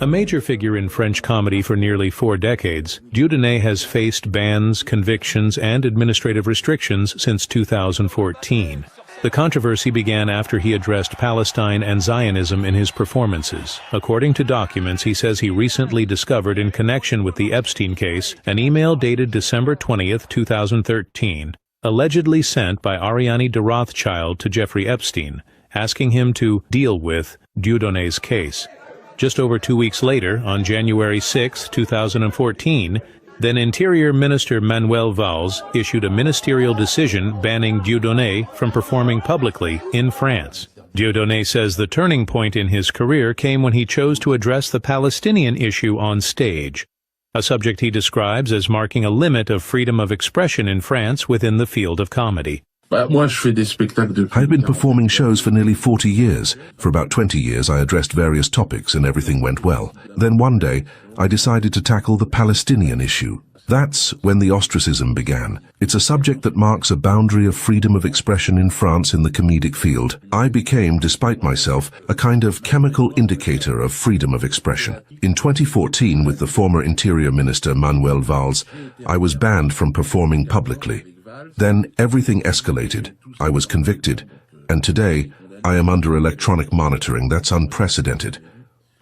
A major figure in French comedy for nearly 4 decades, Dieudonne has faced bans, convictions, and administrative restrictions since 2014. The controversy began after he addressed Palestine and Zionism in his performances. According to documents he says he recently discovered in connection with the Epstein case, an email dated December 20, 2013, allegedly sent by Ariane de Rothschild to Jeffrey Epstein, asking him to deal with Dieudonne's case. Just over 2 weeks later, on January 6, 2014, then Interior Minister Manuel Valls issued a ministerial decision banning Dieudonne from performing publicly in France. Dieudonne says the turning point in his career came when he chose to address the Palestinian issue on stage, a subject he describes as marking a limit of freedom of expression in France within the field of comedy. I've been performing shows for nearly 40 years. For about 20 years I addressed various topics and everything went well. Then one day, I decided to tackle the Palestinian issue. That's when the ostracism began. It's a subject that marks a boundary of freedom of expression in France in the comedic field. I became, despite myself, a kind of chemical indicator of freedom of expression. In 2014, with the former Interior Minister Manuel Valls, I was banned from performing publicly. Then everything escalated. I was convicted, and today I am under electronic monitoring. That's unprecedented.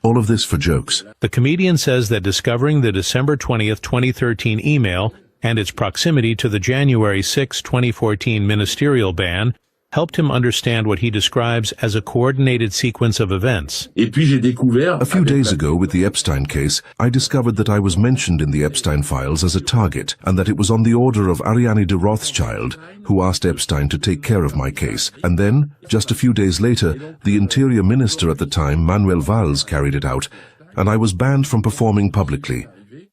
All of this for jokes. The comedian says that discovering the December 20, 2013 email and its proximity to the January 6, 2014 ministerial ban helped him understand what he describes as a coordinated sequence of events. A few days ago, with the Epstein case, I discovered that I was mentioned in the Epstein files as a target, and that it was on the order of Ariane de Rothschild, who asked Epstein to take care of my case. And then, just a few days later, the Interior Minister at the time, Manuel Valls, carried it out, and I was banned from performing publicly.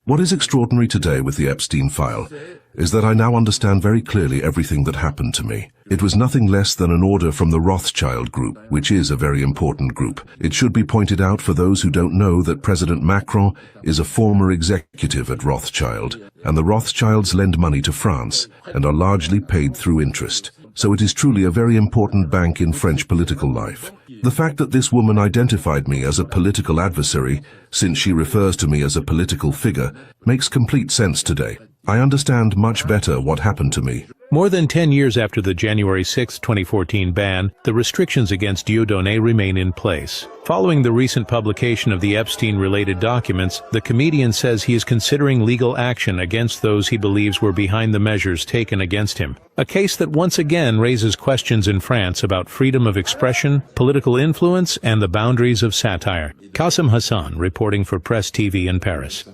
What is extraordinary today with the Epstein file is that I now understand very clearly everything that happened to me. It was nothing less than an order from the Rothschild group, which is a very important group. It should be pointed out for those who don't know that President Macron is a former executive at Rothschild, and the Rothschilds lend money to France and are largely paid through interest. So it is truly a very important bank in French political life. The fact that this woman identified me as a political adversary, since she refers to me as a political figure, makes complete sense today. I understand much better what happened to me. More than 10 years after the January 6, 2014 ban, the restrictions against Dieudonne remain in place. Following the recent publication of the Epstein-related documents, the comedian says he is considering legal action against those he believes were behind the measures taken against him. A case that once again raises questions in France about freedom of expression, political influence, and the boundaries of satire. Qasim Hassan, reporting for Press TV in Paris.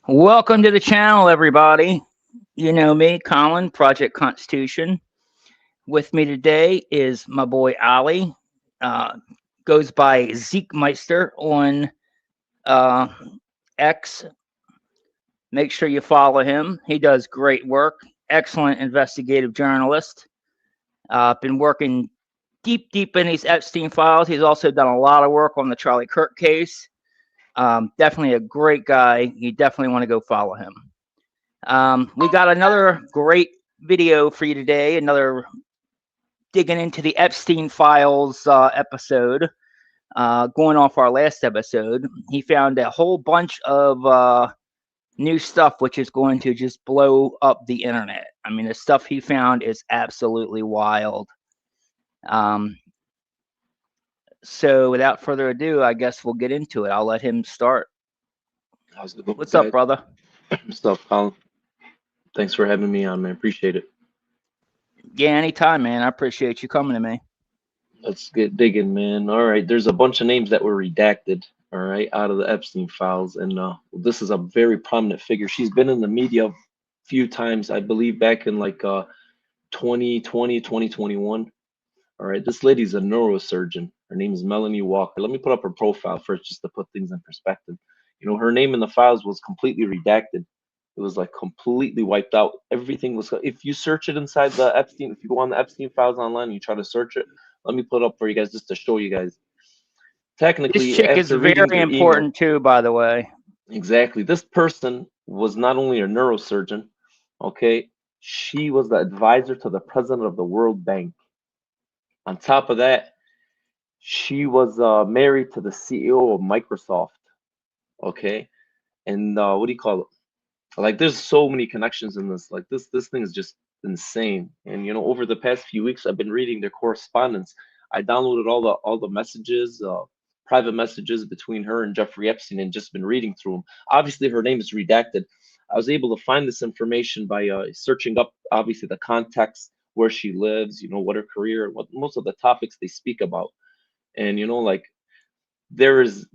Welcome to the channel, everybody. You know me, Colin, Project Constitution. With me today is my boy Ali. Goes by Zeekmeister on X. Make sure you follow him. He does great work. Excellent investigative journalist. Been working deep in these Epstein files. He's also done a lot of work on the Charlie Kirk case. Definitely a great guy. You definitely want to go follow him. We got another great video for you today, another digging into the Epstein files episode. Going off our last episode, he found a whole bunch of new stuff which is going to just blow up the internet. I mean, the stuff he found is absolutely wild. So without further ado, I guess we'll get into it. I'll let him start. What's up, brother? What's up, Colin? Thanks for having me on, man. Appreciate it. Yeah, anytime, man. I appreciate you coming to me. Let's get digging, man. All right, there's a bunch of names that were redacted, all right, out of the Epstein files. And this is a very prominent figure. She's been in the media a few times, I believe, back in like 2020, 2021. All right, this lady's a neurosurgeon. Her name is Melanie Walker. Let me put up her profile first just to put things in perspective. You know, her name in the files was completely redacted. It was like completely wiped out. Everything was, if you search it inside the Epstein, if you go on the Epstein files online and you try to search it, let me put it up for you guys just to show you guys. Technically, this chick is very important too, by the way. Exactly. This person was not only a neurosurgeon, okay, She was the advisor to the president of the World Bank. On top of that, she was married to the CEO of Microsoft. Okay, and what do you call it? Like, there's so many connections in this. Like, this thing is just insane. And you know, over the past few weeks, I've been reading their correspondence. I downloaded all the messages, private messages between her and Jeffrey Epstein, and just been reading through them. Obviously, her name is redacted. I was able to find this information by searching up, obviously, the context, where she lives, you know, what her career, what most of the topics they speak about. And you know, like, there is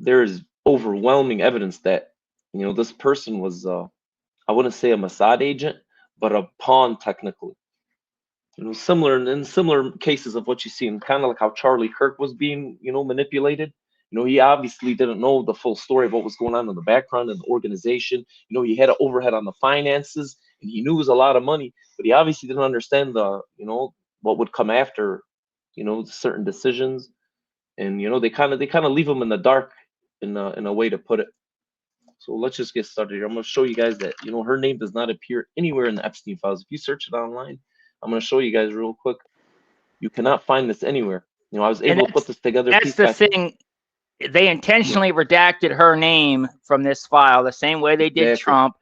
overwhelming evidence that, you know, this person was I wouldn't say a Mossad agent, but a pawn technically. You know, similar in similar cases of what you see, and kind of like how Charlie Kirk was being, you know, manipulated. You know, he obviously didn't know the full story of what was going on in the background of the organization. You know, he had an overhead on the finances, and he knew it was a lot of money, but he obviously didn't understand the, you know, what would come after, you know, certain decisions. And you know, they kind of leave him in the dark, in a way to put it. So let's just get started here. I'm going to show you guys that, you know, her name does not appear anywhere in the Epstein files. If you search it online, I'm going to show you guys real quick. You cannot find this anywhere. You know, I was able to put this together. That's the thing. They intentionally redacted her name from this file the same way they did Trump.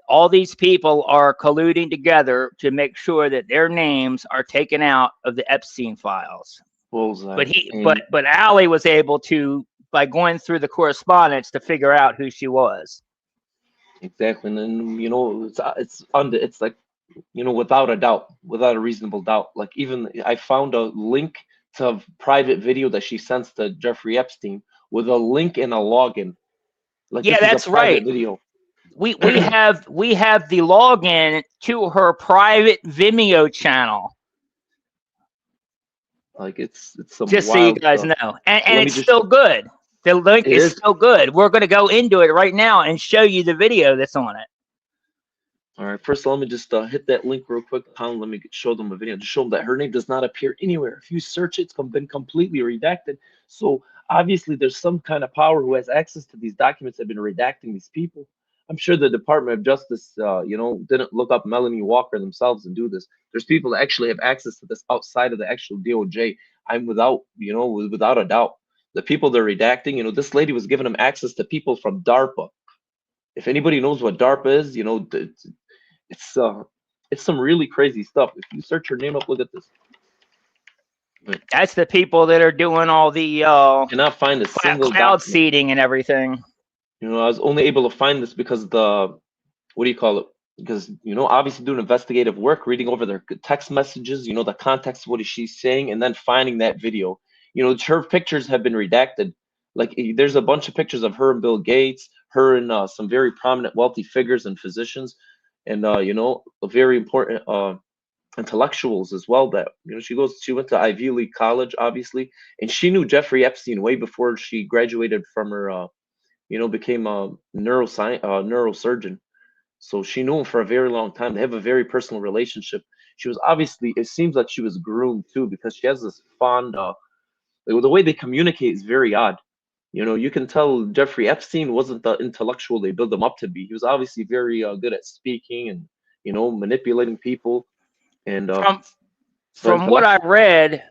All these people are colluding together to make sure that their names are taken out of the Epstein files. But Allie was able to, by going through the correspondence, to figure out who she was. Exactly. And then, you know, it's like, you know, without a doubt, without a reasonable doubt. Like, even I found a link to a private video that she sends to Jeffrey Epstein with a link and a login. Like, yeah, that's right. Video. We have the login to her private Vimeo channel. Like, it's some just so you guys stuff. know, and it's still good. The link is still good. We're going to go into it right now and show you the video that's on it. All right, first let me just hit that link real quick. Let me show them a video to show them that her name does not appear anywhere. If you search it, it's been completely redacted. So obviously there's some kind of power who has access to these documents that have been redacting these people. I'm sure the Department of Justice, you know, didn't look up Melanie Walker themselves and do this. There's people that actually have access to this outside of the actual DOJ. I'm without a doubt. The people they're redacting, you know, this lady was giving them access to people from DARPA. If anybody knows what DARPA is, you know, it's some really crazy stuff. If you search her name up, look at this. That's the people that are doing all the cannot find a single cloud seeding and everything. You know, I was only able to find this because because, you know, obviously doing investigative work, reading over their text messages, you know, the context of what is she saying, and then finding that video. You know, her pictures have been redacted. Like, there's a bunch of pictures of her and Bill Gates, her and some very prominent wealthy figures and physicians, and you know, very important intellectuals as well. That, you know, she went to Ivy League college, obviously, and she knew Jeffrey Epstein way before she graduated from her you know, became a neurosurgeon. So she knew him for a very long time. They have a very personal relationship. She was obviously, it seems like she was groomed too, because she has this fond, the way they communicate is very odd. You know, you can tell Jeffrey Epstein wasn't the intellectual they built him up to be. He was obviously very good at speaking and, you know, manipulating people. And from what I read,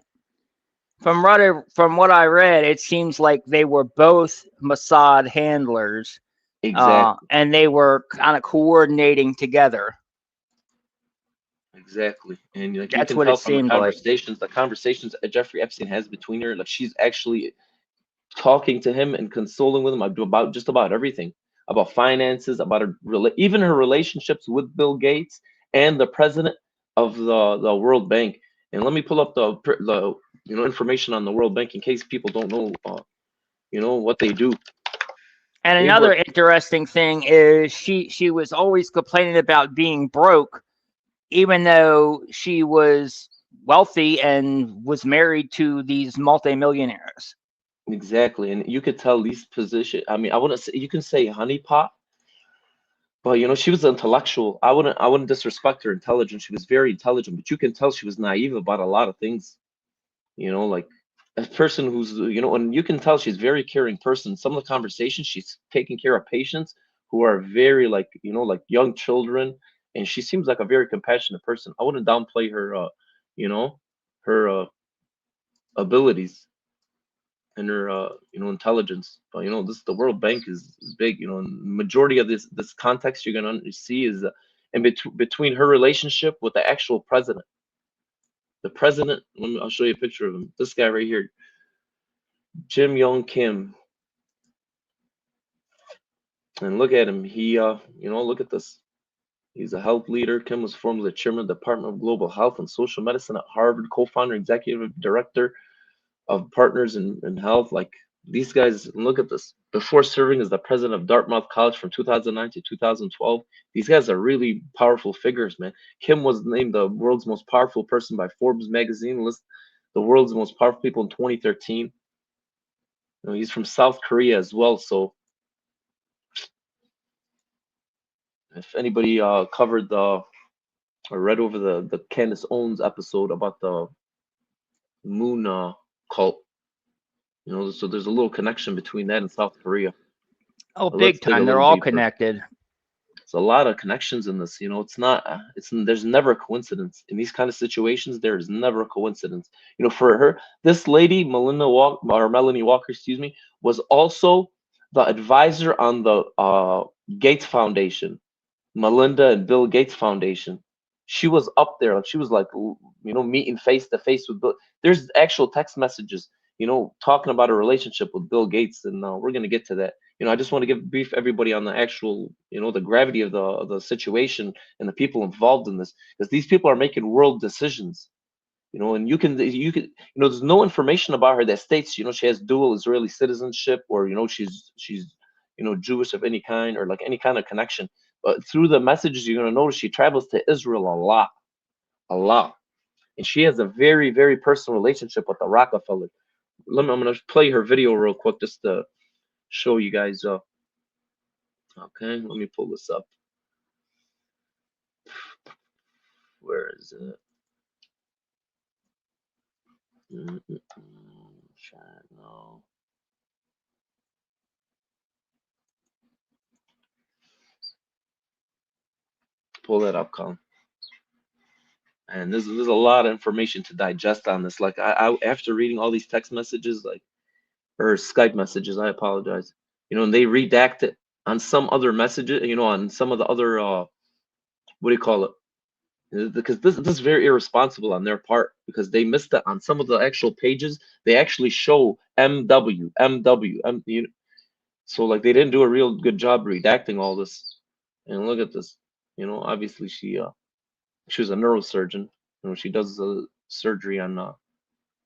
from what I read, it seems like they were both Mossad handlers. Exactly. And they were kind of coordinating together. Exactly. And like, that's you can what tell it from seemed the conversations that Jeffrey Epstein has between her, like, she's actually talking to him and consoling with him about just about everything, about finances, about even her relationships with Bill Gates and the president of the World Bank. And let me pull up the you know, information on the World Bank in case people don't know you know, what they do. And another interesting thing is she was always complaining about being broke, even though she was wealthy and was married to these multimillionaires. Exactly. And you could tell these positions, I mean, I wouldn't say, you can say honeypot, but you know, she was intellectual. I wouldn't disrespect her intelligence. She was very intelligent, but you can tell she was naive about a lot of things. You know, like, a person who's, you know, and you can tell she's a very caring person. Some of the conversations, she's taking care of patients who are very, like, you know, like young children, and she seems like a very compassionate person. I wouldn't downplay her, you know, her abilities and her, intelligence. But the World Bank is big. And majority of this context you're gonna see is between her relationship with the actual president. The president. I'll show you a picture of him. This guy right here, Jim Yong Kim. And look at him. He, look at this. He's a health leader. Kim was formerly the chairman of the Department of Global Health and Social Medicine at Harvard, co-founder, executive director of Partners in Health. Like these guys, look at this. Before serving as the president of Dartmouth College from 2009 to 2012, these guys are really powerful figures, man. Kim was named the world's most powerful person by Forbes magazine, list the world's most powerful people in 2013. He's from South Korea as well, so if anybody covered or read over the Candace Owens episode about the moon cult, so there's a little connection between that and South Korea. Oh, big time. They're all deeper. connected. There's a lot of connections in this. There's never a coincidence in these kind of situations. There is never a coincidence. For her, this lady, Melanie Walker, excuse me, was also the advisor on the Gates Foundation. Melinda and Bill Gates Foundation. She was up there. She was like, meeting face to face with Bill. There's actual text messages, talking about a relationship with Bill Gates, and we're gonna get to that. I just want to brief everybody on the actual, the gravity of the situation and the people involved in this, because these people are making world decisions. And you can, there's no information about her that states, she has dual Israeli citizenship, or she's Jewish of any kind, or like any kind of connection. But through the messages, you're going to notice she travels to Israel a lot. And she has a very, very personal relationship with the Rockefeller. I'm going to play her video real quick just to show you guys. Okay, let me pull this up. Where is it? No. Pull that up, Colin. And there's a lot of information to digest on this. Like I after reading all these text messages, or Skype messages, I apologize. And they redact it on some other messages, on some of the other what do you call it? Because this is very irresponsible on their part, because they missed it on some of the actual pages. They actually show MW. So like they didn't do a real good job redacting all this. And look at this. Obviously she was a neurosurgeon. She does surgery on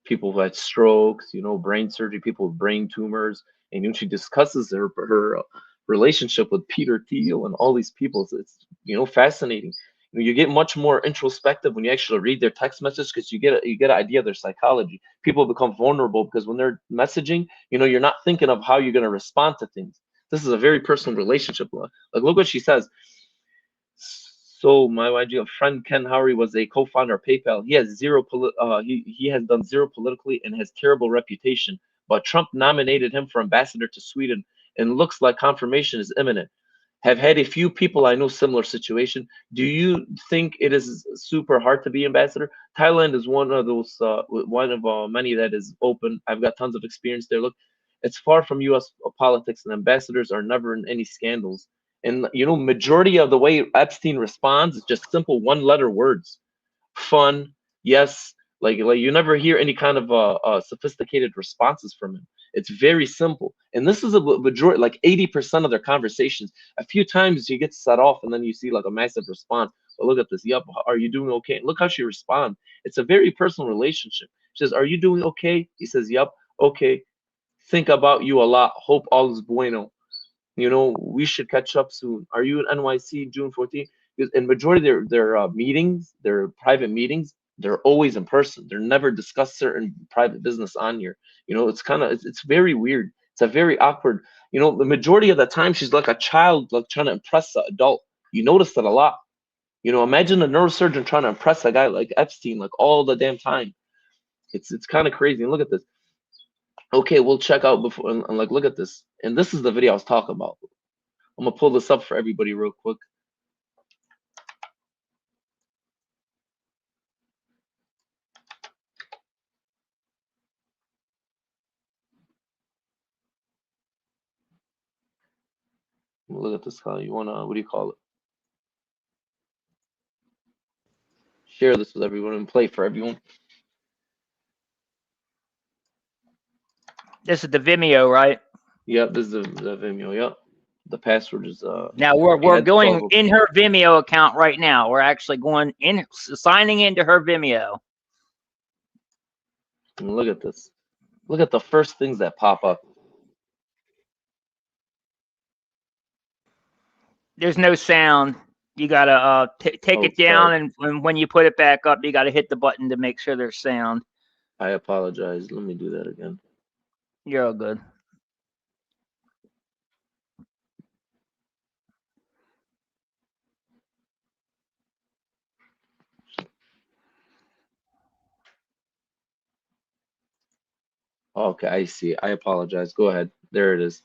people who had strokes, brain surgery, people with brain tumors, and she discusses her relationship with Peter Thiel and all these people. So it's fascinating. You get much more introspective when you actually read their text messages, because you get an idea of their psychology. People become vulnerable because when they're messaging, you're not thinking of how you're going to respond to things. This is a very personal relationship. Like look what she says. So my YG friend Ken Howry was a co-founder of PayPal. He has he has done zero politically and has terrible reputation. But Trump nominated him for ambassador to Sweden, and looks like confirmation is imminent. Have had a few people I know similar situation. Do you think it is super hard to be ambassador? Thailand is one of those many that is open. I've got tons of experience there. Look, it's far from U.S. politics, and ambassadors are never in any scandals. And majority of the way Epstein responds is just simple one-letter words. Fun, yes. Like you never hear any kind of sophisticated responses from him. It's very simple. And this is a majority, like 80% of their conversations. A few times he gets set off, and then you see like a massive response. But look at this. Yup, are you doing okay? And look how she responds. It's a very personal relationship. She says, are you doing okay? He says, yup, okay. Think about you a lot. Hope all is bueno. We should catch up soon. Are you in NYC June 14th? In majority of their meetings, their private meetings, they're always in person. They're never discuss certain private business on here. It's very weird. It's a very awkward. The majority of the time she's like a child, like trying to impress an adult. You notice that a lot. Imagine a neurosurgeon trying to impress a guy like Epstein, like all the damn time. It's kind of crazy. And look at this. Okay, we'll check out before, and like look at this. And this is the video I was talking about. I'm gonna pull this up for everybody real quick. Look at this. You wanna, what do you call it? Share this with everyone and play for everyone. This is the Vimeo, right? Yep, this is the Vimeo. Yep, the password is Now we're going in her Vimeo account right now. We're actually going in, signing into her Vimeo. And look at this. Look at the first things that pop up. There's no sound. You gotta take it down, and when you put it back up, you gotta hit the button to make sure there's sound. I apologize. Let me do that again. You're all good. Okay, I see. I apologize. Go ahead. There it is.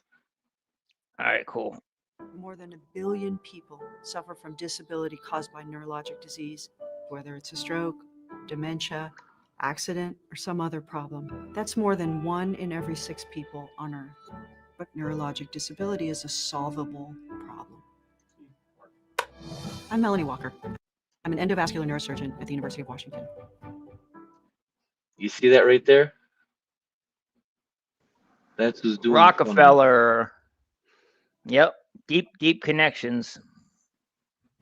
All right, cool. More than 1 billion people suffer from disability caused by neurologic disease, whether it's a stroke, dementia, accident, or some other problem. That's more than 1 in every 6 people on Earth. But neurologic disability is a solvable problem. I'm Melanie Walker. I'm an endovascular neurosurgeon at the University of Washington. You see that right there? That's who's doing Rockefeller. Yep, deep connections.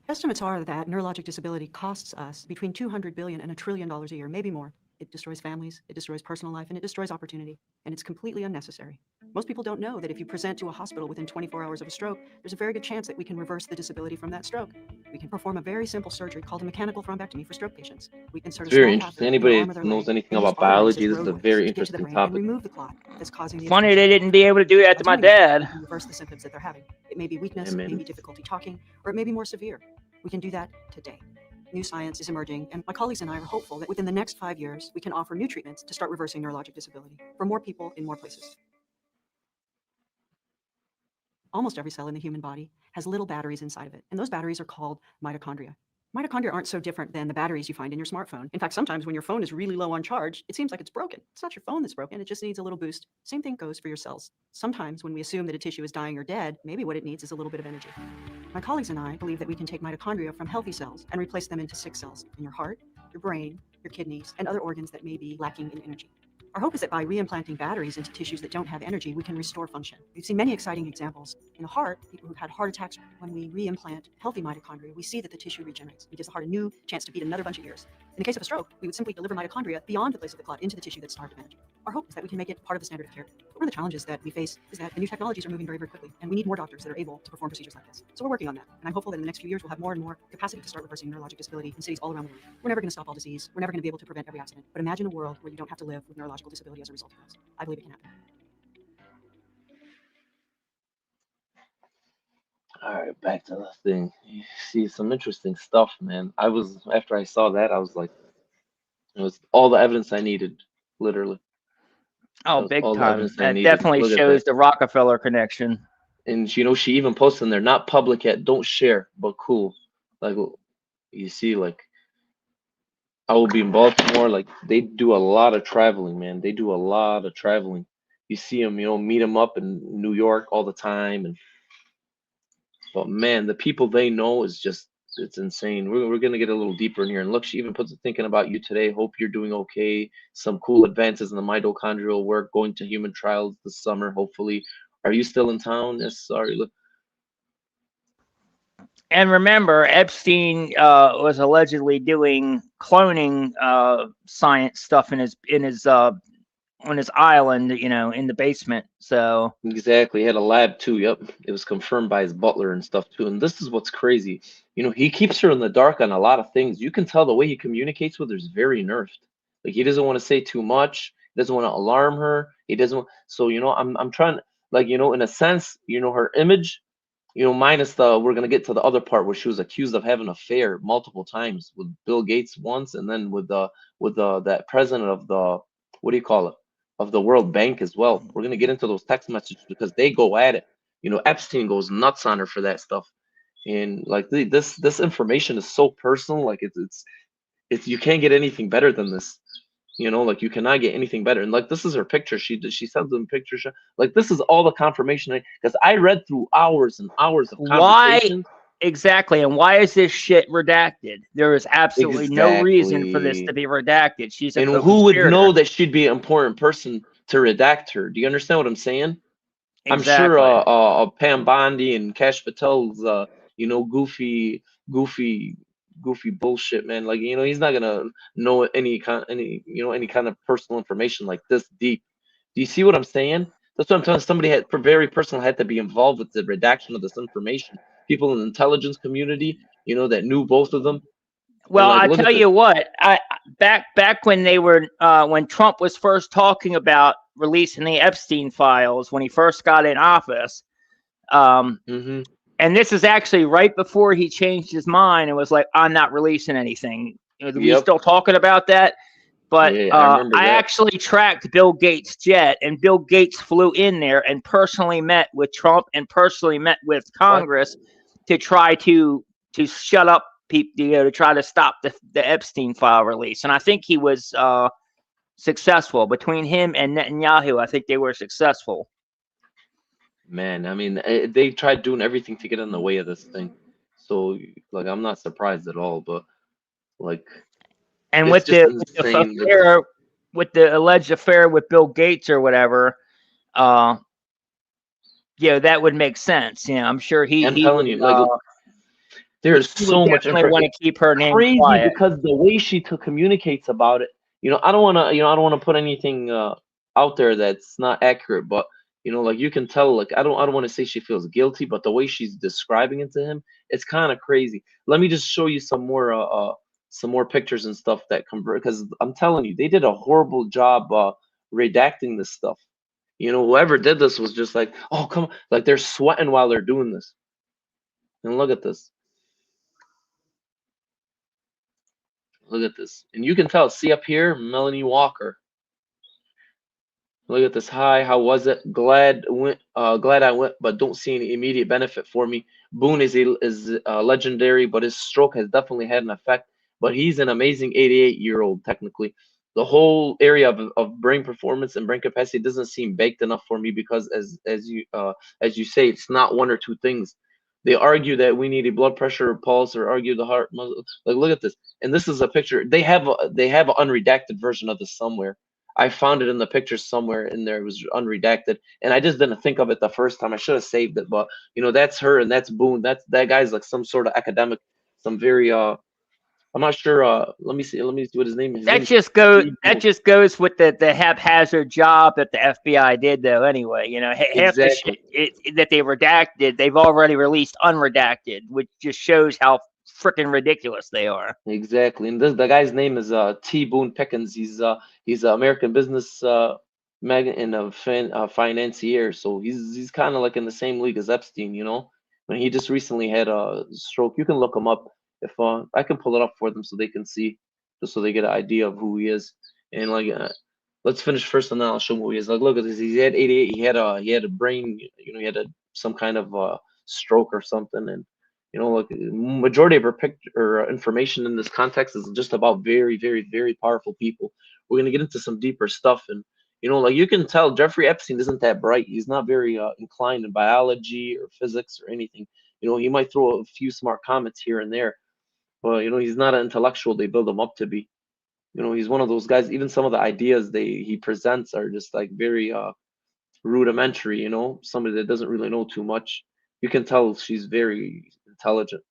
Estimates are that neurologic disability costs us between $200 billion and $1 trillion a year, maybe more. It destroys families, it destroys personal life, and it destroys opportunity. And it's completely unnecessary. Most people don't know that if you present to a hospital within 24 hours of a stroke, there's a very good chance that we can reverse the disability from that stroke. We can perform a very simple surgery called a mechanical thrombectomy for stroke patients. We insert a small very interesting. Anybody that knows anything about biology, this is a very interesting topic. And remove the clot that's causing the Funny they didn't be able to do that to my dad. Reverse the symptoms that they're having. It may be weakness, it may be difficulty talking, or it may be more severe. We can do that today. New science is emerging, and my colleagues and I are hopeful that within the next 5 years, we can offer new treatments to start reversing neurologic disability for more people in more places. Almost every cell in the human body has little batteries inside of it, and those batteries are called mitochondria. Mitochondria aren't so different than the batteries you find in your smartphone. In fact, sometimes when your phone is really low on charge, it seems like it's broken. It's not your phone that's broken, it just needs a little boost. Same thing goes for your cells. Sometimes when we assume that a tissue is dying or dead, maybe what it needs is a little bit of energy. My colleagues and I believe that we can take mitochondria from healthy cells and replace them into sick cells in your heart, your brain, your kidneys, and other organs that may be lacking in energy. Our hope is that by re-implanting batteries into tissues that don't have energy, we can restore function. We've seen many exciting examples. In the heart, people who've had heart attacks, when we re-implant healthy mitochondria, we see that the tissue regenerates. It gives the heart a new chance to beat another bunch of years. In the case of a stroke, we would simply deliver mitochondria beyond the place of the clot into the tissue that's starved of energy. Our hope is that we can make it part of the standard of care. But one of the challenges that we face is that the new technologies are moving very, very quickly, and we need more doctors that are able to perform procedures like this. So we're working on that, and I'm hopeful that in the next few years we'll have more and more capacity to start reversing neurologic disability in cities all around the world. We're never going to stop all disease. We're never going to be able to prevent every accident. But imagine a world where you don't have to live with neurological disability as a result of this. I believe it can happen. All right, back to the thing. You see some interesting stuff, man. After I saw that, I was like, it was all the evidence I needed, literally. Oh, big time. That definitely shows the Rockefeller connection. And you know, she even posted in there, not public yet, don't share, but cool. Like, you see, like, I will be in Baltimore. Like, they do a lot of traveling, man. They do a lot of traveling. You see them, you know, meet them up in New York all the time. But man, the people they know is just, it's insane. We're going to get a little deeper in here. And look, she even puts it thinking about you today. Hope you're doing okay. Some cool advances in the mitochondrial work, going to human trials this summer, hopefully. Are you still in town? Yes, sorry. Look. And remember, Epstein was allegedly doing cloning science stuff in his on his island, you know, in the basement. So exactly, he had a lab too. Yep, it was confirmed by his butler and stuff too. And this is what's crazy. You know, he keeps her in the dark on a lot of things. You can tell the way he communicates with her is very nerved. Like, he doesn't want to say too much. He doesn't want to alarm her. He doesn't want, so, you know, I'm trying, like, you know, in a sense, you know, her image, you know, minus we're gonna get to the other part where she was accused of having an affair multiple times with Bill Gates once, and then with that president of the, what do you call it, of the World Bank as well. We're gonna get into those text messages because they go at it. You know, Epstein goes nuts on her for that stuff, and like this information is so personal. Like it's you can't get anything better than this. You know, like you cannot get anything better. And like this is her picture. She sends them pictures. Like this is all the confirmation, because I read through hours and hours of Why conversations. exactly? And why is this shit redacted? There is absolutely no reason for this to Exactly. be redacted. She's a And who would co-conspirator. know that she'd be an important person to redact her? Do you understand what I'm saying? I'm sure Exactly. Pam Bondi and Cash Patel's you know, goofy goofy bullshit, man. Like, you know, he's not gonna know any you know, any kind of personal information like this deep. Do you see what I'm saying? That's what I'm telling. Somebody had very personal had to be involved with the redaction of this information. People in the intelligence community, you know, that knew both of them. And Well, like, I look at tell this. you what, I back when they were when Trump was first talking about releasing the Epstein files when he first got in office, um, Hmm. and this is actually right before he changed his mind and was like, "I'm not releasing anything." We Yep. still talking about that, but Yeah, I remember I that. actually tracked Bill Gates' jet, and Bill Gates flew in there and personally met with Trump and personally met with What? Congress to try to shut up people, to try to stop the Epstein file release. And I think he was successful. Between him and Netanyahu, I think they were successful. Man, I mean, they tried doing everything to get in the way of this thing. So, like, I'm not surprised at all, but like, And it's with just the insane that, affair, with the alleged affair with Bill Gates or whatever, uh, that would make sense. I'm sure I'm telling you, like, there's he would so much definitely want information. to keep her name Crazy quiet. because the way she communicates about it, you know, I don't want to, you know, I don't want to put anything out there that's not accurate, but you know, like you can tell, like I don't want to say she feels guilty, but the way she's describing it to him, it's kind of crazy. Let me just show you some more pictures and stuff that convert, because I'm telling you, they did a horrible job redacting this stuff. You know, whoever did this was just like, oh come on, like they're sweating while they're doing this. And look at this. Look at this. And you can tell, see up here, Melanie Walker. Look at this. Hi, how was it? Glad I went, but don't see any immediate benefit for me. Boone is legendary, but his stroke has definitely had an effect. But he's an amazing 88-year-old technically. The whole area of brain performance and brain capacity doesn't seem baked enough for me because as you say, it's not one or two things. They argue that we need a blood pressure or pulse, or argue the heart muscle. Like look at this. And this is a picture. They have an unredacted version of this somewhere. I found it in the pictures somewhere in there. It was unredacted, and I just didn't think of it the first time. I should have saved it, but you know that's her and that's Boone. That guy's like some sort of academic, some very I'm not sure. Let me see. Let me see what his name is. His name That is just goes. T. That Boone. just goes with the haphazard job that the FBI did, though. Anyway, half the shit Exactly. that they redacted, they've already released unredacted, which just shows how freaking ridiculous they are. Exactly. And the guy's name is T. Boone Pickens. He's an American business magnate and a financier. So he's kind of like in the same league as Epstein, you know. When he just recently had a stroke. You can look him up if I can pull it up for them so they can see, just so they get an idea of who he is. And like, let's finish first, and then I'll show him who he is. Like, look at this. He had 88. He had a brain. You know, he had some kind of stroke or something, and you know, like majority of her picture or information in this context is just about very, very, very powerful people. We're gonna get into some deeper stuff, and you know, like you can tell, Jeffrey Epstein isn't that bright. He's not very inclined in biology or physics or anything. You know, he might throw a few smart comments here and there, but you know, he's not an intellectual they build him up to be. You know, he's one of those guys. Even some of the ideas he presents are just like very rudimentary. You know, somebody that doesn't really know too much. You can tell she's very intelligent.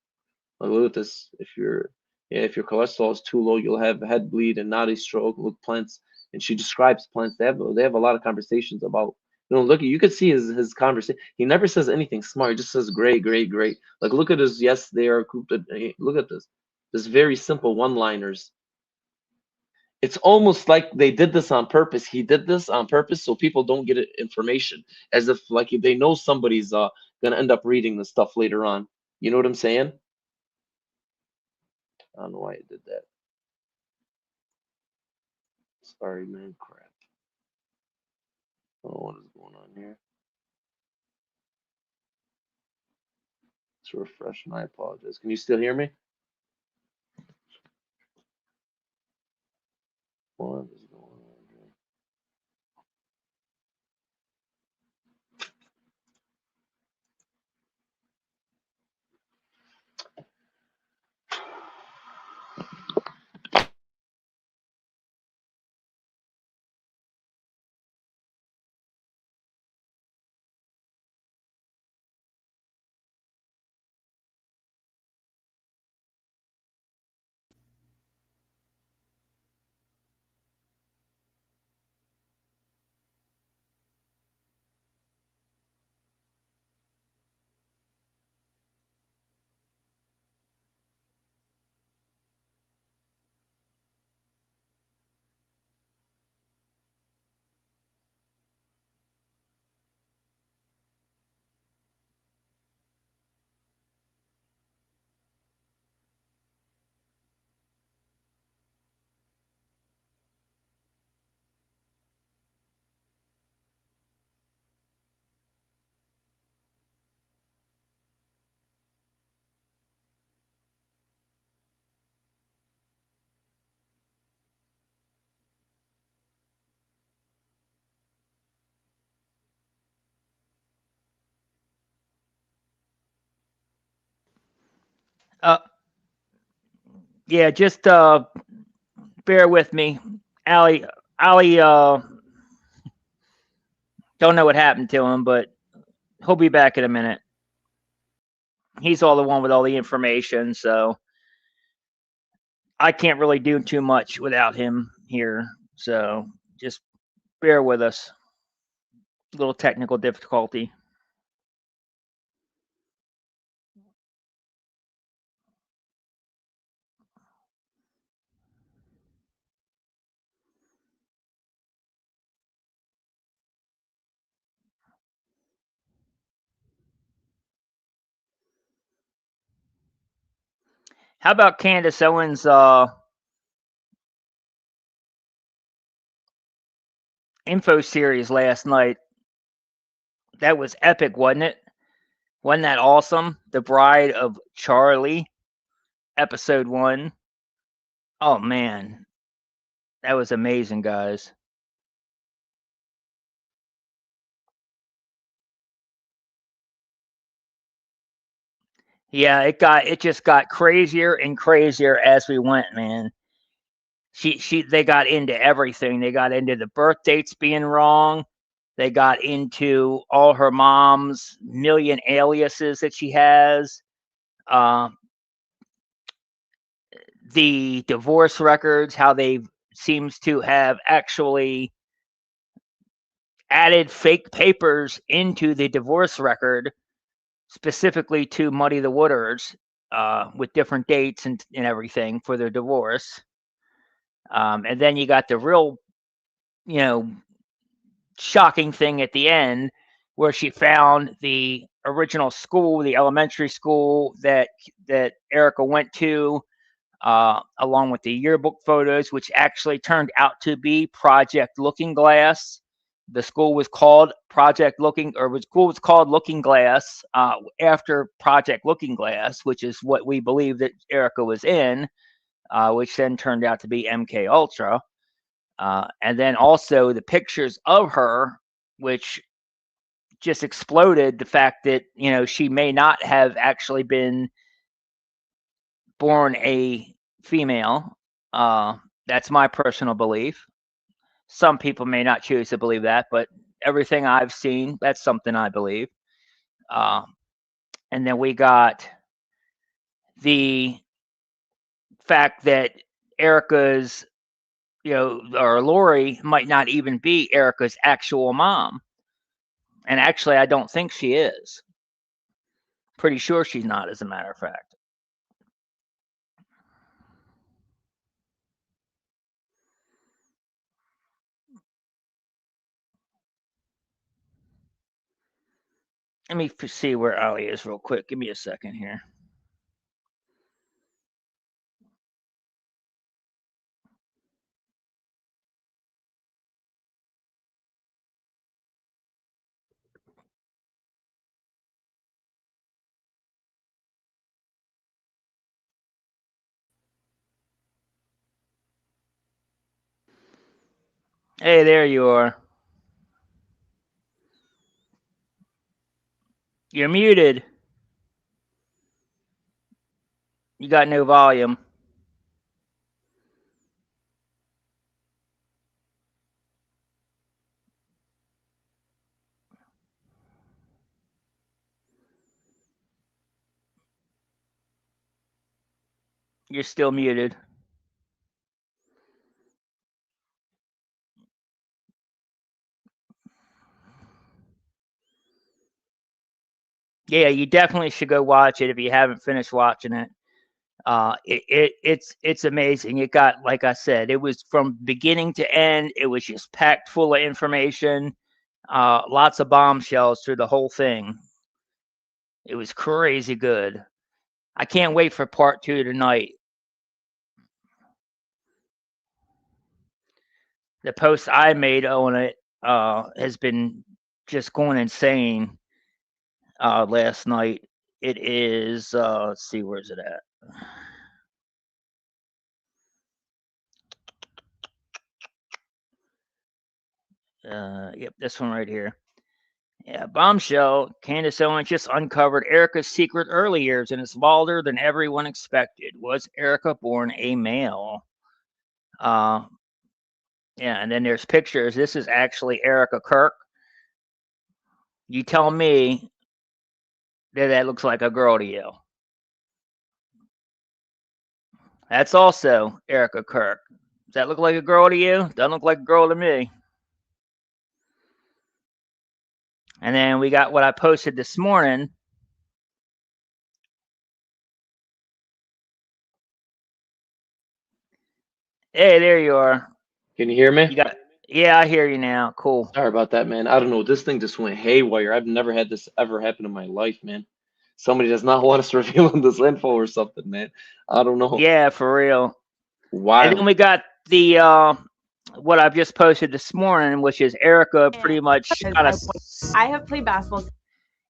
Like, look at this. If your cholesterol is too low, you'll have head bleed and naughty stroke. Look, plants, and she describes plants. They have a lot of conversations about. You know, look, you could see his conversation. He never says anything smart. He just says great, great, great. Like, look at his. Yes, they are cooped. Look at this. This very simple one-liners. It's almost like they did this on purpose. He did this on purpose so people don't get information, as if like they know somebody's gonna end up reading the stuff later on. You know what I'm saying? I don't know why it did that. Sorry, man. Crap. I don't know what is going on here. Let's refresh, and I apologize. Can you still hear me? What is going Yeah, just bear with me. Allie, don't know what happened to him, but he'll be back in a minute. He's all the one with all the information, so I can't really do too much without him here. So just bear with us. A little technical difficulty. How about Candace Owens' info series last night? That was epic, wasn't it? Wasn't that awesome? The Bride of Charlie, episode 1. Oh man, that was amazing, guys. Yeah, it just got crazier and crazier as we went, man. They got into everything. They got into the birth dates being wrong. They got into all her mom's million aliases that she has. Uh, the divorce records, how they seems to have actually added fake papers into the divorce record specifically to muddy the waters with different dates and everything for their divorce. And then you got the real, you know, shocking thing at the end where she found the original school, the elementary school that Erica went to, along with the yearbook photos, which actually turned out to be Project Looking Glass. The school was called school was called Looking Glass after Project Looking Glass, which is what we believe that Erica was in, which then turned out to be MK Ultra. And then also the pictures of her, which just exploded the fact that, you know, she may not have actually been born a female. That's my personal belief. Some people may not choose to believe that, but everything I've seen, that's something I believe. And then we got the fact that Erica's, you know, or Lori might not even be Erica's actual mom. And actually, I don't think she is. Pretty sure she's not, as a matter of fact. Let me see where Ali is real quick. Give me a second here. Hey, there you are. You're muted. You got no volume. You're still muted. Yeah, you definitely should go watch it if you haven't finished watching it. It's amazing. It got, like I said, it was from beginning to end. It was just packed full of information. Lots of bombshells through the whole thing. It was crazy good. I can't wait for part 2 tonight. The post I made on it has been just going insane last night. It is, let's see, where's it at? Yep, this one right here. Yeah, bombshell. Candace Owens just uncovered Erica's secret early years, and it's wilder than everyone expected. Was Erica born a male? Uh, yeah, and then there's pictures. This is actually Erica Kirk. You tell me that that looks like a girl to you. That's also Erica Kirk. Does that look like a girl to you? Doesn't look like a girl to me. And then we got what I posted this morning. Hey, there you are. Can you hear me? You got, yeah, I hear you now. Cool. Sorry about that, man. I don't know. This thing just went haywire. I've never had this ever happen in my life, man. Somebody does not want us revealing this info or something, man. I don't know. Yeah, for real. And then Wild. we got the what I've just posted this morning, which is Erica pretty much kind of I have played basketball.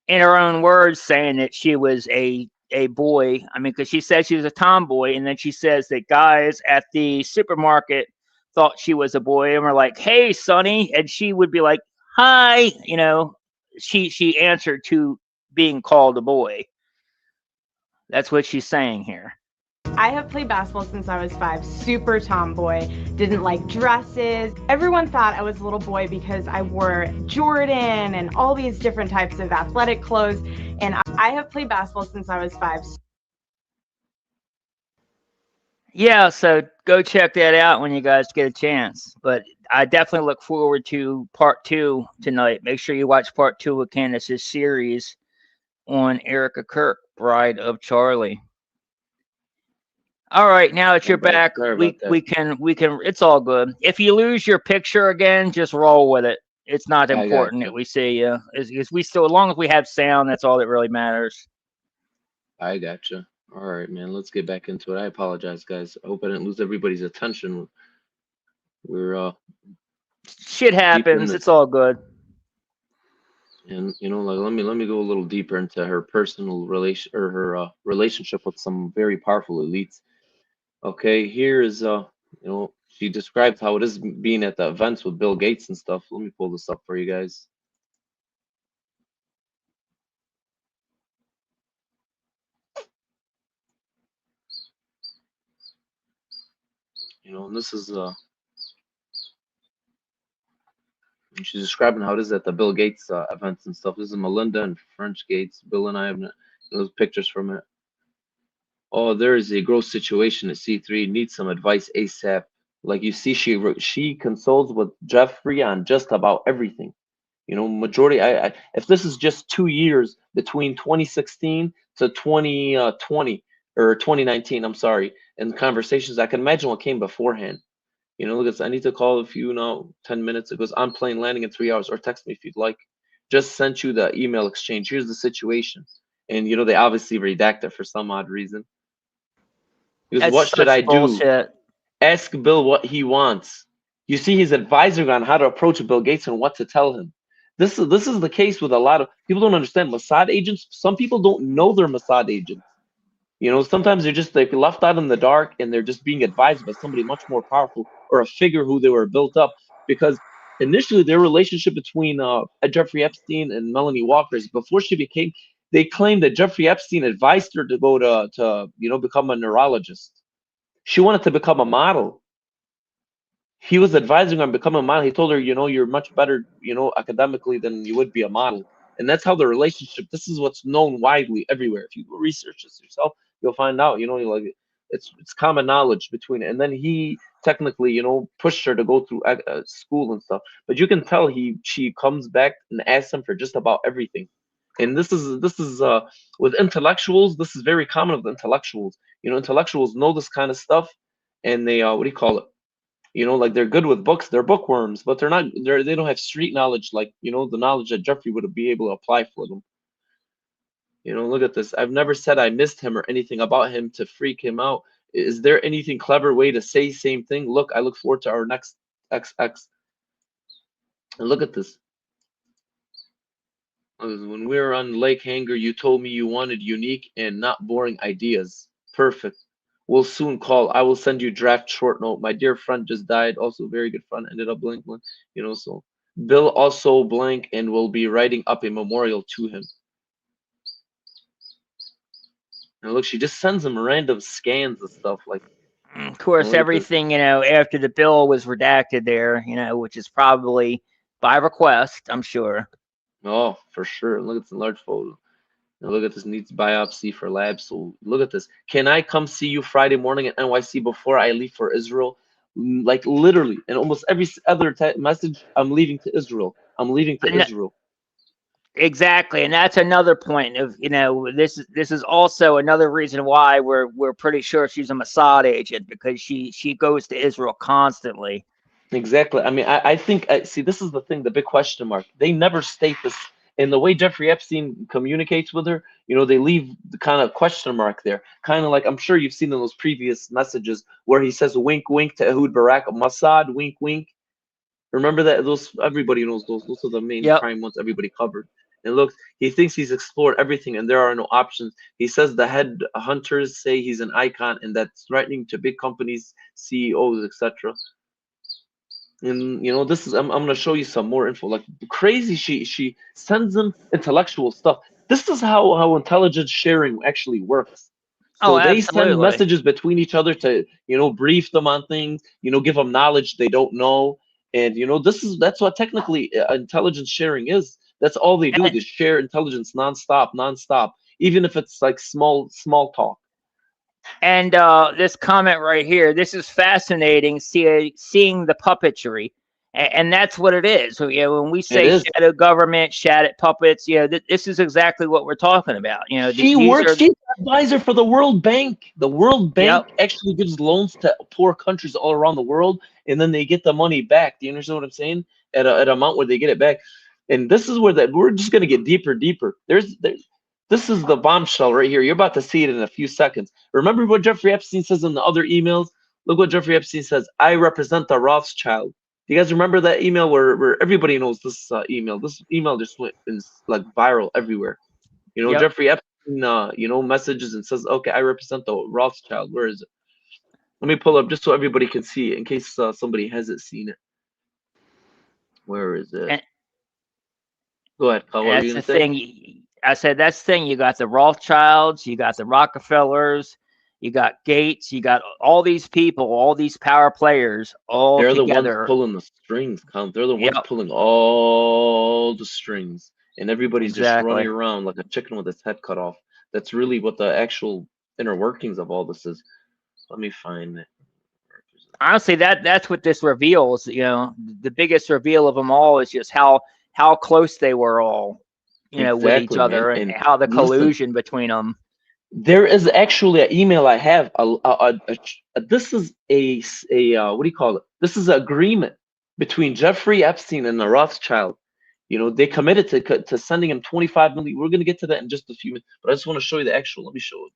in her own words saying that she was a boy. I mean, because she said she was a tomboy, and then she says that guys at the supermarket thought she was a boy and were like, "Hey, Sonny," and she would be like, "Hi," you know. She answered to being called a boy. That's what she's saying here. I have played basketball since I was 5. Super tomboy. Didn't like dresses. Everyone thought I was a little boy because I wore Jordan and all these different types of athletic clothes. And I have played basketball since I was 5. Yeah, so go check that out when you guys get a chance. But I definitely look forward to part 2 tonight. Make sure you watch part 2 of Candace's series on Erica Kirk, Bride of Charlie. All right, now that you're back, we can it's all good. If you lose your picture again, just roll with it. It's not important that we see you. Is we still, as long as we have sound, that's all that really matters. I gotcha. All right, man. Let's get back into it. I apologize, guys. I hope I didn't lose everybody's attention. We're shit happens. It's all good. And you know, like let me go a little deeper into her personal relation or her relationship with some very powerful elites. Okay, here is you know, she described how it is being at the events with Bill Gates and stuff. Let me pull this up for you guys. You know, and this is and she's describing how it is at the Bill Gates events and stuff. This is Melinda and French Gates. Bill and I have those pictures from it. Oh, there is a gross situation at C3. Needs some advice ASAP. Like you see, she consults with Jeffrey on just about everything. You know, majority. If this is just 2 years between 2016 to 2020 or 2019, I'm sorry, and conversations, I can imagine what came beforehand. You know, look at this. I need to call if you know 10 minutes. It goes, I'm plane landing in 3 hours, or text me if you'd like. Just sent you the email exchange. Here's the situation. And you know, they obviously redact it for some odd reason. Because what should I do? Ask Bill what he wants. You see, he's advising on how to approach Bill Gates and what to tell him. This is the case with a lot of people. Don't understand Mossad agents. Some people don't know they're Mossad agents. You know, sometimes they're left out in the dark and they're just being advised by somebody much more powerful or a figure who they were built up. Because initially their relationship between Jeffrey Epstein and Melanie Walker is before she became. They claimed that Jeffrey Epstein advised her to go to you know, become a neurologist. She wanted to become a model. He was advising her on becoming a model. He told her, you know, you're much better, you know, academically than you would be a model. And that's how the relationship, this is what's known widely everywhere. If you research this yourself, you'll find out, you know, like it's common knowledge between it. And then he technically, you know, pushed her to go through school and stuff. But you can tell she comes back and asks him for just about everything. And this is with intellectuals, this is very common with intellectuals. You know, intellectuals know this kind of stuff, and they what do you call it? You know, like they're good with books, they're bookworms, but they don't have street knowledge, like, you know, the knowledge that Jeffrey would be able to apply for them. You know, look at this. I've never said I missed him or anything about him to freak him out. Is there anything clever way to say same thing? Look, I look forward to our next XX. And look at this. When we were on Lake Hanger, you told me you wanted unique and not boring ideas. Perfect. We'll soon call. I will send you draft short note. My dear friend just died. Also very good friend. Ended up blinking. You know, so Bill also blank and will be writing up a memorial to him. And look, she just sends him random scans and stuff like. Of course, everything, you know, after the bill was redacted there, you know, which is probably by request, I'm sure. Oh, for sure. Look at the large photo. And look at this, needs biopsy for lab. So look at this. Can I come see you Friday morning at NYC before I leave for Israel? Like literally, and almost every other message, I'm leaving to Israel. I'm leaving to Israel. Exactly, and that's another point of, you know, this is also another reason why we're pretty sure she's a Mossad agent, because she goes to Israel constantly. Exactly. I mean, I think, see, this is the thing, the big question mark. They never state this. In the way Jeffrey Epstein communicates with her, you know, they leave the kind of question mark there. Kind of like, I'm sure you've seen in those previous messages where he says wink, wink to Ehud Barak, Mossad, wink, wink. Remember that? Those, everybody knows those. Those are the main crime ones everybody covered. And look, he thinks he's explored everything and there are no options. He says the head hunters say he's an icon and that's threatening to big companies, CEOs, etc. And you know, this is I'm gonna show you some more info. Like crazy, she sends them intellectual stuff. This is how intelligence sharing actually works. So they send messages between each other to, you know, brief them on things, you know, give them knowledge they don't know. And you know, that's what technically intelligence sharing is. That's all they do, is share intelligence nonstop, even if it's like small talk. And this comment right here, this is fascinating, seeing the puppetry. And that's what it is. So, you know, when we say shadow government, shadow puppets, you know, this is exactly what we're talking about. You know, she's an advisor for the World Bank. The World Bank actually gives loans to poor countries all around the world, and then they get the money back. Do you understand what I'm saying? At an amount where they get it back. And this is where we're just gonna get deeper. This is the bombshell right here. You're about to see it in a few seconds. Remember what Jeffrey Epstein says in the other emails? Look what Jeffrey Epstein says. I represent the Rothschild. Do you guys remember that email where everybody knows this email? This email just went like viral everywhere. You know, Jeffrey Epstein, you know, messages and says, okay, I represent the Rothschild. Where is it? Let me pull up just so everybody can see it in case somebody hasn't seen it. Where is it? Go ahead, Kyle. What were you going to say? I said that's the thing. You got the Rothschilds, you got the Rockefellers, you got Gates, you got all these people, all these power players, all They're together. the ones pulling the strings, Colin. They're the ones pulling all the strings, and everybody's just running around like a chicken with its head cut off. That's really what the actual inner workings of all this is. Let me find it. Honestly, that's what this reveals. You know, the biggest reveal of them all is just how close they were all, you know, with each other, and how the collusion between them. There is actually an email I have. This is a what do you call it? This is an agreement between Jeffrey Epstein and the Rothschild. You know, they committed to sending him 25 million. We're gonna get to that in just a few minutes, but I just want to show you the actual. Let me show it.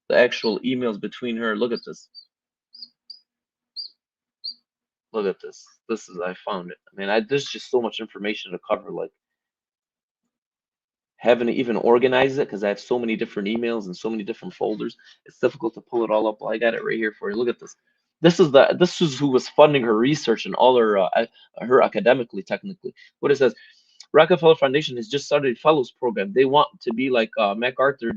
The actual emails between her. Look at this. Look at this. This is, I found it. I mean, there's just so much information to cover. Like, haven't even organized it because I have so many different emails and so many different folders. It's difficult to pull it all up. Well, I got it right here for you. Look at this. This is who was funding her research and all her academically, technically. What it says, Rockefeller Foundation has just started a fellows program. They want to be like MacArthur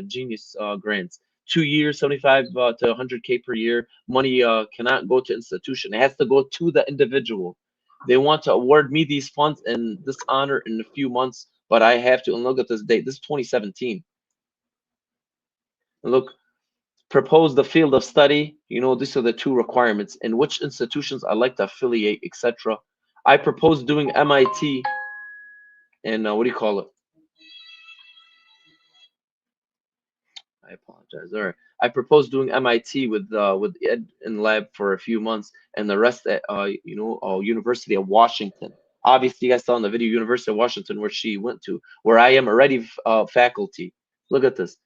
Genius grants. 2 years, 75 to 100K per year. Money cannot go to institution. It has to go to the individual. They want to award me these funds and this honor in a few months, but I have to, and look at this date. This is 2017. And look, propose the field of study. You know, these are the two requirements. In which institutions I like to affiliate, etc. I propose doing MIT and what do you call it? I apologize. All right. I propose doing MIT with Ed in lab for a few months, and the rest at you know, University of Washington. Obviously, you guys saw in the video, University of Washington, where she went to, where I am already faculty. Look at this.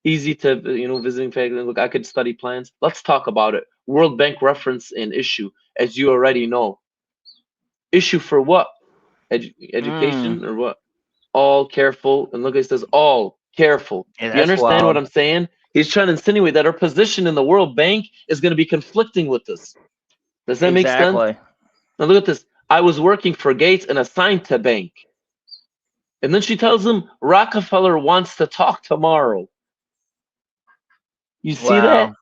Easy to, you know, visiting faculty. Look, I could study plans. Let's talk about it. World Bank reference and issue, as you already know. Issue for what? Education or what? All careful. And look, it says all careful. Yeah, you understand what I'm saying? He's trying to insinuate that our position in the World Bank is going to be conflicting with this. Does that make sense? Now look at this. I was working for Gates and assigned to bank. And then she tells him Rockefeller wants to talk tomorrow. You see that? Wow.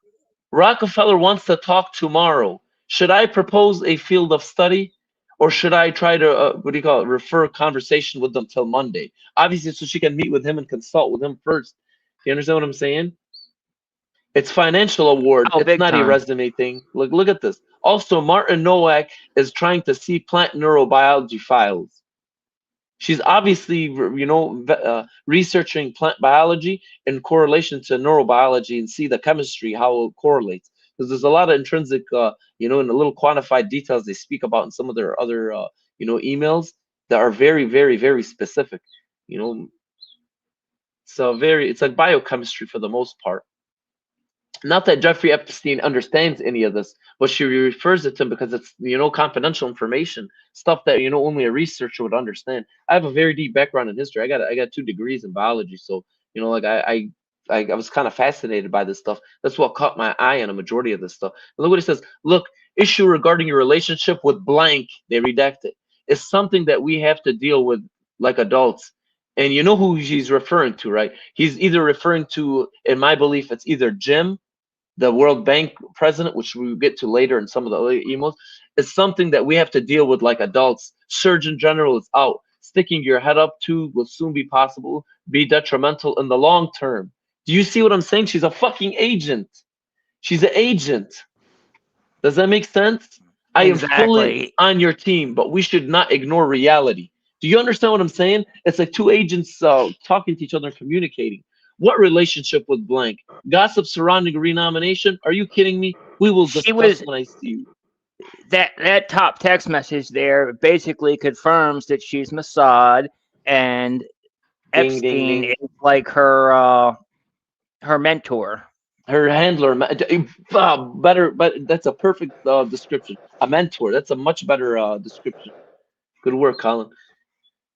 Rockefeller wants to talk tomorrow. Should I propose a field of study, or should I try to what do you call it? Refer a conversation with them till Monday? Obviously, so she can meet with him and consult with him first. You understand what I'm saying? It's financial award. Oh, It's big not a time. resume thing. Look at this. Also, Martin Nowak is trying to see plant neurobiology files. She's obviously, researching plant biology in correlation to neurobiology and see the chemistry, how it correlates. Because there's a lot of intrinsic, in the little quantified details they speak about in some of their other, emails that are very, very, very specific. You know, it's like biochemistry for the most part. Not that Jeffrey Epstein understands any of this, but she refers it to him because it's confidential information, stuff that only a researcher would understand. I have a very deep background in history. I got 2 degrees in biology, so like I was kind of fascinated by this stuff. That's what caught my eye on a majority of this stuff. And look what it says. Look, issue regarding your relationship with blank, they redact it, is something that we have to deal with like adults. And you know who he's referring to, right? He's either referring to, in my belief, it's either Jim, the World Bank president, which we will get to later in some of the other emails, is something that we have to deal with like adults. Surgeon General is out. Sticking your head up too will soon be possible, be detrimental in the long term. Do you see what I'm saying? She's a fucking agent. She's an agent. Does that make sense? I am fully Exactly. on your team, but we should not ignore reality. Do you understand what I'm saying? It's like 2 agents talking to each other and communicating. What relationship with blank? Gossip surrounding renomination? Are you kidding me? We will She discuss was when I see you. that top text message there basically confirms that she's Mossad, and Ding, ding, Epstein ding. is like her mentor. Her handler, better, but that's a perfect description. A mentor. That's a much better description. Good work, Colin.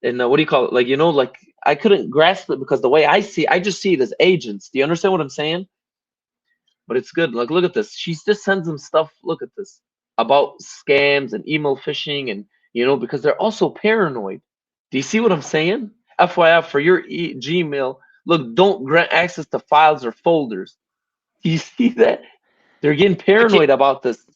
And what do you call it? Like, like I couldn't grasp it because the way I just see it as agents. Do you understand what I'm saying? But it's good. Like, look at this. She just sends them stuff. Look at this about scams and email phishing, and because they're also paranoid. Do you see what I'm saying? FYI, for your Gmail, look, don't grant access to files or folders. Do you see that? They're getting Which paranoid about this.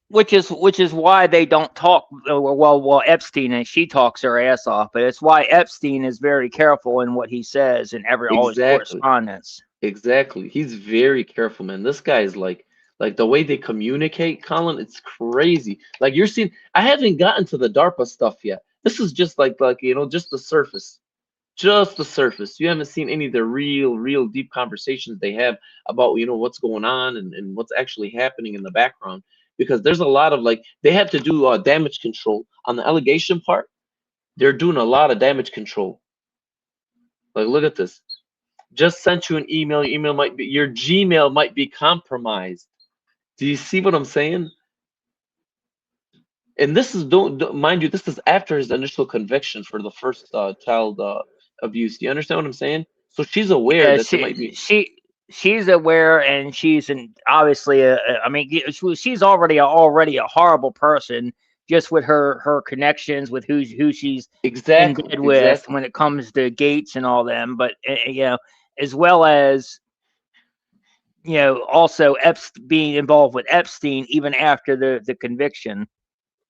which is why they don't talk well Epstein, and she talks her ass off, but it's why Epstein is very careful in what he says in all his Exactly. correspondence. Exactly. He's very careful, man. This guy is like the way they communicate, Colin, it's crazy. Like you're seeing, I haven't gotten to the DARPA stuff yet. This is just like just the surface. Just the surface. You haven't seen any of the real deep conversations they have about, what's going on and what's actually happening in the background. Because there's a lot of they have to do damage control on the allegation part. They're doing a lot of damage control. Like, look at this. Just sent you an email. Your Gmail might be compromised. Do you see what I'm saying? And this is don't mind you, this is after his initial conviction for the first child abuse. Do you understand what I'm saying? So she's aware Yeah, that there might be she's aware, and she's obviously I mean, she's already a horrible person just with her connections with who she's in bed with exactly. when it comes to Gates and all them, but as well as also being involved with Epstein even after the conviction.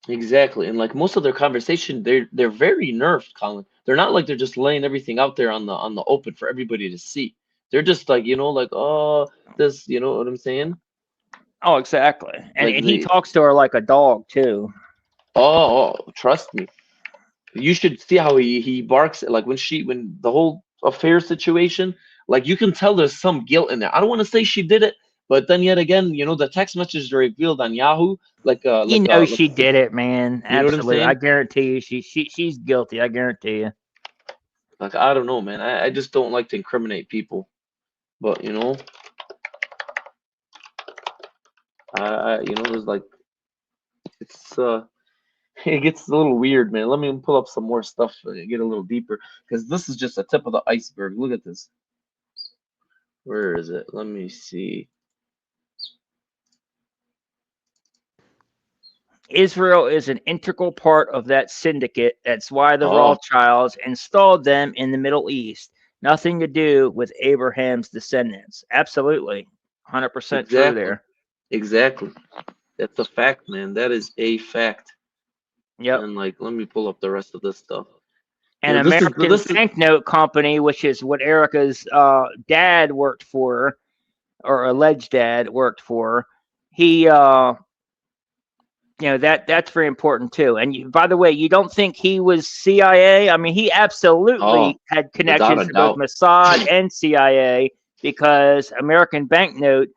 Exactly. And like most of their conversation, they're very nerfed, Colin. They're not like they're just laying everything out there on the open for everybody to see. They're just like, like, oh, this, you know what I'm saying? Oh, exactly. And Like and he the talks to her like a dog too. trust me. You should see how he barks like when the whole affair situation, like you can tell there's some guilt in there. I don't want to say she did it, but then yet again, the text messages are revealed on Yahoo, She did it, man. you know what I'm Absolutely. I saying? guarantee you she's guilty. I guarantee you. Like I don't know, man. I just don't like to incriminate people, but there's like it's it gets a little weird, man. Let me pull up some more stuff and get a little deeper because this is just a tip of the iceberg. Look at this. Where is it? Let me see. Israel is an integral part of that syndicate. That's why the Oh, Rothschilds installed them in the Middle East. Nothing to do with Abraham's descendants. Absolutely. 100% true exactly. there. Exactly. That's a fact, man. That is a fact. Yep. And like, let me pull up the rest of this stuff. You An know, American this is banknote company, which is what Erica's dad worked for, or alleged dad worked for. He that's very important too. And by the way, you don't think he was CIA? I mean, he oh, absolutely had without connections a to both doubt. Mossad and CIA, because American banknote,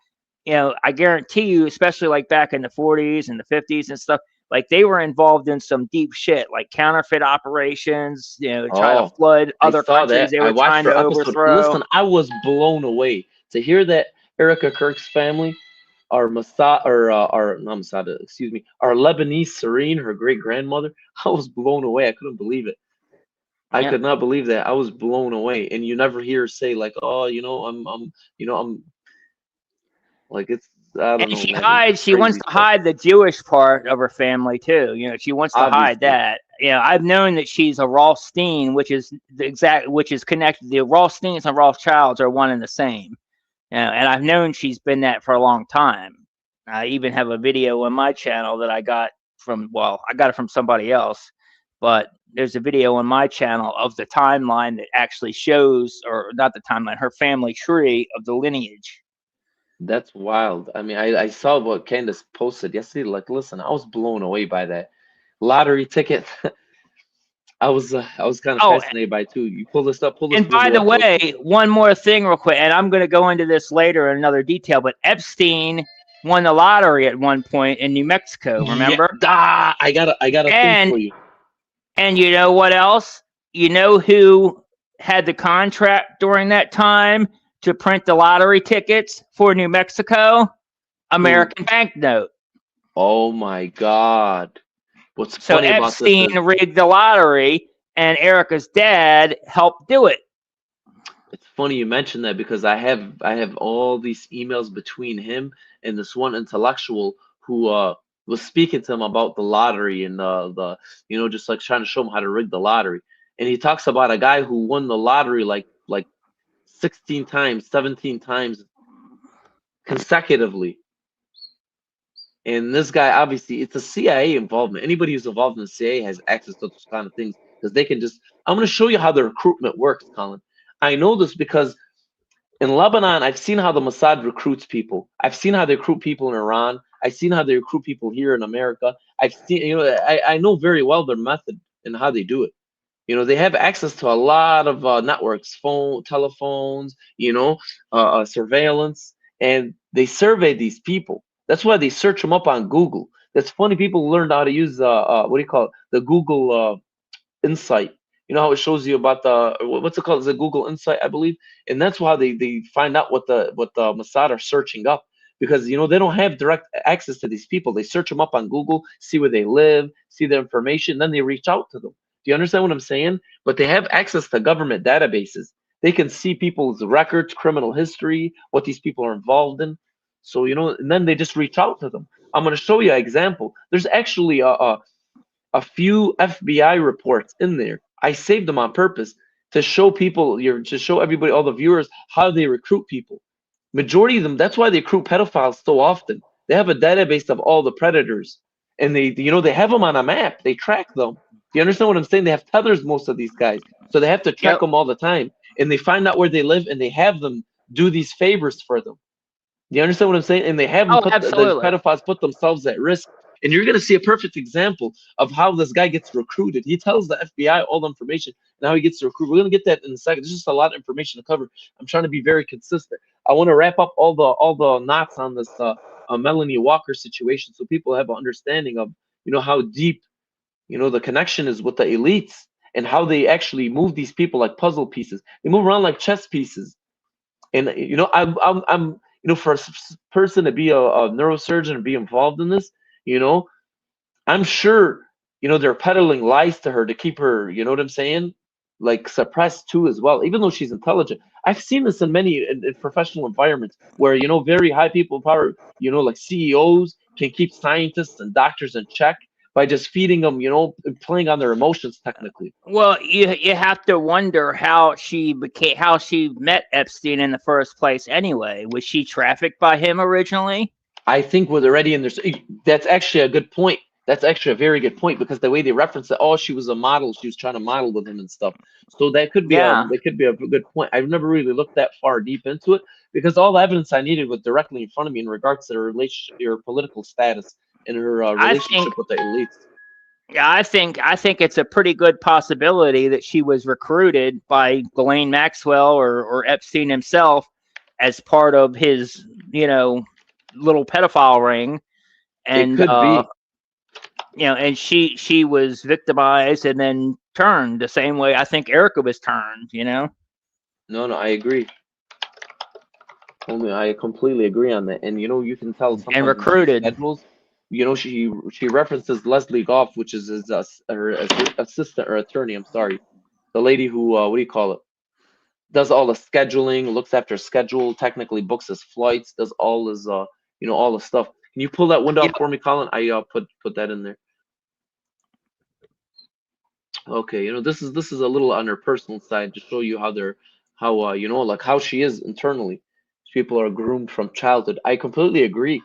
I guarantee you, especially like back in the 40s and the 50s and stuff, like they were involved in some deep shit, like counterfeit operations, try to Oh, flood I other saw countries that. they I were watched trying to her episode. overthrow. Listen, I was blown away to hear that Erica Kirk's family, our Mossad, or not Mossad, excuse me, our Lebanese Serene, her great grandmother. I was blown away. I couldn't believe it. I Yeah. could not believe that. I was blown away. And you never hear her say like, "Oh, I'm like it's I don't And know, she man. It's hides. She wants crazy to stuff." hide the Jewish part of her family too. She wants to hide Obviously, that. I've known that she's a Rothstein, which is connected. The Rothsteins and Rothschilds are one and the same. And I've known she's been that for a long time. I even have a video on my channel that I got I got it from somebody else, but there's a video on my channel of the timeline that actually shows, or not the timeline, her family tree of the lineage. that's wild. I mean, I saw what Candace posted yesterday. Like, listen, I was blown away by that lottery ticket. I was kind of Oh, fascinated by it too. You pull this up, pull this and by video the up real quick. way, one more thing, real quick, and I'm going to go into this later in another detail, but Epstein won the lottery at one point in New Mexico, Yeah, remember? I got a thing And for you. you know what else? You know who had the contract during that time to print the lottery tickets for New Mexico? Who? American Banknote. Oh my God. What's So funny about this Epstein is rigged the lottery, and Erica's dad helped do it. it's funny you mentioned that because I have all these emails between him and this one intellectual who was speaking to him about the lottery and the just like trying to show him how to rig the lottery. And he talks about a guy who won the lottery like 16 times, 17 times consecutively. And this guy, obviously, it's a CIA involvement. Anybody who's involved in the CIA has access to those kind of things because they can just. I'm going to show you how the recruitment works, Colin. I know this because in Lebanon, I've seen how the Mossad recruits people. I've seen how they recruit people in Iran. I've seen how they recruit people here in America. I've seen, I know very well their method and how they do it. They have access to a lot of networks, telephones, surveillance, and they survey these people. That's why they search them up on Google. That's funny. People learned how to use what do you call it? The Google Insight. You know how it shows you about what's it called? It's a Google Insight, I believe, and that's why they find out what the Mossad are searching up because they don't have direct access to these people. They search them up on Google, see where they live, see their information, then they reach out to them. Do you understand what I'm saying? But they have access to government databases. They can see people's records, criminal history, what these people are involved in. So and then they just reach out to them. I'm going to show you an example. There's actually a few FBI reports in there. I saved them on purpose to show people, to show everybody, all the viewers, how they recruit people. Majority of them, that's why they recruit pedophiles so often. They have a database of all the predators, and they have them on a map. They track them. Do you understand what I'm saying? They have tethers, most of these guys, so they have to track Yep. them all the time, and they find out where they live, and they have them do these favors for them. Do you understand what I'm saying? And they have them Oh, put the absolutely. pedophiles put themselves at risk. And you're going to see a perfect example of how this guy gets recruited. He tells the FBI all the information and how he gets recruited. We're going to get that in a second. There's just a lot of information to cover. I'm trying to be very consistent. I want to wrap up all the knots on this Melanie Walker situation so people have an understanding of how deep the connection is with the elites and how they actually move these people like puzzle pieces. They move around like chess pieces. And I'm for a person to be a neurosurgeon and be involved in this, you know, I'm sure they're peddling lies to her to keep her, you know what I'm saying, like suppressed too as well. Even though she's intelligent, I've seen this in many in professional environments where very high people in power, like CEOs can keep scientists and doctors in check by just feeding them, you know, playing on their emotions technically. Well, you have to wonder how she met Epstein in the first place. Anyway, was she trafficked by him originally? I think with already in there, that's actually a good point. That's actually a very good point, because the way they reference it, oh, she was a model, she was trying to model with him and stuff. So that could be Yeah. a good point. I've never really looked that far deep into it, because all the evidence I needed was directly in front of me in regards to her relationship, her political status, and her relationship with the elites. Yeah, I think it's a pretty good possibility that she was recruited by Ghislaine Maxwell or Epstein himself as part of his, you know, little pedophile ring, and It could be. you know, and she was victimized and then turned the same way I think Erica was turned. You know. No, I agree. I completely agree on that. And you know, you can tell sometimes And in her recruited. schedules, you know, she references Leslie Goff, which is his her assistant or attorney. I'm sorry, the lady who what do you call it? Does all the scheduling, looks after schedule, technically books his flights, does all his you know, all the stuff. Can you pull that window up for me, Colin? I put that in there. Okay, you know, this is a little on her personal side to show you how they're you know, like how she is internally. People are groomed from childhood. I completely agree.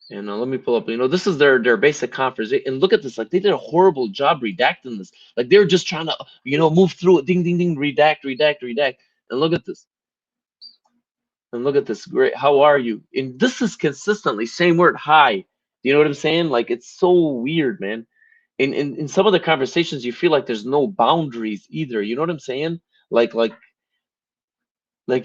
And let me pull up. You know, this is their basic conversation. And look at this. Like, they did a horrible job redacting this. Like, they were just trying to, you know, move through it. Ding, ding, ding. Redact, redact, redact. And look at this. And look at this. Great. How are you? And this is consistently same word. Hi. You know what I'm saying? Like, it's so weird, man. In some of the conversations, you feel like there's no boundaries either. You know what I'm saying? Like,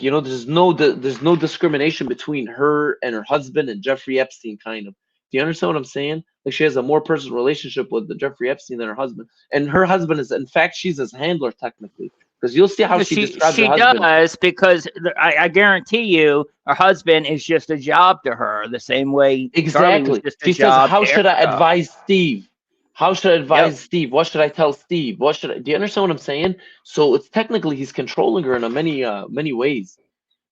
you know, there's no discrimination between her and her husband and Jeffrey Epstein, kind of. Do you understand what I'm saying? Like, she has a more personal relationship with the Jeffrey Epstein than her husband, and her husband is, in fact, she's his handler technically, because you'll see how she describes her husband. Does, because I guarantee you, her husband is just a job to her, the same way Charlie was Exactly. just a She says, job "How to should I Erica." advise Steve? How should I advise Yep. Steve? What should I tell Steve? What should I?" Do you understand what I'm saying? So it's technically he's controlling her in a many ways.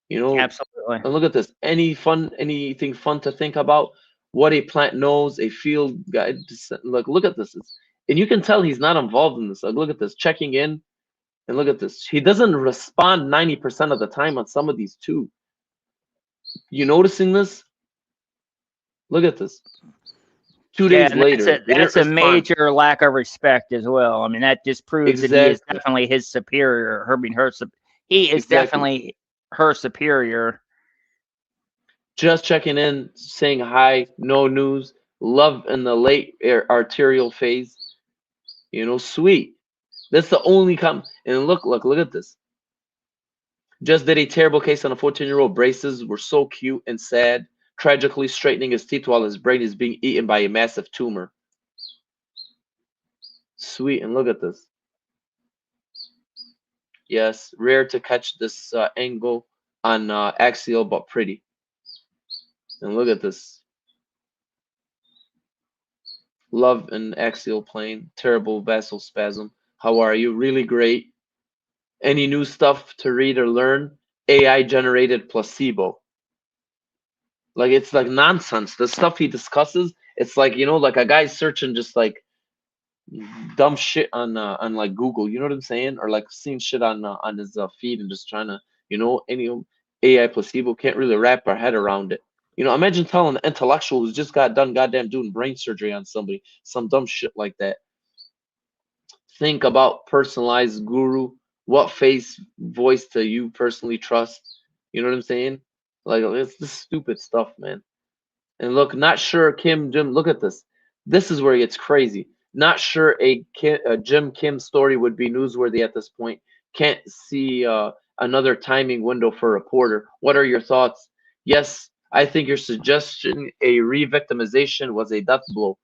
You know, Absolutely. and look at this. Anything fun to think about? What a plant knows, a field guide. Look at this. And you can tell he's not involved in this. Like, look at this, checking in, and look at this. He doesn't respond 90% of the time on some of these too. You noticing this? Look at this. 2 days later, that's a major lack of respect as well. I mean, that just proves that he is definitely his superior. He is definitely her superior. Just checking in, saying hi, no news, love in the late arterial phase. You know, sweet. That's the only and look at this. Just did a terrible case on a 14-year-old. Braces were so cute and sad, tragically straightening his teeth while his brain is being eaten by a massive tumor. Sweet, and look at this. Yes, rare to catch this angle on axial, but pretty. And look at this. Love and axial plane, terrible vasospasm. How are you? Really great. Any new stuff to read or learn? AI generated placebo. Like, it's like nonsense. The stuff he discusses, it's like, you know, like a guy's searching just like dumb shit on like Google. You know what I'm saying? Or like seeing shit on his feed and just trying to, you know, any AI placebo, can't really wrap our head around it. You know, imagine telling an intellectual who's just got done goddamn doing brain surgery on somebody, some dumb shit like that. Think about personalized guru. What face, voice do you personally trust? You know what I'm saying? Like, it's this stupid stuff, man. And look, not sure Jim, look at this. This is where it gets crazy. Not sure a Jim Kim story would be newsworthy at this point. Can't see another timing window for a reporter. What are your thoughts? Yes, I think your suggestion, a re-victimization, was a death blow.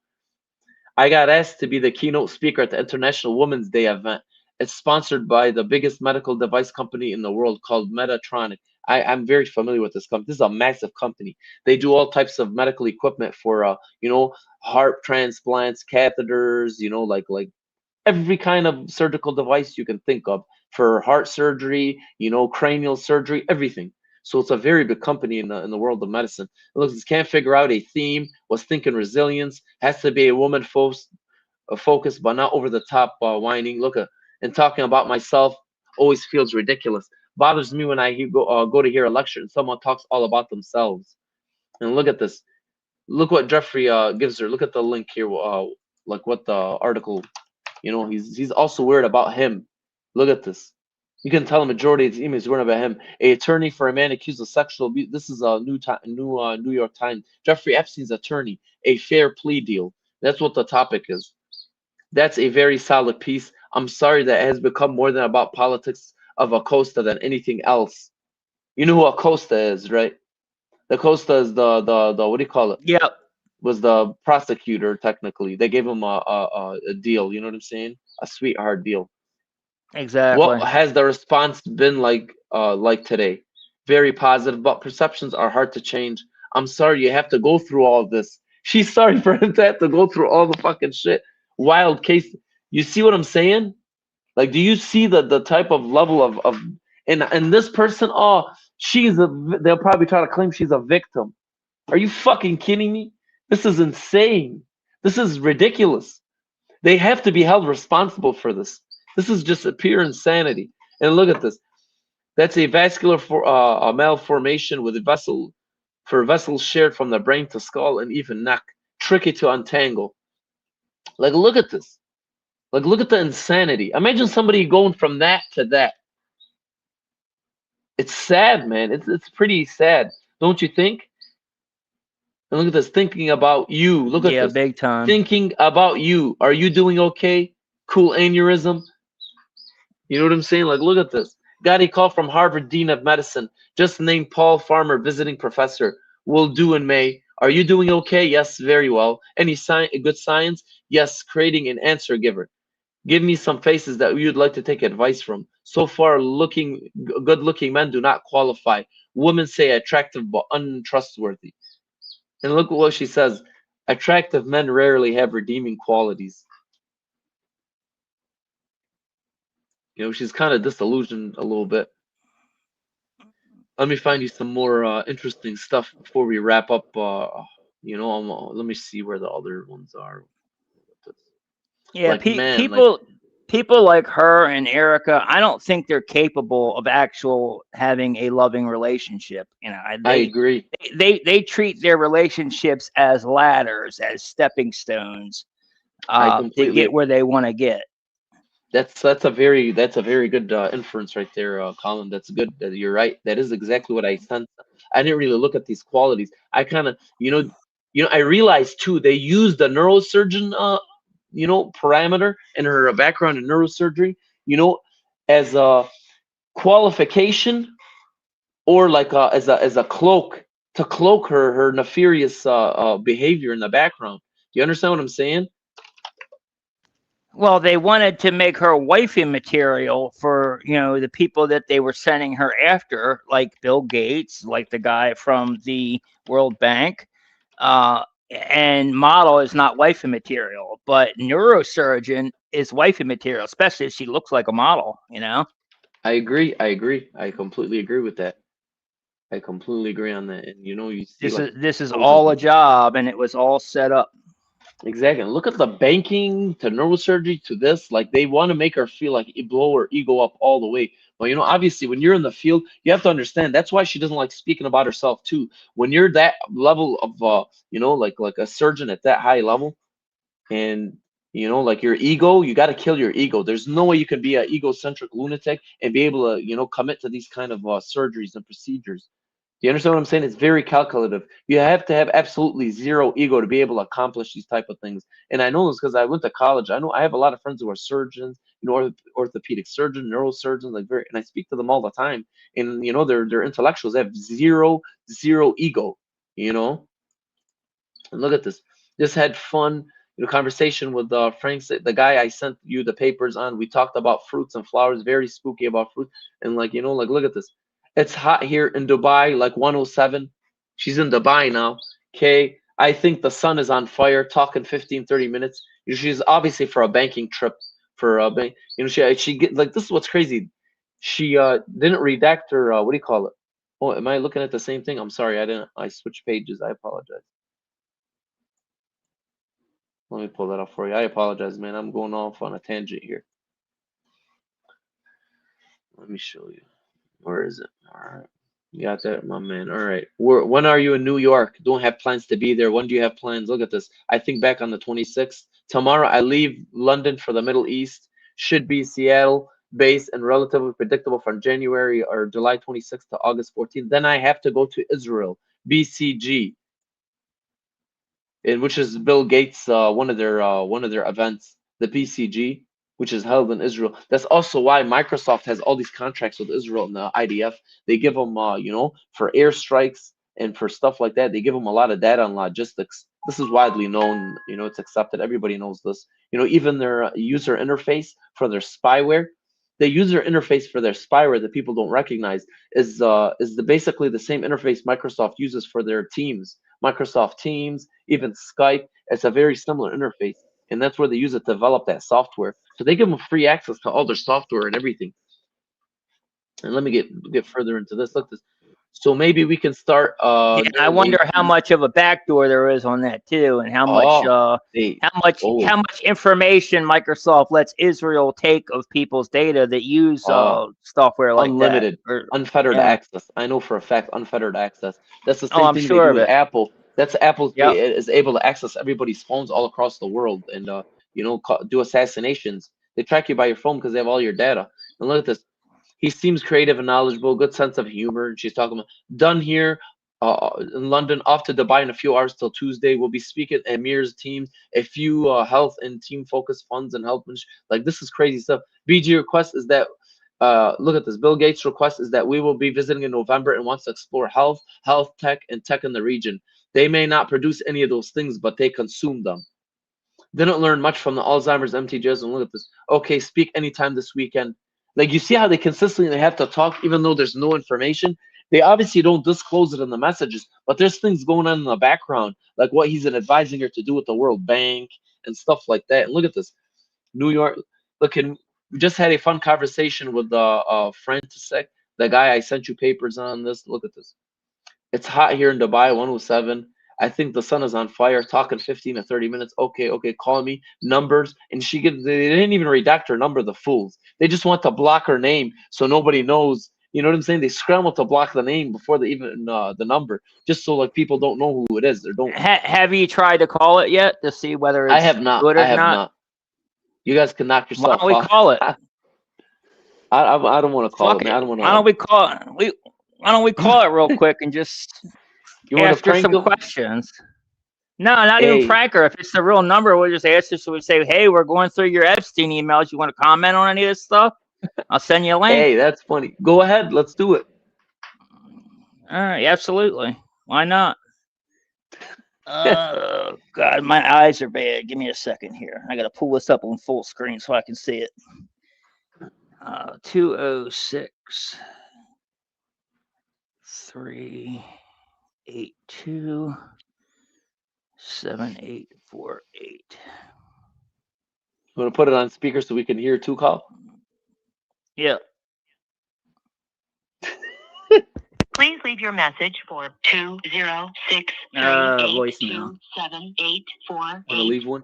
I got asked to be the keynote speaker at the International Women's Day event. It's sponsored by the biggest medical device company in the world called Medtronic. I'm very familiar with this company. This is a massive company. They do all types of medical equipment for, you know, heart transplants, catheters, you know, like every kind of surgical device you can think of for heart surgery, you know, cranial surgery, everything. So it's a very big company in the world of medicine. It looks, can't figure out a theme, was thinking resilience, has to be a woman focus, but not over the top whining. Look at and talking about myself always feels ridiculous. Bothers me when I go to hear a lecture and someone talks all about themselves. And look at this. Look what Jeffrey gives her. Look at the link here. Like what the article. You know, he's also worried about him. Look at this. You can tell the majority of the emails worried about him. A attorney for a man accused of sexual abuse. This is a New York Times. Jeffrey Epstein's attorney. A fair plea deal. That's what the topic is. That's a very solid piece. I'm sorry that it has become more than about politics of Acosta than anything else. You know who Acosta is, right? Acosta is the what do you call it? Yeah. Was the prosecutor technically. They gave him a deal, you know what I'm saying? A sweetheart deal. Exactly. What has the response been like today? Very positive, but perceptions are hard to change. I'm sorry you have to go through all of this. She's sorry for him to have to go through all the fucking shit. Wild case. You see what I'm saying? Like, do you see the type of level of and this person? Oh, they'll probably try to claim she's a victim. Are you fucking kidding me? This is insane. This is ridiculous. They have to be held responsible for this. This is just pure insanity. And look at this. That's a vascular malformation with a vessels shared from the brain to skull and even neck. Tricky to untangle. Like, look at this. Like, look at the insanity. Imagine somebody going from that to that. It's sad, man. It's pretty sad, don't you think? And look at this. Thinking about you. Look at Yeah, this. big time. Thinking about you. Are you doing okay? Cool aneurysm. You know what I'm saying? Like, look at this. Got a call from Harvard Dean of Medicine. Just named Paul Farmer, visiting professor. Will do in May. Are you doing okay? Yes, very well. Any good science? Yes, creating an answer giver. Give me some faces that you'd like to take advice from. So far, good-looking men do not qualify. Women say attractive but untrustworthy. And look at what she says. Attractive men rarely have redeeming qualities. You know, she's kind of disillusioned a little bit. Let me find you some more interesting stuff before we wrap up. You know, let me see where the other ones are. Yeah, Like, man, people like her and Erica, I don't think they're capable of having a loving relationship. You know, I agree. They treat their relationships as ladders, as stepping stones, to get where they want to get. That's a very good inference right there, Colin. That's good. You're right. That is exactly what I sensed. I didn't really look at these qualities. I kind of, I realized too. They used the neurosurgeon, parameter in her background in neurosurgery, as a qualification or like as a cloak to cloak her nefarious behavior in the background. Do you understand what I'm saying? Well, they wanted to make her wifey material for, the people that they were sending her after, like Bill Gates, like the guy from the World Bank. And model is not wifey material, but neurosurgeon is wifey material, especially if she looks like a model, I agree. I completely agree with that. I completely agree on that. And you see this is all a job, and it was all set up. Exactly. Look at the banking to neurosurgery to this. Like, they want to make her feel like blow her ego up all the way. But obviously, when you're in the field, you have to understand that's why she doesn't like speaking about herself too. When you're that level of like a surgeon at that high level, and like your ego, you got to kill your ego. There's no way you can be an egocentric lunatic and be able to commit to these kind of surgeries and procedures. Do you understand what I'm saying? It's very calculative. You have to have absolutely zero ego to be able to accomplish these type of things. And I know this because I went to college. I know I have a lot of friends who are surgeons, orthopedic surgeons, neurosurgeons, and I speak to them all the time. And they're intellectuals. They have zero ego. And look at this. Just had fun. Conversation with Frank, the guy I sent you the papers on. We talked about fruits and flowers. Very spooky about fruit. And look at this. It's hot here in Dubai, like 107. She's in Dubai now. Okay. I think the sun is on fire, talking 15, 30 minutes. She's obviously for a banking trip for a bank. She get like, this is what's crazy. She didn't redact her, what do you call it? Oh, am I looking at the same thing? I'm sorry, I switched pages. I apologize. Let me pull that up for you. I apologize, man. I'm going off on a tangent here. Let me show you. Where is it? All right. You got that, my man. All right. When are you in New York? Don't have plans to be there. When do you have plans? Look at this. I think back on the 26th. Tomorrow I leave London for the Middle East. Should be Seattle based and relatively predictable from January or July 26th to August 14th. Then I have to go to Israel, BCG, which is Bill Gates one of their events, the BCG, which is held in Israel. That's also why Microsoft has all these contracts with Israel and the IDF. They give them, for airstrikes and for stuff like that. They give them a lot of data on logistics. This is widely known. It's accepted. Everybody knows this. Even their user interface for their spyware. The user interface for their spyware that people don't recognize is basically the same interface Microsoft uses for their Teams. Microsoft Teams, even Skype. It's a very similar interface. And that's where they use it to develop that software. So they give them free access to all their software and everything. And let me get further into this. Look this. So maybe we can start. Yeah, I wonder how much of a backdoor there is on that too, and how much information Microsoft lets Israel take of people's data that use software like unlimited, that. Unfettered access. I know for a fact, unfettered access. That's the same I'm thing sure they do with Apple. That's Apple is able to access everybody's phones all across the world and do assassinations. They track you by your phone because they have all your data. And look at this. He seems creative and knowledgeable, good sense of humor. And she's talking about done here in London, off to Dubai in a few hours till Tuesday. We'll be speaking at Amir's team, a few health and team focused funds and health. Like this is crazy stuff. BG request is that look at this. Bill Gates request is that we will be visiting in November and wants to explore health tech, and tech in the region. They may not produce any of those things, but they consume them. Didn't learn much from the Alzheimer's MTJs. And look at this. Okay, speak anytime this weekend. Like you see how they consistently have to talk even though there's no information. They obviously don't disclose it in the messages, but there's things going on in the background, like what he's advising her to do with the World Bank and stuff like that. And look at this. New York, we just had a fun conversation with Frantisek, the guy I sent you papers on this. Look at this. It's hot here in Dubai, 107. I think the sun is on fire. Talking 15 to 30 minutes. Okay, call me. Numbers. And they didn't even redact her number, the fools. They just want to block her name so nobody knows. You know what I'm saying? They scramble to block the name before they even the number, just so like people don't know who it is. They don't. Have you tried to call it yet to see whether it's I have not. good or I have not. You guys can knock yourself off. Why don't we call it? I don't want to call it, man. I don't want to. Why don't we call it? Why don't we call it real quick and just ask her some questions? No, not even prank her. If it's the real number, we'll just ask her. So we say, hey, we're going through your Epstein emails. You want to comment on any of this stuff? I'll send you a link. Hey, that's funny. Go ahead. Let's do it. All right. Absolutely. Why not? Oh, God, my eyes are bad. Give me a second here. I got to pull this up on full screen so I can see it. 206 382 7848. You want to put it on speaker so we can hear two call? Yeah. Please leave your message for 206 382 7848. Want to leave one?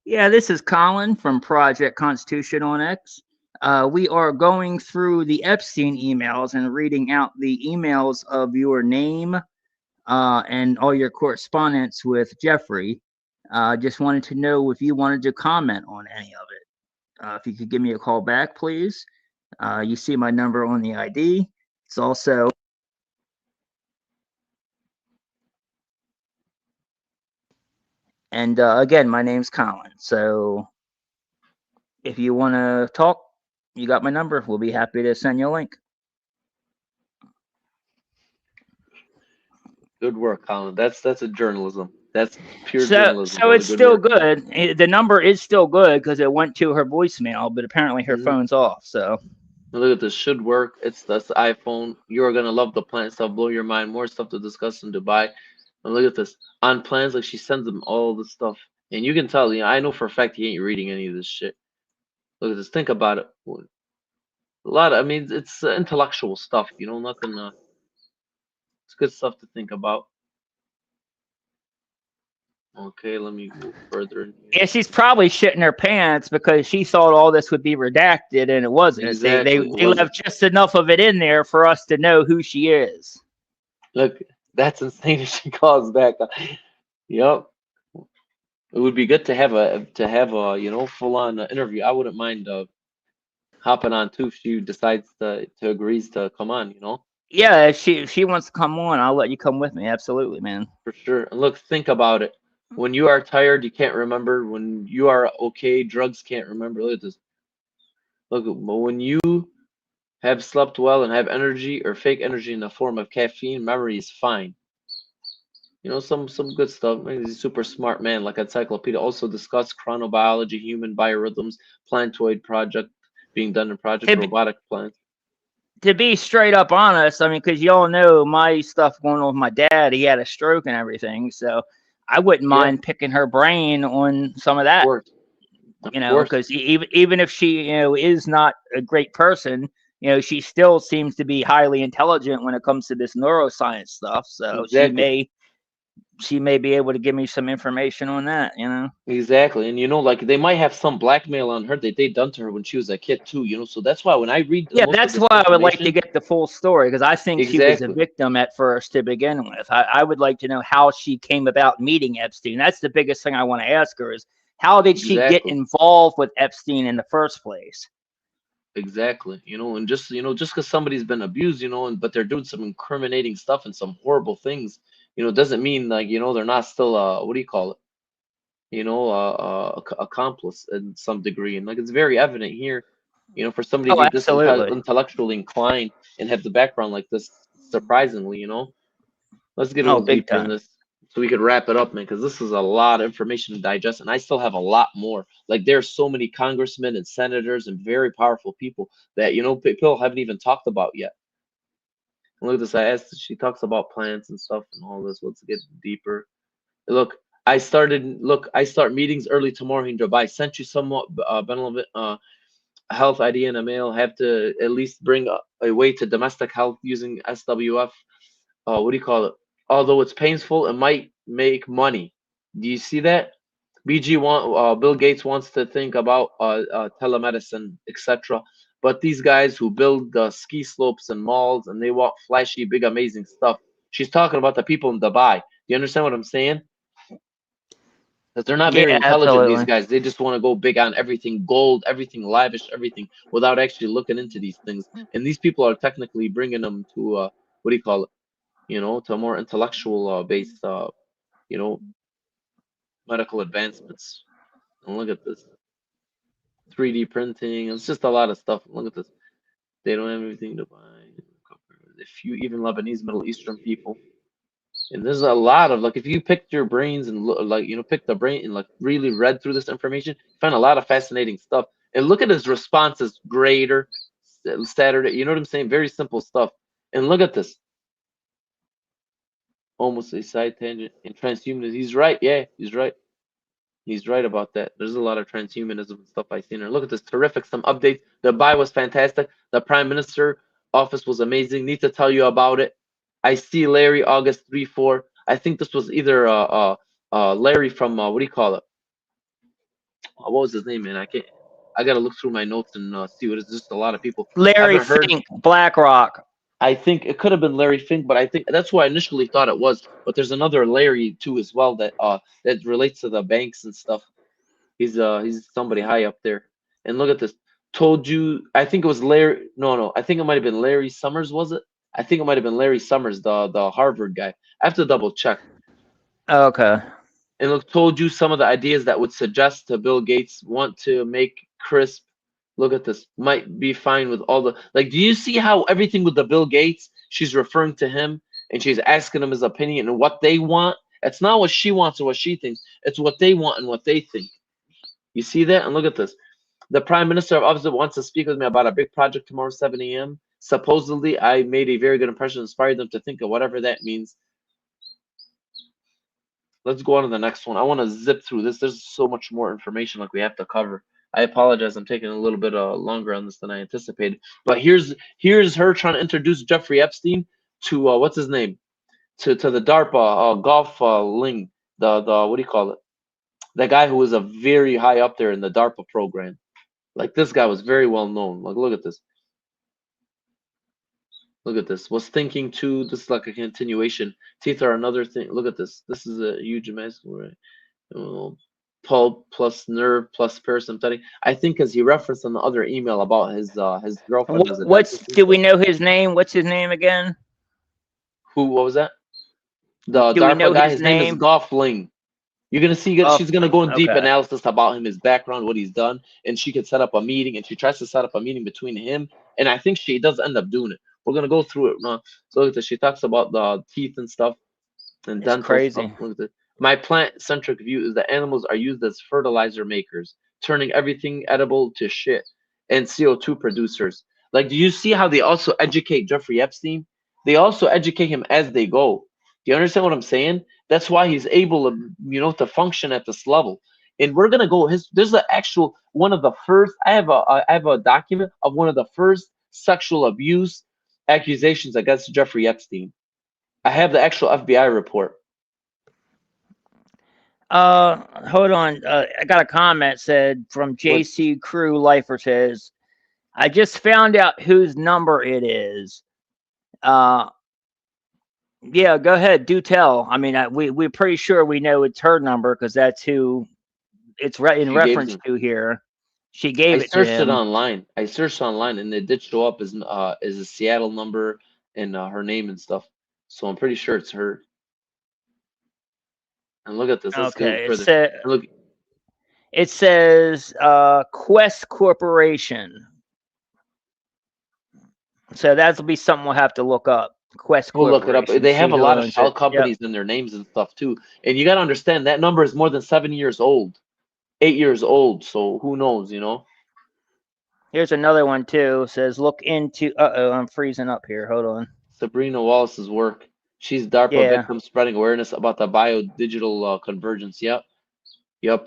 Yeah, this is Colin from Project Constitution on X. We are going through the Epstein emails and reading out the emails of your name and all your correspondence with Jeffrey. Just wanted to know if you wanted to comment on any of it. If you could give me a call back, please. You see my number on the ID. It's also and again, my name's Colin. So if you want to talk, you got my number. We'll be happy to send you a link. Good work, Colin. That's a journalism. That's pure journalism. So it's still good. The number is still good because it went to her voicemail, but apparently her phone's off. So look at this. Should work. That's the iPhone. You're gonna love the plant stuff. Blow your mind. More stuff to discuss in Dubai. And look at this. On plans, like she sends them all the stuff, and you can tell. I know for a fact he ain't reading any of this shit. Look at this. Think about it. Look a lot. I mean, it's intellectual stuff. You know, nothing. It's good stuff to think about. Okay, let me move further in here. Yeah, she's probably shitting her pants because she thought all this would be redacted and it wasn't. Exactly. They left just enough of it in there for us to know who she is. Look, that's insane if she calls back. Yep. It would be good to have a you know, full on interview. I wouldn't mind hopping on too if she decides to agrees to come on, you know. Yeah, if she wants to come on, I'll let you come with me. Absolutely, man. For sure. And look, think about it. When you are tired, you can't remember. When you are okay, drugs can't remember. Look at this. Look, but when you have slept well and have energy or fake energy in the form of caffeine, memory is fine. You know, some good stuff. Maybe he's a super smart man, like encyclopedia. Also discuss chronobiology, human biorhythms, plantoid project being done in project robotic plants. To be straight up honest, I mean, because y'all know my stuff going on with my dad. He had a stroke and everything, so I wouldn't mind picking her brain on some of that. You know, because even if she, you know, is not a great person, you know, she still seems to be highly intelligent when it comes to this neuroscience stuff. So she may be able to give me some information on that, you know. Exactly. And you know, like they might have some blackmail on her that they done to her when she was a kid too, you know. So that's why when I read that's why I would like to get the full story, because I think she was a victim at first to begin with. I would like to know how she came about meeting Epstein. That's the biggest thing I want to ask her is how did she get involved with Epstein in the first place? Exactly. You know, and just, you know, just because somebody's been abused, you know, and but they're doing some incriminating stuff and some horrible things, you know, doesn't mean like, you know, they're not still what do you call it? You know, accomplice in some degree. And like it's very evident here, you know, for somebody to be this intellectually inclined and have the background like this, surprisingly, you know. Let's get a little deeper in this so we could wrap it up, man, because this is a lot of information to digest, and I still have a lot more. Like there's so many congressmen and senators and very powerful people that, you know, people haven't even talked about yet. And look at this. I asked, she talks about plants and stuff and all this. Let's get deeper. Look, I start meetings early tomorrow in Dubai. Sent you some health ID in a mail. Have to at least bring a way to domestic health using SWF. What do you call it? Although it's painful, it might make money. Do you see that? Bill Gates wants to think about telemedicine, etc. But these guys who build ski slopes and malls and they want flashy, big, amazing stuff. She's talking about the people in Dubai. Do you understand what I'm saying? Because they're not very intelligent, these guys. They just want to go big on everything gold, everything lavish, everything without actually looking into these things. And these people are technically bringing them to, what do you call it? You know, to a more intellectual based, you know, medical advancements. And look at this. 3D printing. It's just a lot of stuff. Look at this. They don't have anything to buy. A few even Lebanese, Middle Eastern people. And there's a lot of, like, if you picked your brains and like, you know, pick the brain and like really read through this information, you find a lot of fascinating stuff. And look at his responses. Greater, Saturday. You know what I'm saying? Very simple stuff. And look at this. Almost a side tangent in transhumanism. He's right. Yeah, he's right. He's right about that. There's a lot of transhumanism and stuff I've seen. And look at this, terrific. Some updates. The buy was fantastic. The Prime Minister office was amazing. Need to tell you about it. I see Larry August 3-4. I think this was either Larry from what do you call it? What was his name, man? I gotta look through my notes and see what it's just a lot of people. Larry Fink, BlackRock. I think it could have been Larry Fink, but I think that's who I initially thought it was. But there's another Larry too as well that that relates to the banks and stuff. He's somebody high up there. And look at this. Told you, I think it was Larry. No, I think it might have been Larry Summers. Was it? I think it might have been Larry Summers, the Harvard guy. I have to double check. Okay. And look, told you some of the ideas that would suggest to Bill Gates want to make CRISP. Look at this. Might be fine with all the, like, do you see how everything with the Bill Gates, she's referring to him and she's asking him his opinion and what they want? It's not what she wants or what she thinks. It's what they want and what they think. You see that? And look at this. The Prime Minister of Opposite wants to speak with me about a big project tomorrow, 7 a.m. Supposedly, I made a very good impression, inspired them to think of whatever that means. Let's go on to the next one. I want to zip through this. There's so much more information like we have to cover. I apologize. I'm taking a little bit longer on this than I anticipated. But here's her trying to introduce Jeffrey Epstein to what's his name, to the DARPA golf ling, the what do you call it? The guy who was a very high up there in the DARPA program. Like this guy was very well known. Like look at this. Look at this. Was thinking too. This is like a continuation. Teeth are another thing. Look at this. This is a huge mess. Right? Pulp plus nerve plus parasympathetic. I think as he referenced on the other email about his girlfriend was a What's dentist. do we know his name? What's his name again? Who? What was that? The Do we know DARPA guy. his His name is name? Golf Ling. You're gonna see. She's gonna go in deep analysis about him, his background, what he's done, and she could set up a meeting. And she tries to set up a meeting between him, and I think she does end up doing it. We're gonna go through it now. So look at this. She talks about the teeth and stuff, and dental crazy. stuff. Look at this. My plant-centric view is that animals are used as fertilizer makers, turning everything edible to shit, and CO2 producers. Like, do you see how they also educate Jeffrey Epstein? They also educate him as they go. Do you understand what I'm saying? That's why he's able to, to function at this level. And we're gonna go. There's an actual one of the first. I have a document of one of the first sexual abuse accusations against Jeffrey Epstein. I have the actual FBI report. Hold on. I got a comment said from JC Crew Lifer says, I just found out whose number it is. Yeah, go ahead. Do tell. I mean, we're pretty sure we know it's her number because that's who it's in reference to here. She gave it to him. I searched it online. I searched online, and it did show up as a Seattle number and her name and stuff. So I'm pretty sure it's her. And look at this. Let's okay, go further. It says Quest Corporation. So that'll be something we'll have to look up. Quest We'll Corporation. look it up. They have a lot of shell companies in their names and stuff too. And you got to understand that number is more than 7 years old, 8 years old. So who knows, Here's another one too. It says look into. I'm freezing up here. Hold on. Sabrina Wallace's work. She's DARPA victim spreading awareness about the bio-digital convergence. Yep,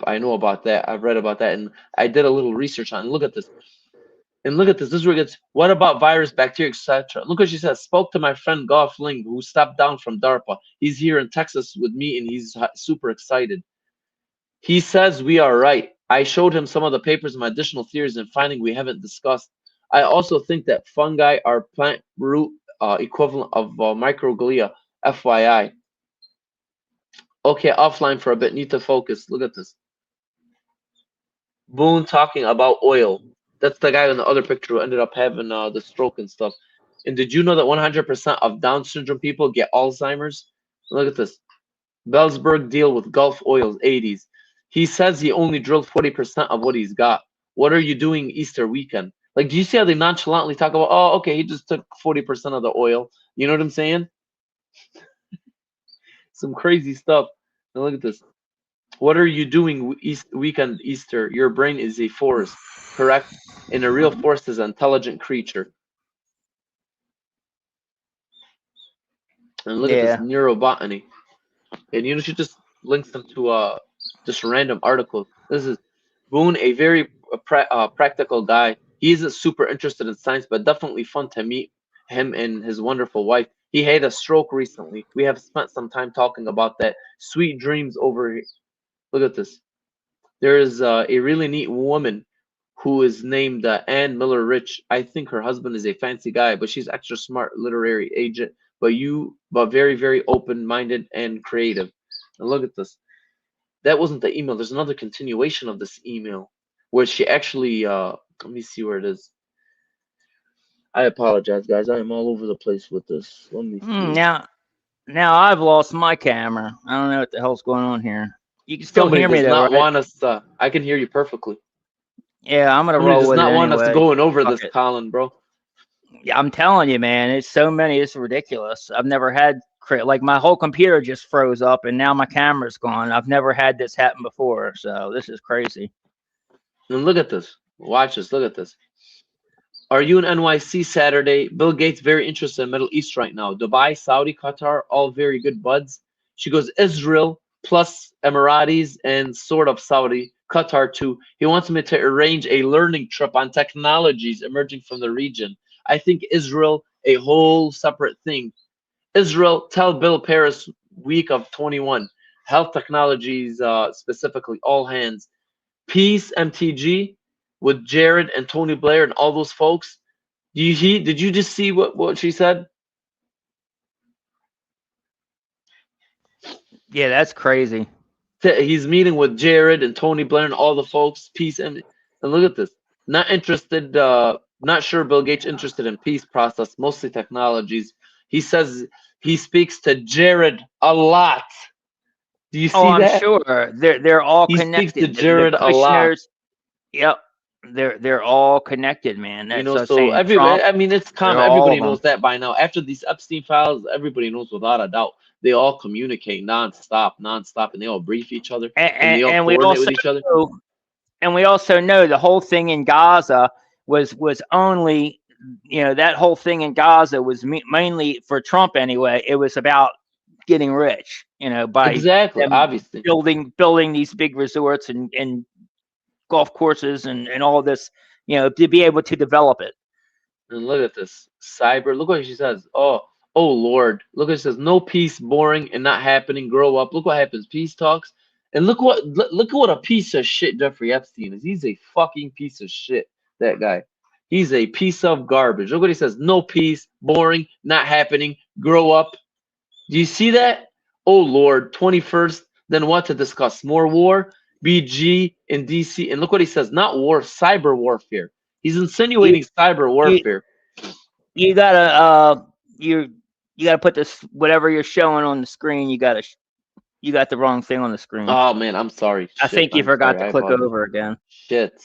I know about that. I've read about that, and I did a little research on it. Look at this. And look at this. This is where it gets. What about virus, bacteria, etc.? Look what she says. Spoke to my friend Golf Ling, who stepped down from DARPA. He's here in Texas with me, and he's super excited. He says we are right. I showed him some of the papers and my additional theories and finding we haven't discussed. I also think that fungi are plant root equivalent of microglia. FYI. Okay, offline for a bit. Need to focus. Look at this. Boone talking about oil. That's the guy in the other picture who ended up having the stroke and stuff. And did you know that 100% of Down syndrome people get Alzheimer's? Look at this. Bellsberg deal with Gulf Oil's 80s. He says he only drilled 40% of what he's got. What are you doing Easter weekend? Like, do you see how they nonchalantly talk about, oh, okay, he just took 40% of the oil. You know what I'm saying? Some crazy stuff. Now look at this. What are you doing weekend Easter? Your brain is a forest, correct? And a real forest is an intelligent creature. And look at this neurobotany. And she just links them to just a random article. This is Boone, a very practical guy. He isn't super interested in science, but definitely fun to meet him and his wonderful wife. He had a stroke recently. We have spent some time talking about that. Sweet dreams over here. Look at this. There is a really neat woman who is named Ann Miller Rich. I think her husband is a fancy guy, but she's extra smart literary agent. But very, very open-minded and creative. And look at this. That wasn't the email. There's another continuation of this email where she actually, let me see where it is. I apologize, guys. I am all over the place with this. Let me see. Now I've lost my camera. I don't know what the hell's going on here. You can still hear me though, right? Want us to, I can hear you perfectly. Yeah, I'm gonna roll with it. Does not want us going over this, Colin, bro. Yeah, I'm telling you, man. It's so many. It's ridiculous. I've never had like my whole computer just froze up, and now my camera's gone. I've never had this happen before, so this is crazy. And look at this. Watch this. Look at this. Are you in NYC Saturday? Bill Gates very interested in Middle East right now. Dubai, Saudi, Qatar, all very good buds. She goes Israel plus Emiratis and sort of Saudi. Qatar too. He wants me to arrange a learning trip on technologies emerging from the region. I think Israel a whole separate thing. Israel, tell Bill Paris week of 21. Health technologies, specifically, all hands. Peace MTG with Jared and Tony Blair and all those folks. Did you just see what she said? Yeah, that's crazy. He's meeting with Jared and Tony Blair and all the folks. Peace and look at this. Not interested. Not sure Bill Gates interested in peace process. Mostly technologies. He says he speaks to Jared a lot. Do you see Oh, I'm that? sure they're all He connected. speaks to Jared a lot. Yep, they're all connected, man. You That's know, what I'm so saying. Trump, I mean, it's common. they're all Everybody of them. knows that by now. After these Epstein files, everybody knows without a doubt. They all communicate nonstop, and they all brief each other, and they all And we coordinate also with each other. know, and we also know the whole thing in Gaza was only, that whole thing in Gaza was mainly for Trump anyway. It was about getting rich, by Exactly, them obviously. building these big resorts and golf courses and all this, to be able to develop it. And look at this cyber. Look what she says. Oh Lord. Look what it says. No peace, boring and not happening. Grow up. Look what happens. Peace talks. And look at what a piece of shit Jeffrey Epstein is. He's a fucking piece of shit. That guy. He's a piece of garbage. Look what he says. No peace, boring, not happening. Grow up. Do you see that? Oh Lord. 21st. Then what to discuss? More war. BG in DC. And look what he says. Not war. Cyber warfare. He's insinuating cyber warfare. You gotta you gotta put this, whatever you're showing on the screen. You got the wrong thing on the screen. Oh man, I'm sorry. I think you forgot to click over again. Shit,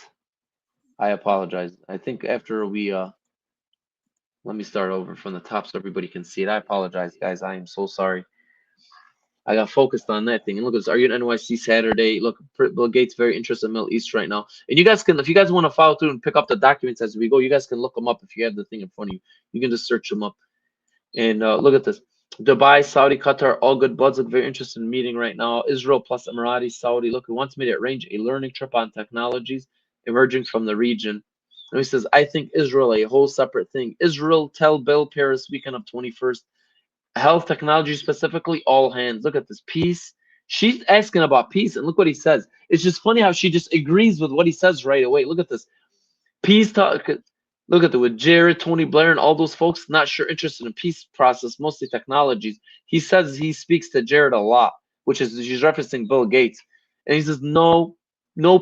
I apologize. I think after we let me start over from the top so everybody can see it. I apologize, guys. I am so sorry. I got focused on that thing. And look at this. Are you in NYC Saturday? Look, Bill Gates very interested in Middle East right now. And you guys can, if you guys want to follow through and pick up the documents as we go, you guys can look them up if you have the thing in front of you. You can just search them up. And look at this. Dubai, Saudi, Qatar, all good buds. Look very interested in meeting right now. Israel plus Emiratis, Saudi. Look, who wants me to arrange a learning trip on technologies emerging from the region. And he says, I think Israel a whole separate thing. Israel, tell Bill Paris weekend of 21st. Health technology specifically, all hands. Look at this. Peace. She's asking about peace, and look what he says. It's just funny how she just agrees with what he says right away. Look at this. Peace talk. Look at the with Jared, Tony Blair, and all those folks. Not sure interested in peace process, mostly technologies. He says he speaks to Jared a lot, which is she's referencing Bill Gates, and he says no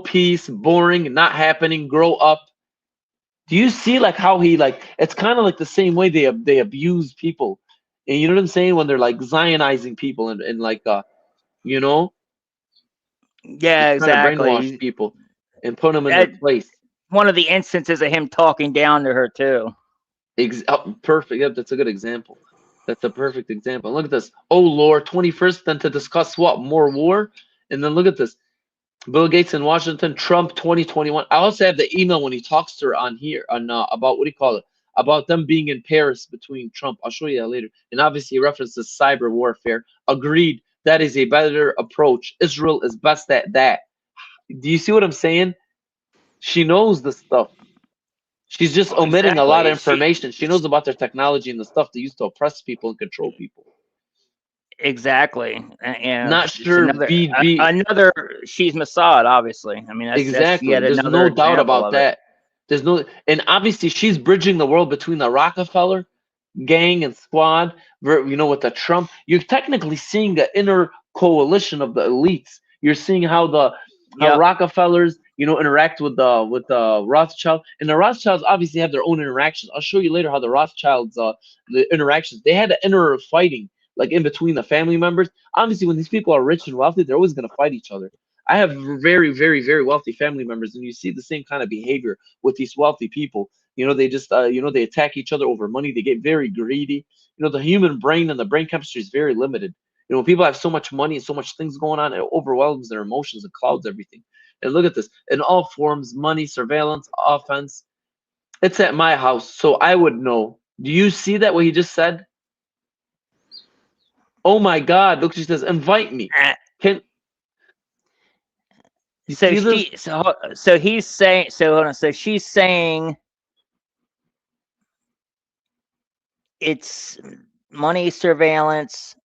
peace, boring, not happening. Grow up. Do you see like how he like? It's kind of like the same way they abuse people. And you know what I'm saying? When they're like Zionizing people and like you know, yeah, exactly. Kind of brainwash people and put them in their place. One of the instances of him talking down to her too. Perfect. Yep, that's a good example. That's a perfect example. Look at this. Oh Lord, 21st. Then to discuss what? More war. And then look at this. Bill Gates in Washington. Trump 2021. I also have the email when he talks to her on here on about what do you call it? About them being in Paris between Trump. I'll show you that later. And obviously references cyber warfare. Agreed. That is a better approach. Israel is best at that. Do you see what I'm saying? She knows the stuff. She's just omitting a lot of information. She knows about their technology and the stuff they use to oppress people and control people. Exactly. And not sure. Another she's MOSSAD, obviously. I mean, that's, exactly. That's There's no doubt about that. There's no, and obviously she's bridging the world between the Rockefeller gang and squad, you know, with the Trump. You're technically seeing the inner coalition of the elites. You're seeing how how Rockefellers, you know, interact with the Rothschild, and the Rothschilds obviously have their own interactions. I'll show you later how the Rothschilds, the interactions, they had an inner fighting like in between the family members. Obviously, when these people are rich and wealthy, they're always going to fight each other. I have very, very, very wealthy family members, and you see the same kind of behavior with these wealthy people. You know, they just, you know, they attack each other over money. They get very greedy. You know, the human brain and the brain chemistry is very limited. You know, when people have so much money and so much things going on, it overwhelms their emotions and clouds everything. And look at this. In all forms, money, surveillance, offense. It's at my house, so I would know. Do you see that, what he just said? Oh, my God. Look, she says, invite me. You So see this? so he's saying, so hold on, so she's saying it's money surveillance,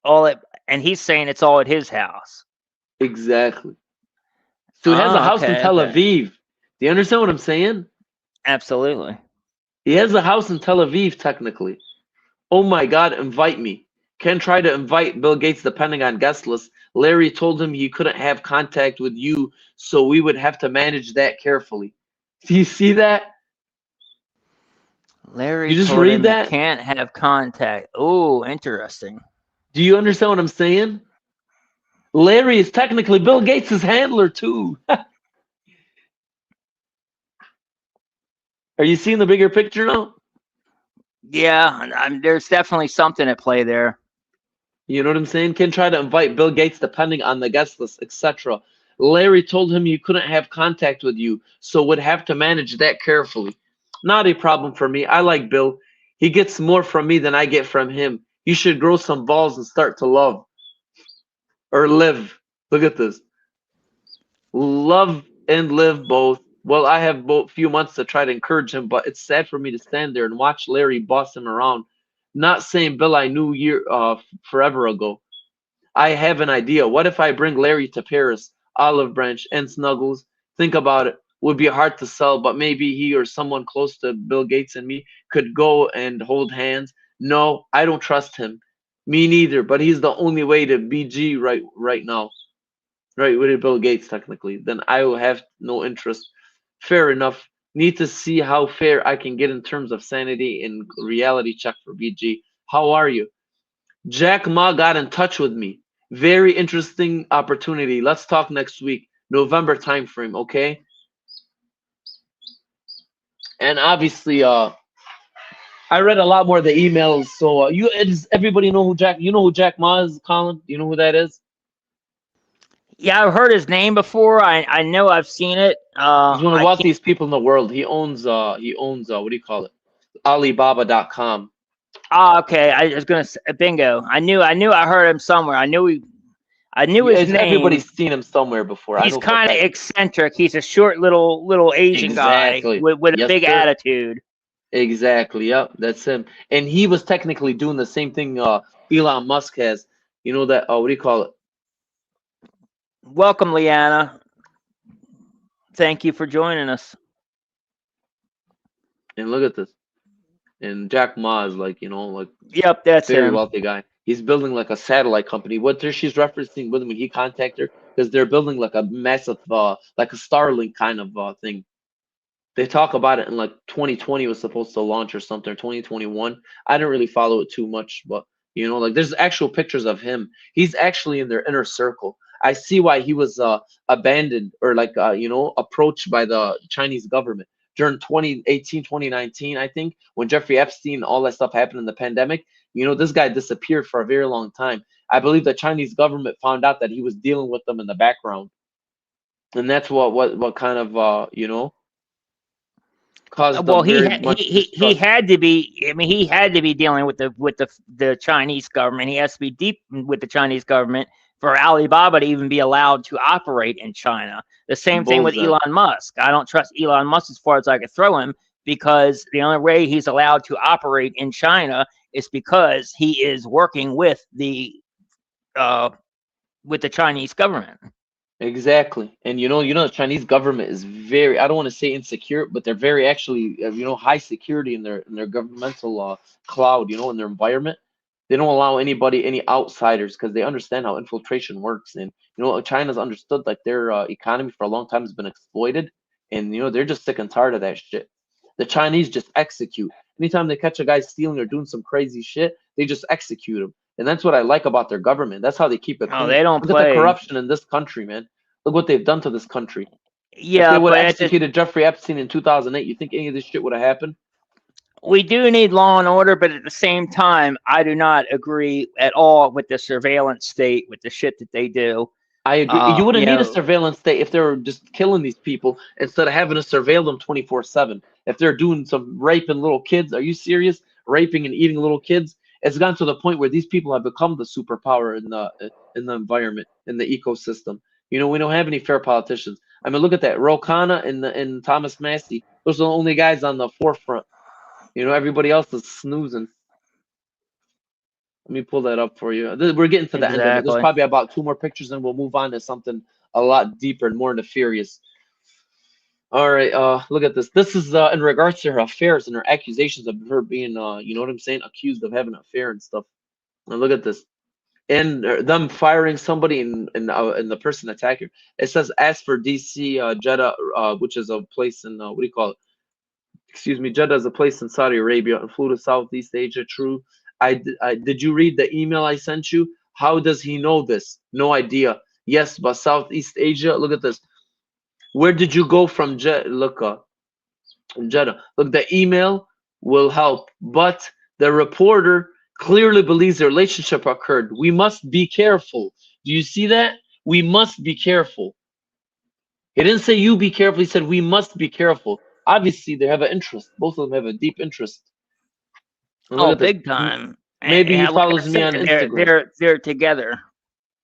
all it, and he's saying it's all at his house. Exactly. So he has a house in Okay, Tel okay. Aviv. Do you understand what I'm saying? Absolutely. He has a house in Tel Aviv, technically. Oh my God, invite me. Ken tried to invite Bill Gates depending on guest list. Larry told him he couldn't have contact with you, so we would have to manage that carefully. Do you see that? Larry You just told read him you that? can't have contact. Oh, interesting. Do you understand what I'm saying? Larry is technically Bill Gates' handler too. Are you seeing the bigger picture now? Yeah, there's definitely something at play there. You know what I'm saying? Ken tried to invite Bill Gates depending on the guest list, etc. Larry told him you couldn't have contact with you, so would have to manage that carefully. Not a problem for me. I like Bill. He gets more from me than I get from him. You should grow some balls and start to love. Or live. Look at this. Love and live both. Well, I have both few months to try to encourage him, but it's sad for me to stand there and watch Larry boss him around. Not saying Bill I knew forever ago. I have an idea. What if I bring Larry to Paris, Olive Branch, and Snuggles? Think about it. Would be hard to sell, but maybe he or someone close to Bill Gates and me could go and hold hands. No, I don't trust him. Me neither, but he's the only way to BG right now. Right, with Bill Gates technically. Then I will have no interest. Fair enough. Need to see how fair I can get in terms of sanity and reality check for BG. How are you? Jack Ma got in touch with me. Very interesting opportunity. Let's talk next week. November time frame, okay? And obviously, I read a lot more of the emails. So does everybody know who you know who Jack Ma is, Colin? Do you know who that is? Yeah, I've heard his name before. I know I've seen it. He's one of the wealthiest people in the world. He owns what do you call it? Alibaba.com. Oh, okay. I was gonna say, bingo. I knew I heard him somewhere. I knew his name. Everybody's seen him somewhere before. He's kind of eccentric. He's a short little Asian guy with a big attitude. Exactly. Yep, that's him. And he was technically doing the same thing Elon Musk has. You know that what do you call it? Welcome, Leanna. Thank you for joining us. And look at this. And Jack Ma is like, like yep, that's very him. wealthy guy. He's building like a satellite company. What she's referencing with him when he contacted her, because they're building like a massive like a Starlink kind of thing. They talk about it in like 2020 was supposed to launch or something, or 2021. I didn't really follow it too much, but like there's actual pictures of him. He's actually in their inner circle. I see why he was abandoned or like approached by the Chinese government during 2018, 2019, I think, when Jeffrey Epstein, all that stuff happened in the pandemic. This guy disappeared for a very long time. I believe the Chinese government found out that he was dealing with them in the background, and that's what kind of caused well, them he had to be. I mean, he had to be dealing with the Chinese government. He has to be deep with the Chinese government for Alibaba to even be allowed to operate in China. The same thing with Elon Musk. I don't trust Elon Musk as far as I could throw him, because the only way he's allowed to operate in China is because he is working with the Chinese government. Exactly. And the Chinese government is very, I don't want to say insecure, but they're very actually high security in their governmental cloud, in their environment. They don't allow any outsiders, because they understand how infiltration works. And China's understood like their economy for a long time has been exploited, and they're just sick and tired of that shit. The Chinese just execute. Anytime they catch a guy stealing or doing some crazy shit, they just execute him. And that's what I like about their government. That's how they keep it clean. Oh, they don't Look play. at the corruption in this country, man. Look what they've done to this country. Yeah, if they would have executed Jeffrey Epstein in 2008, you think any of this shit would have happened? We do need law and order, but at the same time, I do not agree at all with the surveillance state, with the shit that they do. I agree. You wouldn't need a surveillance state if they were just killing these people instead of having to surveil them 24/7. If they're doing some raping little kids, are you serious? Raping and eating little kids, It's gotten to the point where these people have become the superpower in the environment, in the ecosystem. You know, we don't have any fair politicians. I mean, look at that. Ro Khanna and Thomas Massey. Those are the only guys on the forefront. You know, everybody else is snoozing. Let me pull that up for you. We're getting to the end of it. There's Exactly. probably about 2 more pictures, and we'll move on to something a lot deeper and more nefarious. All right, look at this. This is in regards to her affairs and her accusations of her being, you know what I'm saying, accused of having an affair and stuff. And look at this. And them firing somebody and the person attacked her. It says, as for DC, Jeddah, which is a place in, what do you call it? Excuse me, Jeddah is a place in Saudi Arabia and flew to Southeast Asia. True. Did you read the email I sent you? How does he know this? No idea. Yes, but Southeast Asia. Look at this. Where did you go from Jeddah? Look, Jeddah. Look, the email will help, but the reporter clearly believes the relationship occurred. We must be careful. Do you see that? We must be careful. He didn't say you be careful. He said we must be careful. Obviously, they have an interest. Both of them have a deep interest. Oh, big time. Maybe he like I follows me on said, Instagram. They're together.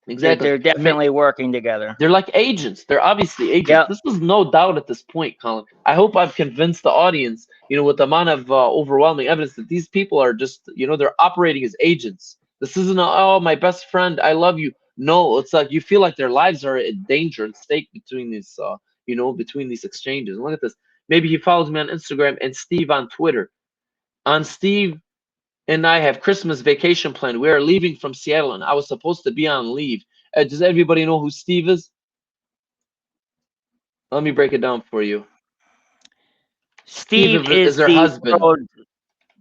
Exactly. They're definitely working together. They're like agents. They're obviously agents. Yep. This is no doubt at this point, Colin. I hope I've convinced the audience, you know, with the amount of overwhelming evidence that these people are just, you know, they're operating as agents. This isn't oh, my best friend, I love you. No, it's like you feel like their lives are in danger and stake between these, you know, between these exchanges. And look at this. Maybe he follows me on Instagram and Steve on Twitter. On Steve and I have Christmas vacation planned. We are leaving from Seattle, and I was supposed to be on leave. Does everybody know who Steve is? Let me break it down for you. Steve is her husband.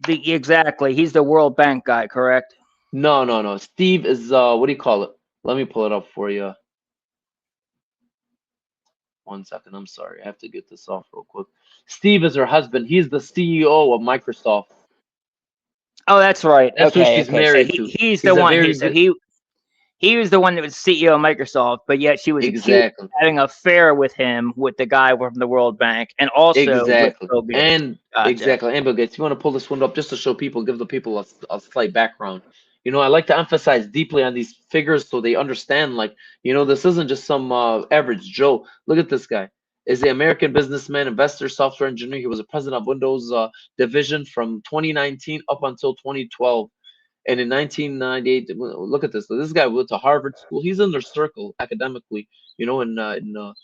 Exactly. He's the World Bank guy, correct? No. Steve is what do you call it? Let me pull it up for you. 1 second. I'm sorry. I have to get this off real quick. Steve is her husband. He's the CEO of Microsoft. Oh, that's right. That's who she's married to. He's the one. He was the one that was CEO of Microsoft, but yet she was having an affair with him, with the guy from the World Bank, and also with Bill Gates. And Bill Gates. You want to pull this one up just to show people, give the people a slight background. You know, I like to emphasize deeply on these figures so they understand, like, you know, this isn't just some average Joe. Look at this guy. Is the American businessman, investor, software engineer. He was a president of Windows division from 2019 up until 2012. And in 1998, look at this. So this guy went to Harvard School. He's in their circle academically, you know, in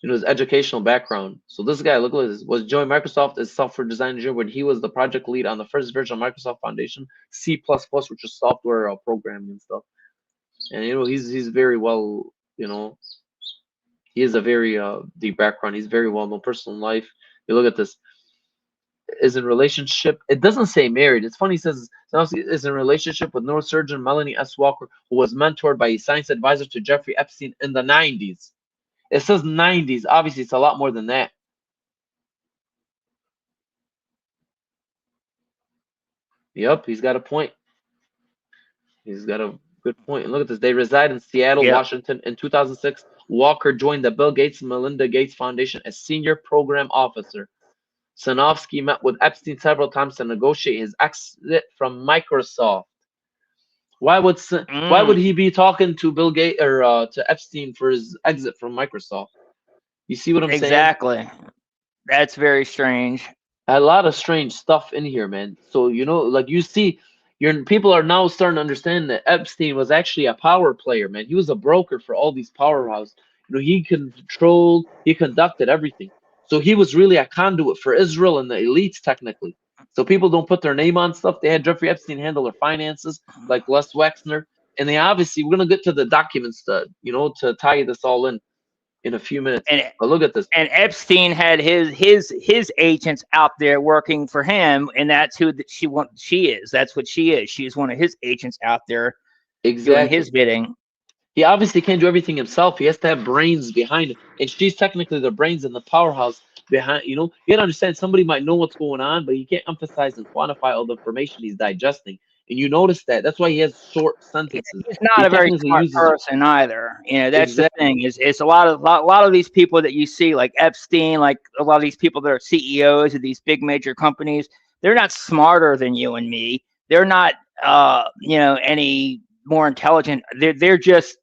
his educational background. So this guy, look at this, was joined Microsoft as software design engineer when he was the project lead on the first version of Microsoft Foundation, C++, which is software programming and stuff. And you know, he's very well, you know, he has a very deep background. He's very well known personal life. You look at this. Is in relationship. It doesn't say married. It's funny. It says is in relationship with neurosurgeon Melanie S. Walker, who was mentored by a science advisor to Jeffrey Epstein in the 90s. It says 90s. Obviously, it's a lot more than that. Yep, he's got a point. He's got a good point. And look at this. They reside in Seattle, Washington. In 2006, Walker joined the Bill Gates and Melinda Gates Foundation as senior program officer. Sanofsky met with Epstein several times to negotiate his exit from Microsoft. Why would he be talking to Bill Gates or to Epstein for his exit from Microsoft? You see what I'm saying? Exactly. That's very strange. A lot of strange stuff in here, man. So you know, like you see, people are now starting to understand that Epstein was actually a power player, man. He was a broker for all these powerhouses. You know, he conducted everything. So he was really a conduit for Israel and the elites, technically. So people don't put their name on stuff. They had Jeffrey Epstein handle their finances, like Les Wexner. And they obviously, we're going to get to the documents to, you know, to tie this all in a few minutes. But look at this. And Epstein had his agents out there working for him, and that's who she is. That's what she is. She's one of his agents out there doing his bidding. He obviously can't do everything himself. He has to have brains behind it. And she's technically the brains in the powerhouse behind, you know. You gotta understand, somebody might know what's going on, but he can't emphasize and quantify all the information he's digesting. And you notice that. That's why he has short sentences. He's not a very smart person either. You know, that's the thing. It's a lot of these people that you see, like Epstein, like a lot of these people that are CEOs of these big major companies, they're not smarter than you and me. they're not any more intelligent. They're just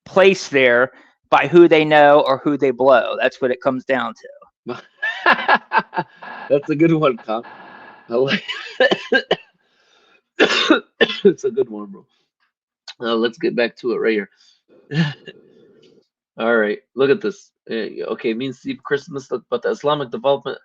placed there by who they know or who they blow. That's what it comes down to. That's a good one, Tom. I like it's a good one, bro. Let's get back to it right here. All right, look at this. Okay, me and Steve Christmas, but the Islamic development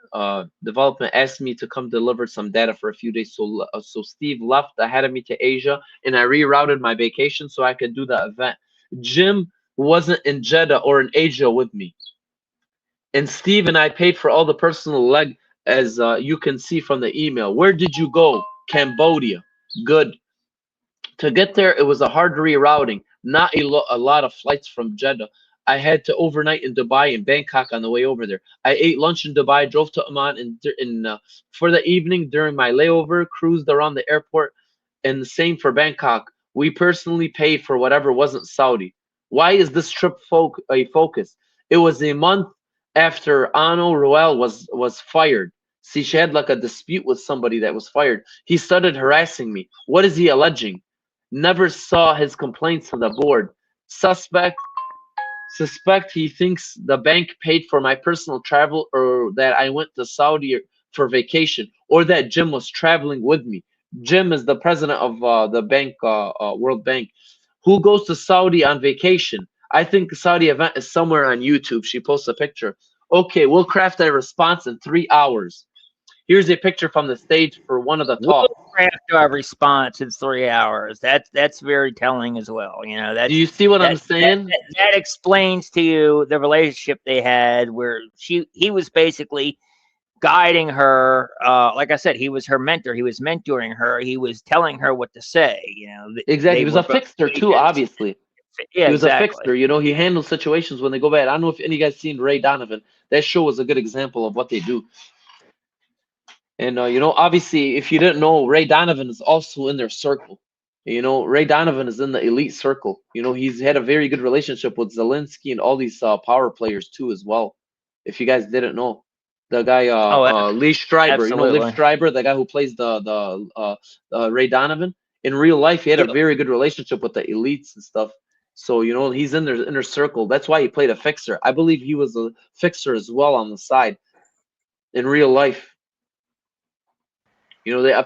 asked me to come deliver some data for a few days. So Steve left ahead of me to Asia, and I rerouted my vacation so I could do the event. Jim wasn't in Jeddah or in Asia with me, and Steve and I paid for all the personal leg, as you can see from the email. Where did you go? Cambodia. Good. To get there, it was a hard rerouting. Not a lot of flights from Jeddah. I had to overnight in Dubai and Bangkok on the way over there. I ate lunch in Dubai, drove to Oman, and for the evening during my layover, cruised around the airport, and the same for Bangkok. We personally paid for whatever wasn't Saudi. Why is this trip a focus? It was a month after Ano Ruel was fired. See, she had like a dispute with somebody that was fired. He started harassing me. What is he alleging? Never saw his complaints to the board. Suspect he thinks the bank paid for my personal travel, or that I went to Saudi for vacation, or that Jim was traveling with me. Jim is the president of the bank, World Bank. Who goes to Saudi on vacation? I think the Saudi event is somewhere on YouTube. She posts a picture. Okay, we'll craft a response in 3 hours. Here's a picture from the stage for one of the talks. We'll craft our response in 3 hours. That's very telling as well. Do you see what I'm saying? That explains to you the relationship they had, where he was basically guiding her. Like I said, he was her mentor. He was mentoring her. He was telling her what to say. Exactly. He was a fixer too, obviously. Yeah, he was exactly. a fixer. He handled situations when they go bad. I don't know if any of you guys seen Ray Donovan. That show was a good example of what they do. And, obviously, if you didn't know, Ray Donovan is also in their circle. Ray Donovan is in the elite circle. He's had a very good relationship with Zelensky and all these power players, too, as well. If you guys didn't know. The guy, Lee Stryber, absolutely. Lee Stryber, the guy who plays the Ray Donovan. In real life, he had a very good relationship with the elites and stuff. So, he's in their inner circle. That's why he played a fixer. I believe he was a fixer as well on the side in real life.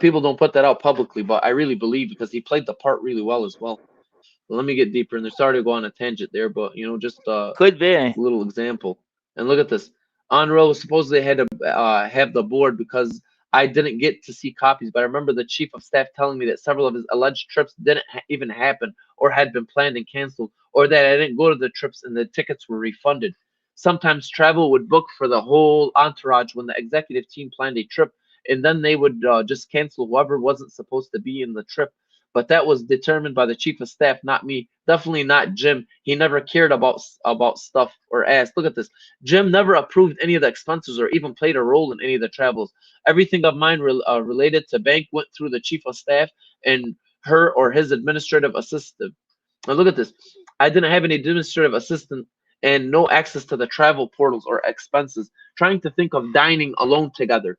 People don't put that out publicly, but I really believe, because he played the part really well as well. Let me get deeper in there. Sorry to go on a tangent there, but just could be a little example. And look at this. Onrel supposedly had to have the board because I didn't get to see copies, but I remember the chief of staff telling me that several of his alleged trips didn't even happen, or had been planned and canceled, or that I didn't go to the trips and the tickets were refunded. Sometimes travel would book for the whole entourage when the executive team planned a trip, and then they would just cancel whoever wasn't supposed to be in the trip. But that was determined by the chief of staff, not me. Definitely not Jim. He never cared about stuff or asked. Look at this. Jim never approved any of the expenses or even played a role in any of the travels. Everything of mine related to bank went through the chief of staff and her or his administrative assistant. Now look at this. I didn't have any administrative assistant and no access to the travel portals or expenses. Trying to think of dining alone together.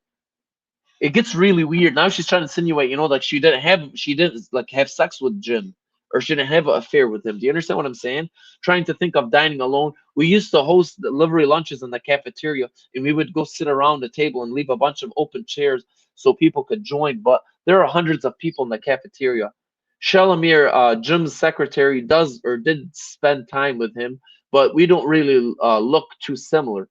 It gets really weird. Now she's trying to insinuate, like she didn't have sex with Jim, or she didn't have an affair with him. Do you understand what I'm saying? Trying to think of dining alone. We used to host delivery lunches in the cafeteria, and we would go sit around the table and leave a bunch of open chairs so people could join. But there are hundreds of people in the cafeteria. Shalamir, Jim's secretary, did spend time with him, but we don't really look too similar.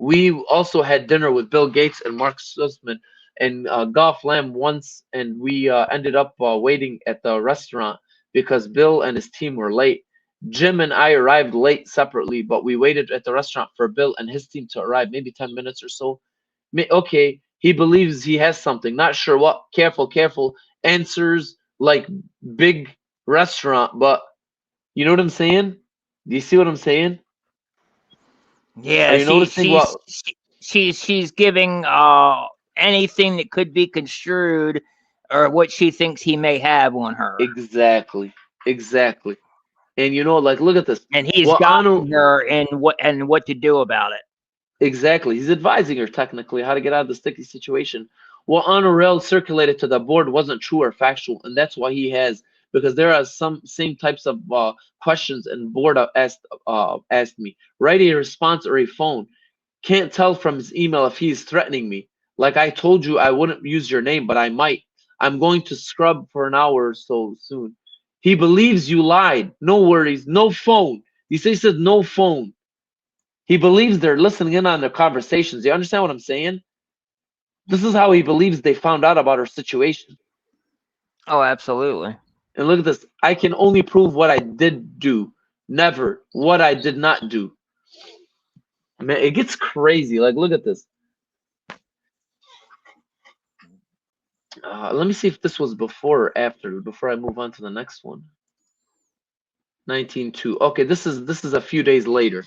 We also had dinner with Bill Gates and Mark Sussman and Gough Lamb once, and we ended up waiting at the restaurant because Bill and his team were late. Jim and I arrived late separately, but we waited at the restaurant for Bill and his team to arrive, maybe 10 minutes or so. Okay, he believes he has something. Not sure what. Careful. Answers like big restaurant, but you know what I'm saying? Do you see what I'm saying? Yeah, she's giving anything that could be construed, or what she thinks he may have on her. Exactly. And look at this. And he's guiding her and what to do about it. Exactly. He's advising her technically how to get out of the sticky situation. what Honorel circulated to the board wasn't true or factual, and that's why he has, because there are some same types of questions and board asked me. Write a response or a phone. Can't tell from his email if he's threatening me. Like I told you, I wouldn't use your name, but I might. I'm going to scrub for an hour or so soon. He believes you lied. No worries. No phone. He says no phone. He believes they're listening in on their conversations. You understand what I'm saying? This is how he believes they found out about her situation. Oh, absolutely. And look at this. I can only prove what I did do, never what I did not do. Man, it gets crazy. Like, look at this. Let me see if this was before or after, before I move on to the next one. 19.2. Okay, this is a few days later.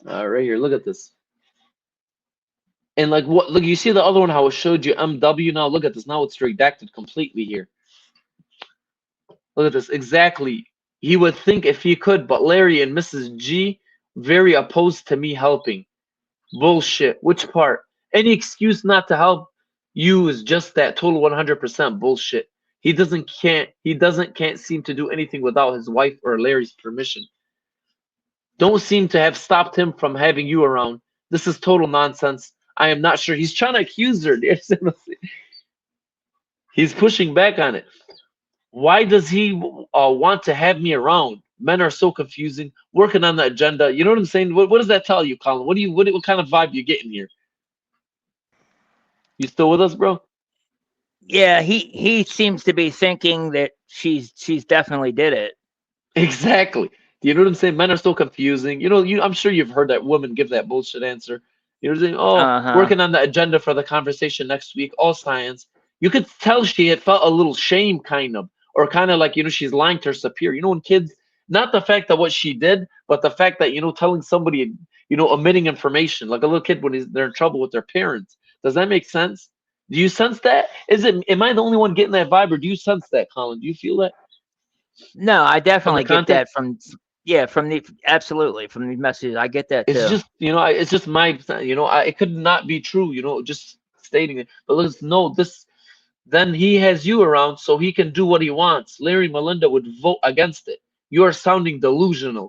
Right here, look at this. And like what? Look, you see the other one, how it showed you MW. Now look at this. Now it's redacted completely here. Look at this. Exactly. He would think if he could, but Larry and Mrs. G very opposed to me helping. Bullshit. Which part? Any excuse not to help you is just that total 100% bullshit. He can't seem to do anything without his wife or Larry's permission. Don't seem to have stopped him from having you around. This is total nonsense. I am not sure. He's trying to accuse her. He's pushing back on it. Why does he want to have me around? Men are so confusing. Working on the agenda. You know what I'm saying? What does that tell you, Colin? What kind of vibe you getting here? You still with us, bro? Yeah, he seems to be thinking that she's definitely did it. Exactly. Do you know what I'm saying? Men are so confusing. You know, I'm sure you've heard that woman give that bullshit answer. You know what I'm saying? Oh, working on the agenda for the conversation next week. All science. You could tell she had felt a little shame, kind of, or kind of like, you know, she's lying to her superior. You know, when kids, not the fact that what she did, but the fact that, you know, telling somebody, you know, omitting information, like a little kid when they're in trouble with their parents. Does that make sense? Do you sense that? Am I the only one getting that vibe, or do you sense that, Colin? Do you feel that? No, I definitely get that from absolutely from the messages. I get that too. It's just, you know, it's just my, you know, it could not be true, you know, just stating it. But let's know this. Then he has you around so he can do what he wants. Larry Melinda would vote against it. You are sounding delusional.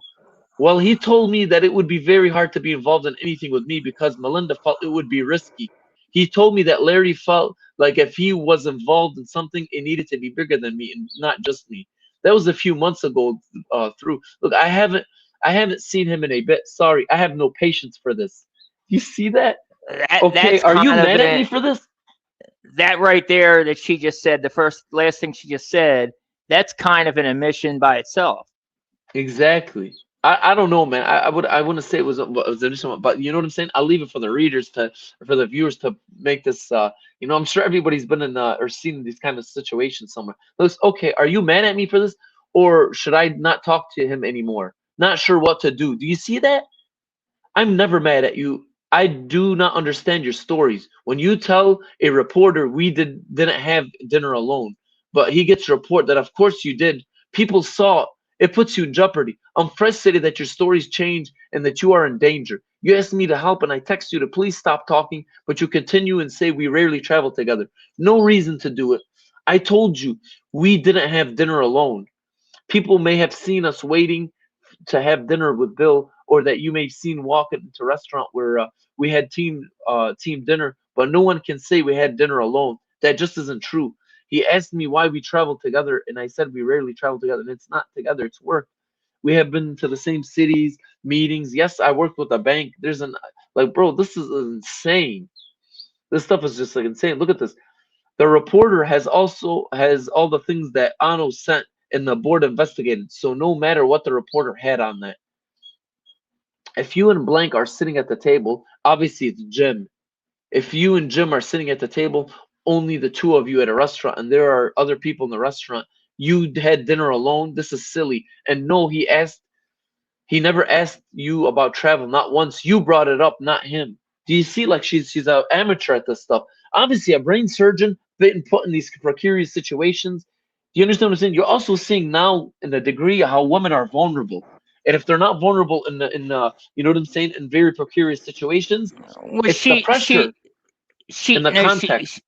Well, he told me that it would be very hard to be involved in anything with me because Melinda felt it would be risky. He told me that Larry felt like if he was involved in something, it needed to be bigger than me and not just me. That was a few months ago. Look, I haven't seen him in a bit. Sorry, I have no patience for this. You see that? Okay, are you mad at me for this? That right there that she just said, last thing she just said, that's kind of an admission by itself. Exactly. I don't know, man. I wouldn't say it was an admission, but you know what I'm saying? I'll leave it for the readers for the viewers to make this. You know, I'm sure everybody's been in or seen these kind of situations somewhere. Looks okay. Are you mad at me for this, or should I not talk to him anymore? Not sure what to do. Do you see that? I'm never mad at you. I do not understand your stories. When you tell a reporter we didn't have dinner alone, but he gets a report that of course you did. People saw it. It puts you in jeopardy. I'm frustrated that your stories change and that you are in danger. You asked me to help and I text you to please stop talking, but you continue and say we rarely travel together. No reason to do it. I told you we didn't have dinner alone. People may have seen us waiting to have dinner with Bill, or that you may have seen walking into a restaurant where we had team dinner, but no one can say we had dinner alone. That just isn't true. He asked me why we travel together, and I said we rarely travel together, and it's not together, it's work. We have been to the same cities, meetings. Yes, I worked with a bank. Like, bro, this is insane. This stuff is just like insane. Look at this. The reporter has all the things that Ano sent and the board investigated. So no matter what the reporter had on that. If you and blank are sitting at the table, obviously it's Jim. If you and Jim are sitting at the table, only the two of you at a restaurant, and there are other people in the restaurant, you had dinner alone, this is silly. And no, he never asked you about travel, not once. You brought it up, not him. Do you see, like, she's an amateur at this stuff? Obviously a brain surgeon been put in these precarious situations. you understand what I'm saying? You're also seeing now in the degree how women are vulnerable. And if they're not vulnerable in the you know what I'm saying, in very precarious situations, Well, it's the pressure and the no, context.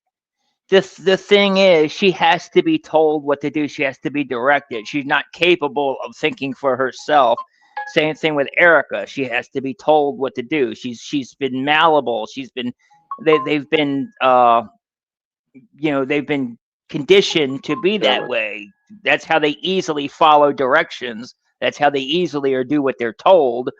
the thing is, she has to be told what to do. She has to be directed. She's not capable of thinking for herself. Same thing with Erica. She has to be told what to do. She's been malleable. They've been they've been conditioned to be that Correct. way. That's how they easily follow directions. That's how they easily or do what they're told.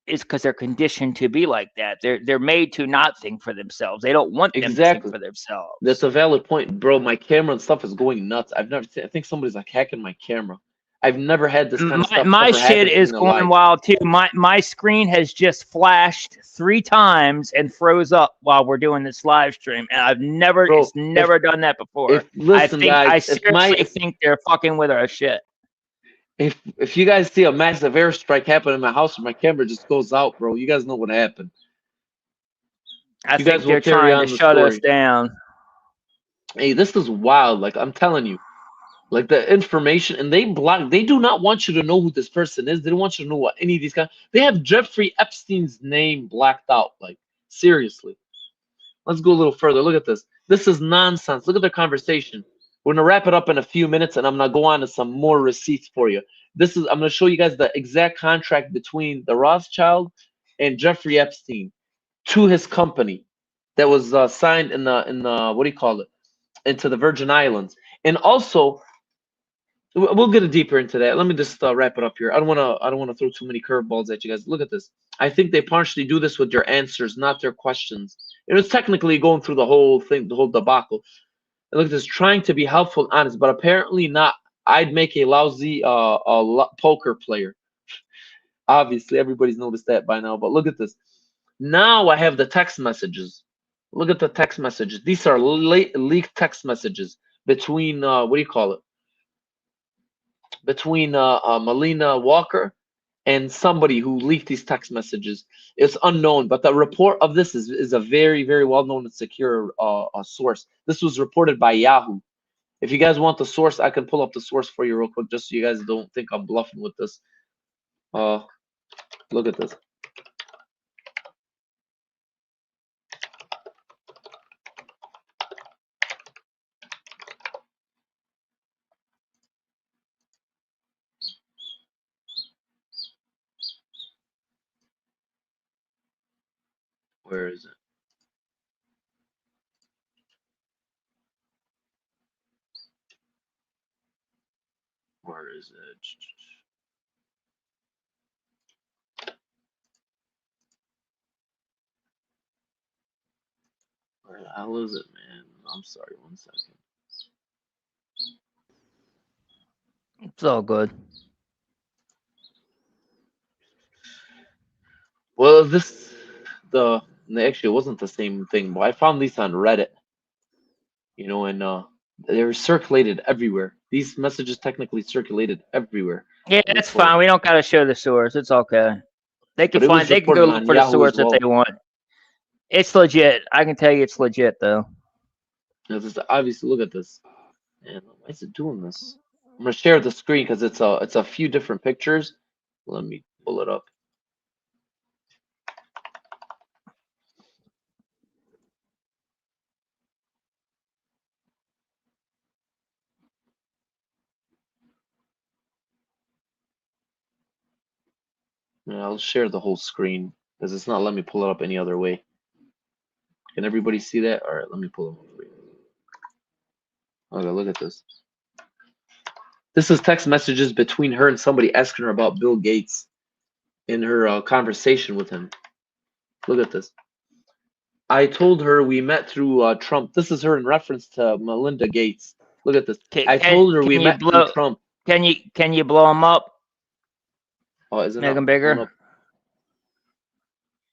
Is because they're conditioned to be like that. They're made to not think for themselves. They don't want them to think Exactly. for themselves. That's a valid point, bro. My camera and stuff is going nuts. I've never seen, I think somebody's like hacking my camera. I've never had this kind of stuff My ever shit happen to me is in a going live. wild too. My screen has just flashed 3 times and froze up while we're doing this live stream, and I've never Bro, it's never done that before. listen, I guys, seriously think they're fucking with our shit. if you guys see a massive airstrike happen in my house and my camera just goes out, bro, you guys know what happened. I You think guys will they're carry trying on to the shut us story. down. Hey, this is wild. Like I'm telling you, like the information, and they do not want you to know who this person is. They don't want you to know what any of these guys. They have Jeffrey Epstein's name blacked out. Like seriously. Let's go a little further. Look at this. This is nonsense. Look at the conversation. We're gonna wrap it up in a few minutes, and I'm gonna go on to some more receipts for you. I'm gonna show you guys the exact contract between the Rothschild and Jeffrey Epstein to his company that was signed in the what do you call it, into the Virgin Islands. And also, we'll get deeper into that. Let me just wrap it up here. I don't wanna throw too many curveballs at you guys. Look at this. I think they partially do this with their answers, not their questions. It was technically going through the whole thing, the whole debacle. And look at this, trying to be helpful and honest, but apparently not. I'd make a lousy poker player. Obviously, everybody's noticed that by now. But look at this. Now I have the text messages. Look at the text messages. These are leaked text messages between what do you call it? Between Melanie Walker and somebody who leaked these text messages. It's unknown, but the report of this is a very, very well-known and secure source. This was reported by Yahoo. If you guys want the source, I can pull up the source for you real quick, just so you guys don't think I'm bluffing with this. Look at this. Where is it? Where is it? Where the hell is it, man? I'm sorry, 1 second. It's all good. Well, actually it wasn't the same thing, but I found these on Reddit. You know, and they were circulated everywhere. These messages technically circulated everywhere. Yeah, that's fine. We don't gotta show the source. It's okay. They can But they can go look for the source if they want. It's legit. I can tell you it's legit though. Obviously, look at this. Man, why is it doing this? I'm gonna share the screen because it's a few different pictures. Let me pull it up. Yeah, I'll share the whole screen because it's not letting me pull it up any other way. Can everybody see that? All right, let me pull it up for you. Okay, look at this. This is text messages between her and somebody asking her about Bill Gates in her conversation with him. Look at this. I told her we met through Trump. This is her in reference to Melinda Gates. Look at this. I told her we met through Trump. Can you blow them up? Oh, is it make them bigger?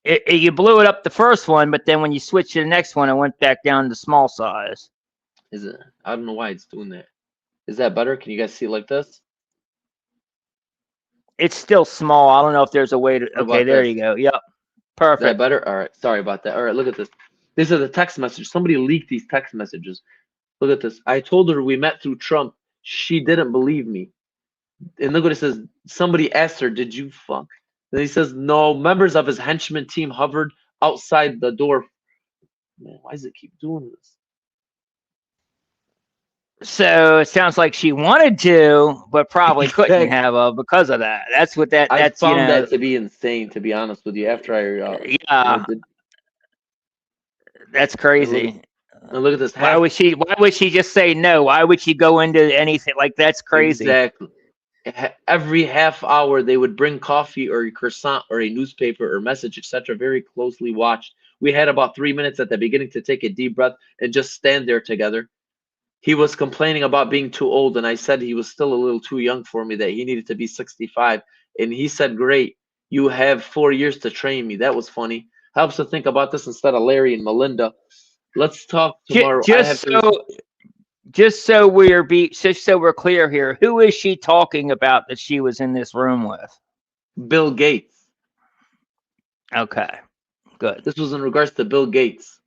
You blew it up the first one, but then when you switched to the next one, it went back down to small size. Is it? I don't know why it's doing that. Is that better? Can you guys see it like this? It's still small. I don't know if there's a way to. Okay, there you go. Yep. Perfect. Is that better? All right. Sorry about that. All right, look at this. These are the text messages. Somebody leaked these text messages. Look at this. I told her we met through Trump. She didn't believe me. And look what it says. Somebody asked her, "Did you fuck?" And he says, "No." Members of his henchman team hovered outside the door. Man, why does it keep doing this? So it sounds like she wanted to, but probably couldn't have because of that. That's what I that's found that to be insane, to be honest with you. After yeah, that's crazy. And look at this. Why would she just say no? Why would she go into anything like that's crazy? Exactly. Every half hour they would bring coffee or a croissant or a newspaper or message, etc. Very closely watched. We had about 3 minutes at the beginning to take a deep breath and just stand there together. He was complaining about being too old, and I said he was still a little too young for me, that he needed to be 65. And he said, "Great, you have 4 years to train me." That was funny. Helps to think about this instead of Larry and Melinda. Let's talk tomorrow. Just so we're clear here, who is she talking about that she was in this room with? Bill Gates. Okay, good. This was in regards to Bill Gates.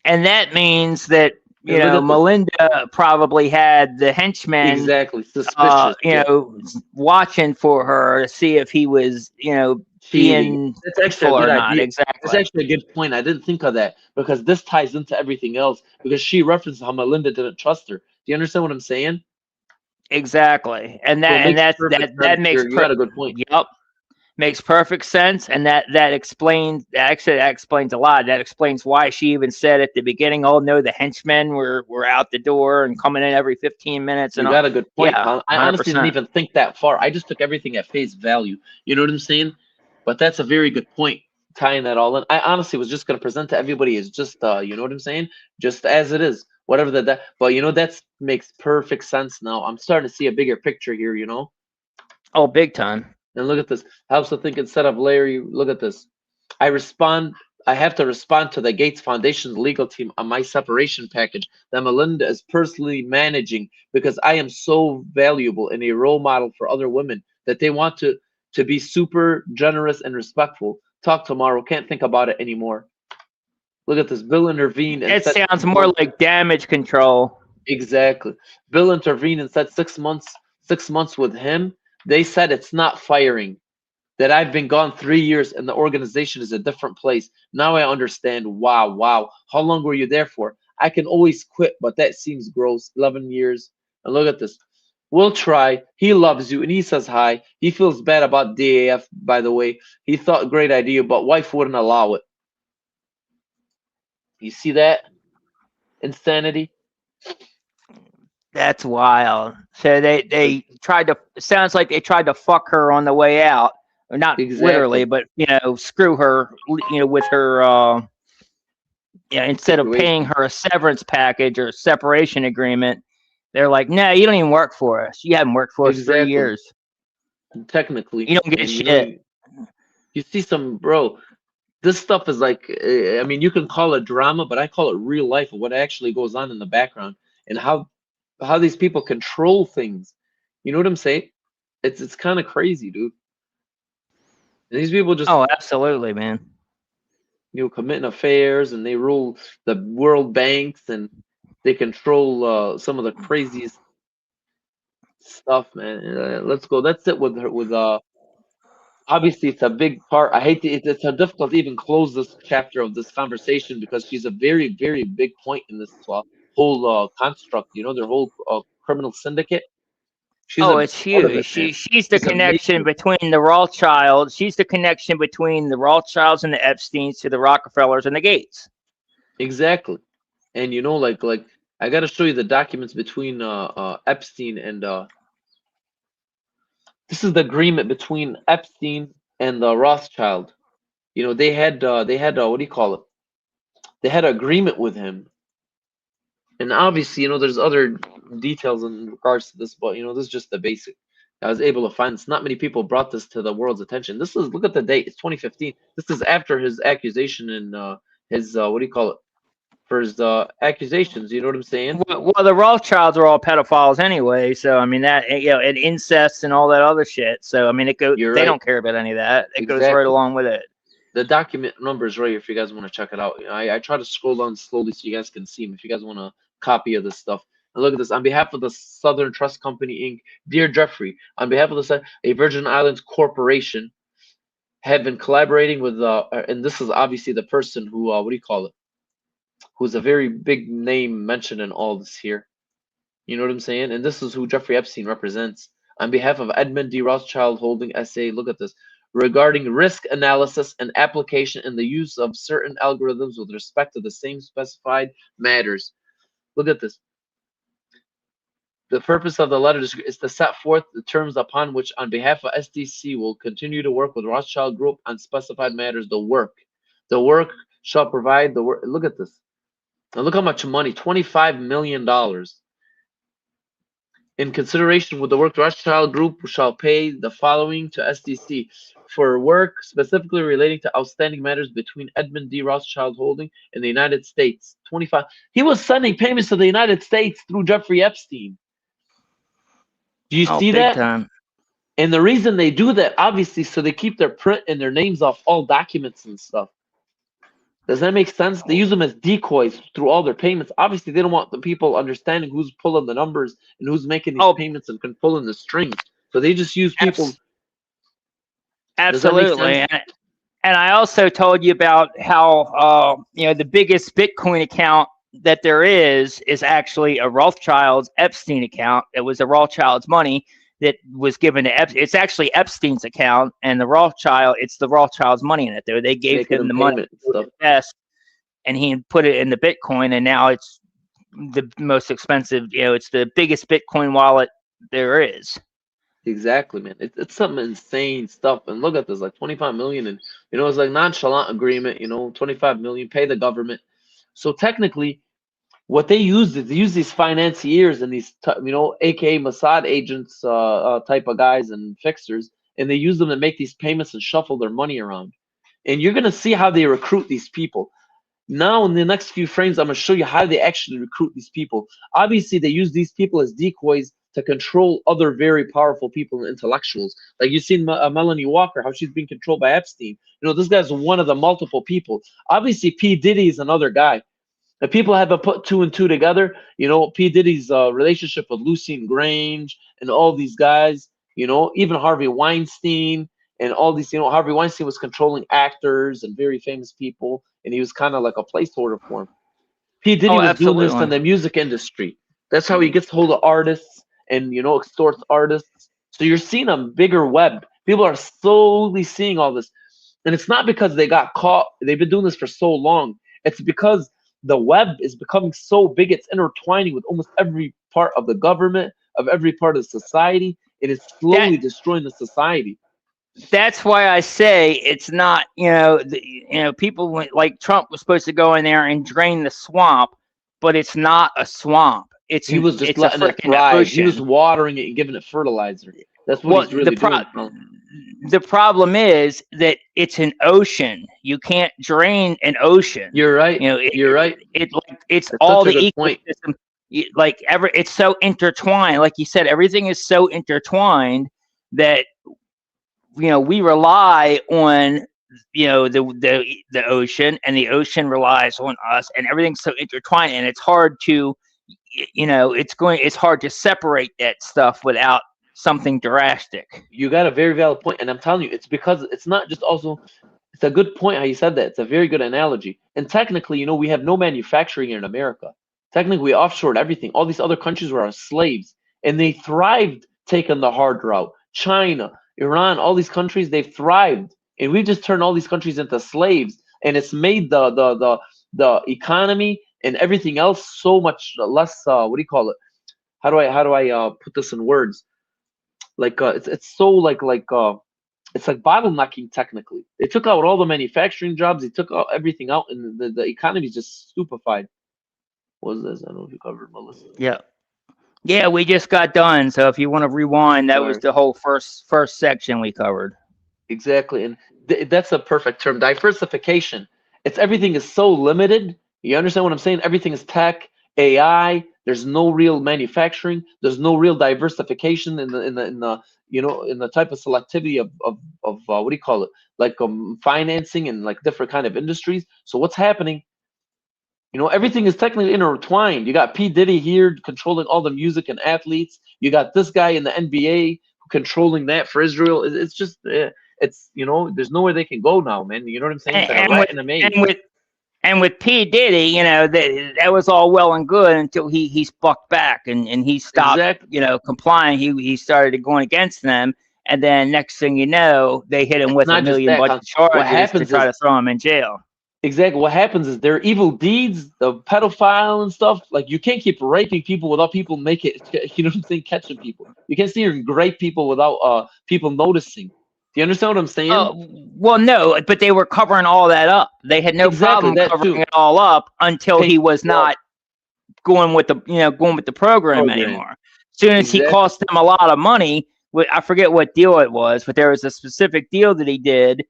And that means that, you know, Melinda probably had the henchmen exactly suspicious, watching for her to see if he was, being that's actually a good idea. Exactly. That's actually a good point. I didn't think of that, because this ties into everything else, because she referenced how Melinda didn't trust her. Do you understand what I'm saying? Exactly. And that makes you got a good point. Yep. Makes perfect sense, and that explains a lot. That explains why she even said at the beginning, "Oh no, the henchmen were out the door and coming in every 15 minutes." And you got a good point. Yeah, I honestly didn't even think that far. I just took everything at face value. You know what I'm saying? But that's a very good point, tying that all in. I honestly was just going to present to everybody as just, you know what I'm saying? Just as it is, whatever that. But that makes perfect sense now. I'm starting to see a bigger picture here. Oh, big time. And look at this. Helps to think instead of Larry. Look at this. I have to respond to the Gates Foundation's legal team on my separation package that Melinda is personally managing, because I am so valuable and a role model for other women that they want to be super generous and respectful. Talk tomorrow. Can't think about it anymore. Look at this. Bill intervened. It sounds more like damage control. Exactly. Bill intervened and said 6 months. 6 months with him. They said it's not firing, that I've been gone 3 years and the organization is a different place. Now I understand. Wow. How long were you there for? I can always quit, but that seems gross. 11 years. And look at this. We'll try. He loves you and he says hi. He feels bad about DAF, by the way. He thought great idea, but wife wouldn't allow it. You see that? Insanity. That's wild. So they tried to. Sounds like they tried to fuck her on the way out, or not literally, but screw her. With her. Instead of paying her a severance package or a separation agreement, they're like, "No, you don't even work for us. You haven't worked for us 3 years. Technically, you don't get shit." You see some, bro. This stuff is like, I mean, you can call it drama, but I call it real life of what actually goes on in the background and how these people control things. You know what I'm saying? It's kind of crazy, dude. And these people just absolutely, man. Committing affairs, and they rule the world banks, and they control some of the craziest stuff, man. Let's go. That's it with her. Obviously, it's a big part. I hate it's difficult to even close this chapter of this conversation, because she's a very, very big point in this whole construct. Their whole criminal syndicate. It's huge. She's the connection between the Rothschilds. She's the connection between the Rothschilds and the Epsteins to the Rockefellers and the Gates. Exactly. And like I got to show you the documents between Epstein and this is the agreement between Epstein and the Rothschild. They had what do you call it? They had an agreement with him. And obviously, there's other details in regards to this, but this is just the basic. I was able to find this. Not many people brought this to the world's attention. Look at the date. It's 2015. This is after his accusation and his what do you call it? For his accusations. You know what I'm saying? Well, the Rothschilds are all pedophiles anyway. So I mean that and incest and all that other shit. So I mean it goes. They don't care about any of that. It goes right along with it. The document number is right here if you guys want to check it out. I try to scroll down slowly so you guys can see them if you guys want a copy of this stuff. And look at this. On behalf of the Southern Trust Company, Inc., dear Jeffrey, on behalf of a Virgin Islands corporation, have been collaborating with, and this is obviously the person who, what do you call it? Who's a very big name mentioned in all this here. You know what I'm saying? And this is who Jeffrey Epstein represents. On behalf of Edmund D. Rothschild Holding SA, look at this. Regarding risk analysis and application in the use of certain algorithms with respect to the same specified matters. Look at this. The purpose of the letter is to set forth the terms upon which, on behalf of SDC, will continue to work with Rothschild Group on specified matters. The work shall provide the work. Look at this. And look how much money, $25 million. In consideration with the work, the Rothschild Group shall pay the following to SDC for work specifically relating to outstanding matters between Edmund D. Rothschild Holding and the United States. 25. He was sending payments to the United States through Jeffrey Epstein. Do you see that? Time. And the reason they do that, obviously, so they keep their print and their names off all documents and stuff. Does that make sense? They use them as decoys through all their payments. Obviously, they don't want the people understanding who's pulling the numbers and who's making these payments and pulling the strings. So they just use people. Absolutely. And I also told you about how, the biggest Bitcoin account that there is actually a Rothschild's Epstein account. It was a Rothschild's money that was given to Epstein. It's actually Epstein's account, and the Rothschild's money in it. They gave him the money to invest, and he put it in the Bitcoin, and now it's the most expensive. It's the biggest Bitcoin wallet there is. Exactly, man. It's some insane stuff. And look at this, like 25 million, and it's like nonchalant agreement. 25 million, pay the government. So technically, what they use is they use these financiers and these, aka MOSSAD agents, type of guys and fixers, and they use them to make these payments and shuffle their money around. And you're gonna see how they recruit these people. Now, in the next few frames, I'm gonna show you how they actually recruit these people. Obviously, they use these people as decoys to control other very powerful people and intellectuals. Like you've seen Melanie Walker, how she's being controlled by Epstein. This guy's one of the multiple people. Obviously, P. Diddy is another guy. The people haven't put two and two together. P. Diddy's relationship with Lucien Grange and all these guys, even Harvey Weinstein and all these, Harvey Weinstein was controlling actors and very famous people, and he was kind of like a placeholder for him. P. Diddy was doing this in the music industry. That's how he gets hold of artists and, extorts artists. So you're seeing a bigger web. People are slowly seeing all this. And it's not because they got caught. They've been doing this for so long. It's because the web is becoming so big, it's intertwining with almost every part of the government, of every part of society. It is slowly destroying the society. That's why I say it's not, people like Trump was supposed to go in there and drain the swamp, but it's not a swamp. He was just letting it thrive. He was watering it and giving it fertilizer. That's what he's really doing. The problem is that it's an ocean. You can't drain an ocean. You're right. You're right. It's all the ecosystem. It's so intertwined. Like you said, everything is so intertwined that we rely on the ocean, and the ocean relies on us, and everything's so intertwined, and it's hard to it's hard to separate that stuff without something drastic. You got a very valid point, and I'm telling you, it's because it's not just also. It's a good point how you said that. It's a very good analogy. And technically, we have no manufacturing here in America. Technically, we offshored everything. All these other countries were our slaves, and they thrived taking the hard route. China, Iran, all these countries, they've thrived, and we just turned all these countries into slaves, and it's made the economy and everything else so much less. What do you call it? How do I put this in words? Like it's so it's like bottlenecking. Technically, they took out all the manufacturing jobs. They took out everything out, and the economy is just stupefied. What was this? I don't know if you covered, Melissa. Yeah, we just got done. So if you want to rewind, that was the whole first section we covered. Exactly, and that's a perfect term. Diversification. It's everything is so limited. You understand what I'm saying? Everything is tech, AI. There's no real manufacturing. There's no real diversification in the type of selectivity of what do you call it? Like financing and like different kind of industries. So what's happening? You know, everything is technically intertwined. You got P. Diddy here controlling all the music and athletes. You got this guy in the NBA controlling that for Israel. It's just, it's, you know, there's nowhere they can go now, man. You know what I'm saying? It's like a rat in a maze. And with P. Diddy, you know, that was all well and good until he spucked back and he stopped, you know, complying. He started going against them. And then next thing you know, they hit him with $1 million charges to try to throw him in jail. Exactly. What happens is their evil deeds, the pedophile and stuff, like you can't keep raping people without people make it, you know what I'm saying, catching people. You can't sit here and rape people without people noticing. Do you understand what I'm saying? Well, no, but they were covering all that up. They had no problem covering it all up until he was not going with the program anymore. As soon as he cost them a lot of money, I forget what deal it was, but there was a specific deal that he did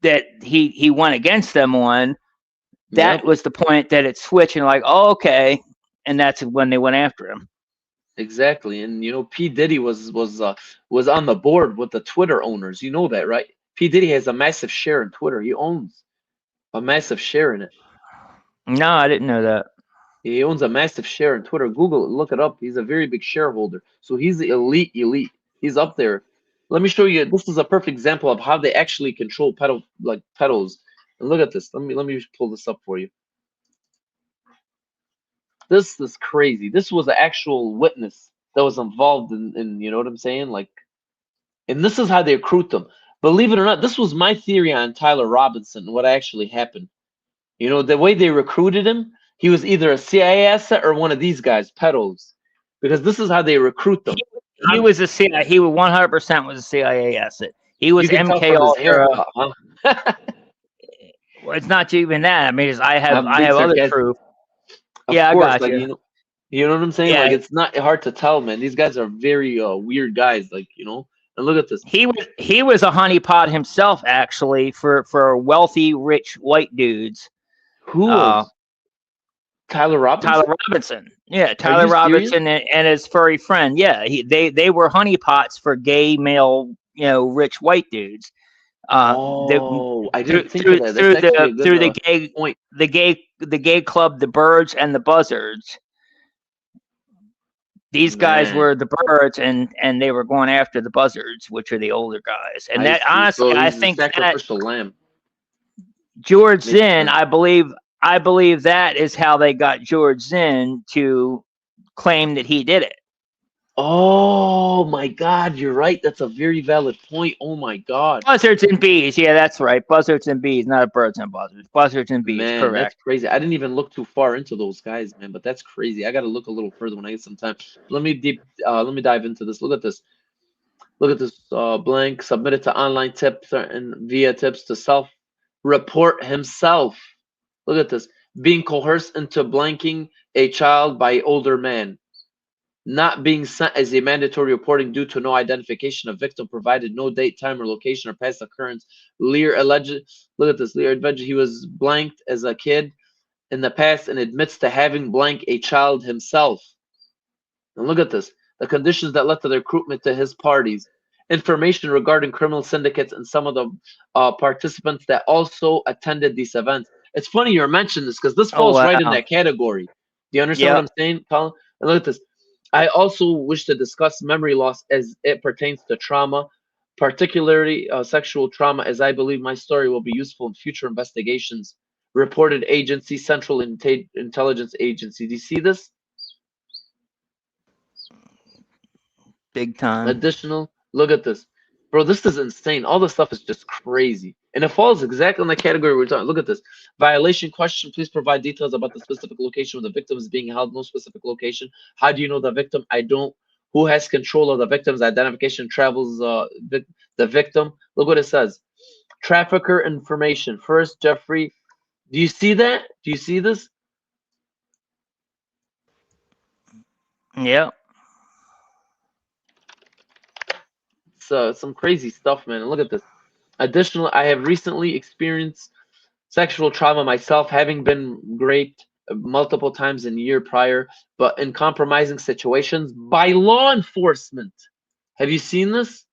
that he went against them on. That was the point that it switched and like, oh, okay, and that's when they went after him. Exactly. And you know, P. Diddy was on the board with the Twitter owners. You know that, right? P. Diddy has a massive share in Twitter. He owns a massive share in it. No, I didn't know that. He owns a massive share in Twitter. Google it, look it up. He's a very big shareholder. So he's the elite. He's up there. Let me show you. This is a perfect example of how they actually control pedos. And look at this. Let me pull this up for you. This is crazy. This was an actual witness that was involved in you know what I'm saying? Like, and this is how they recruit them. Believe it or not, this was my theory on Tyler Robinson and what actually happened. You know, the way they recruited him, he was either a CIA asset or one of these guys, pedos. Because this is how they recruit them. He was a CIA. He 100% was a CIA asset. He was MK Ultra. Well, it's not even that. I mean, I have other proof. Yeah, I got you. You know what I'm saying? Yeah. Like, it's not hard to tell, man. These guys are very weird guys. Like, you know. And look at this. He was a honeypot himself, actually, for wealthy, rich white dudes. Who was? Tyler Robinson. Tyler Robinson. Yeah, Tyler Robinson and his furry friend. Yeah, they were honeypots for gay male, you know, rich white dudes. I didn't think of that. Through the gay club, the Birds and the Buzzards. These guys were the Birds, and they were going after the Buzzards, which are the older guys. And that honestly, I think that George Zinn, I believe that is how they got George Zinn to claim that he did it. Oh my God, you're right. That's a very valid point. Oh my God. Buzzards and bees. Yeah, that's right. Buzzards and bees, not birds and buzzards. Buzzards and bees. Man, correct. That's crazy. I didn't even look too far into those guys, man. But that's crazy. I got to look a little further when I get some time. Let me dive into this. Look at this. Look at this. Blank submitted to online tips and via tips to self-report himself. Look at this. Being coerced into blanking a child by older man. Not being sent as a mandatory reporting due to no identification of victim provided, no date, time, or location or past occurrence. Lear alleged, look at this. Lear alleged he was blanked as a kid in the past and admits to having blanked a child himself. And look at this. The conditions that led to the recruitment to his parties. Information regarding criminal syndicates and some of the participants that also attended these events. It's funny you're mentioning this because this falls right in that category. Do you understand what I'm saying, Colin? And look at this. I also wish to discuss memory loss as it pertains to trauma, particularly sexual trauma, as I believe my story will be useful in future investigations. Reported agency, Central Intelligence Agency. Do you see this? Big time. Additional, look at this. Bro, this is insane. All this stuff is just crazy. And it falls exactly in the category we're talking. Look at this. Violation question. Please provide details about the specific location where the victim is being held. No specific location. How do you know the victim? I don't. Who has control of the victim's identification? Travels the victim. Look what it says. Trafficker information. First, Jeffrey. Do you see that? Do you see this? Yeah. Some crazy stuff, man. And look at this. Additionally, I have recently experienced sexual trauma myself, having been raped multiple times in the year prior, but in compromising situations by law enforcement. Have you seen this?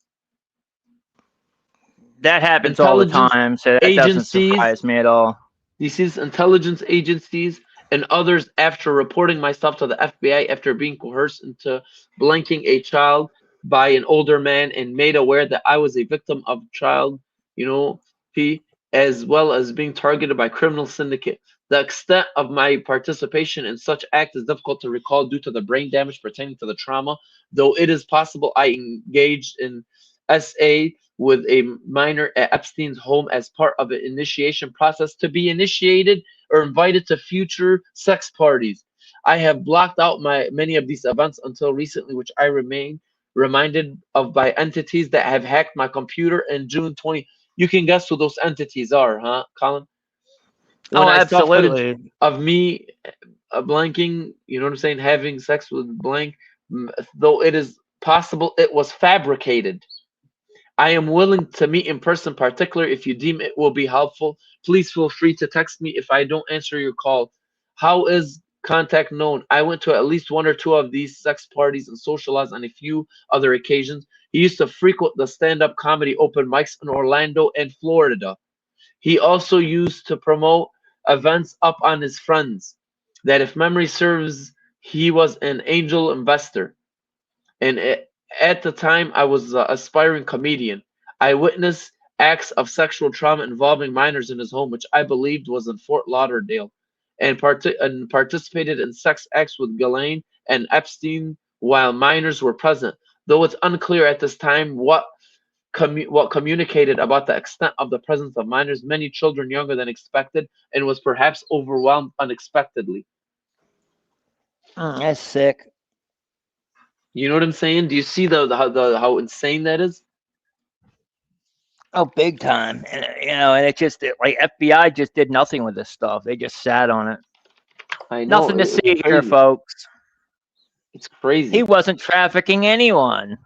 That happens all the time, so that doesn't surprise me at all. DC's intelligence agencies, and others after reporting myself to the FBI after being coerced into blanking a child by an older man and made aware that I was a victim of child, as well as being targeted by criminal syndicate. The extent of my participation in such act is difficult to recall due to the brain damage pertaining to the trauma, though it is possible I engaged in SA with a minor at Epstein's home as part of an initiation process to be initiated or invited to future sex parties. I have blocked out many of these events until recently, which I remain reminded of by entities that have hacked my computer in June 20. You can guess who those entities are, huh, Colin? When I saw footage of me blanking, you know what I'm saying, having sex with blank, though it is possible it was fabricated. I am willing to meet in person, particularly if you deem it will be helpful. Please feel free to text me if I don't answer your call. How is contact known? I went to at least one or two of these sex parties and socialized on a few other occasions. He used to frequent the stand-up comedy open mics in Orlando and Florida. He also used to promote events up on his friends. That if memory serves, he was an angel investor. And at the time, I was an aspiring comedian. I witnessed acts of sexual trauma involving minors in his home, which I believed was in Fort Lauderdale, and participated in sex acts with Ghislaine and Epstein while minors were present. Though it's unclear at this time what communicated about the extent of the presence of minors, many children younger than expected, and was perhaps overwhelmed unexpectedly. That's sick. You know what I'm saying? Do you see how insane that is? Oh, big time. And and it just like FBI just did nothing with this stuff. They just sat on it. I know. Nothing to see here, folks. It's crazy. He wasn't trafficking anyone.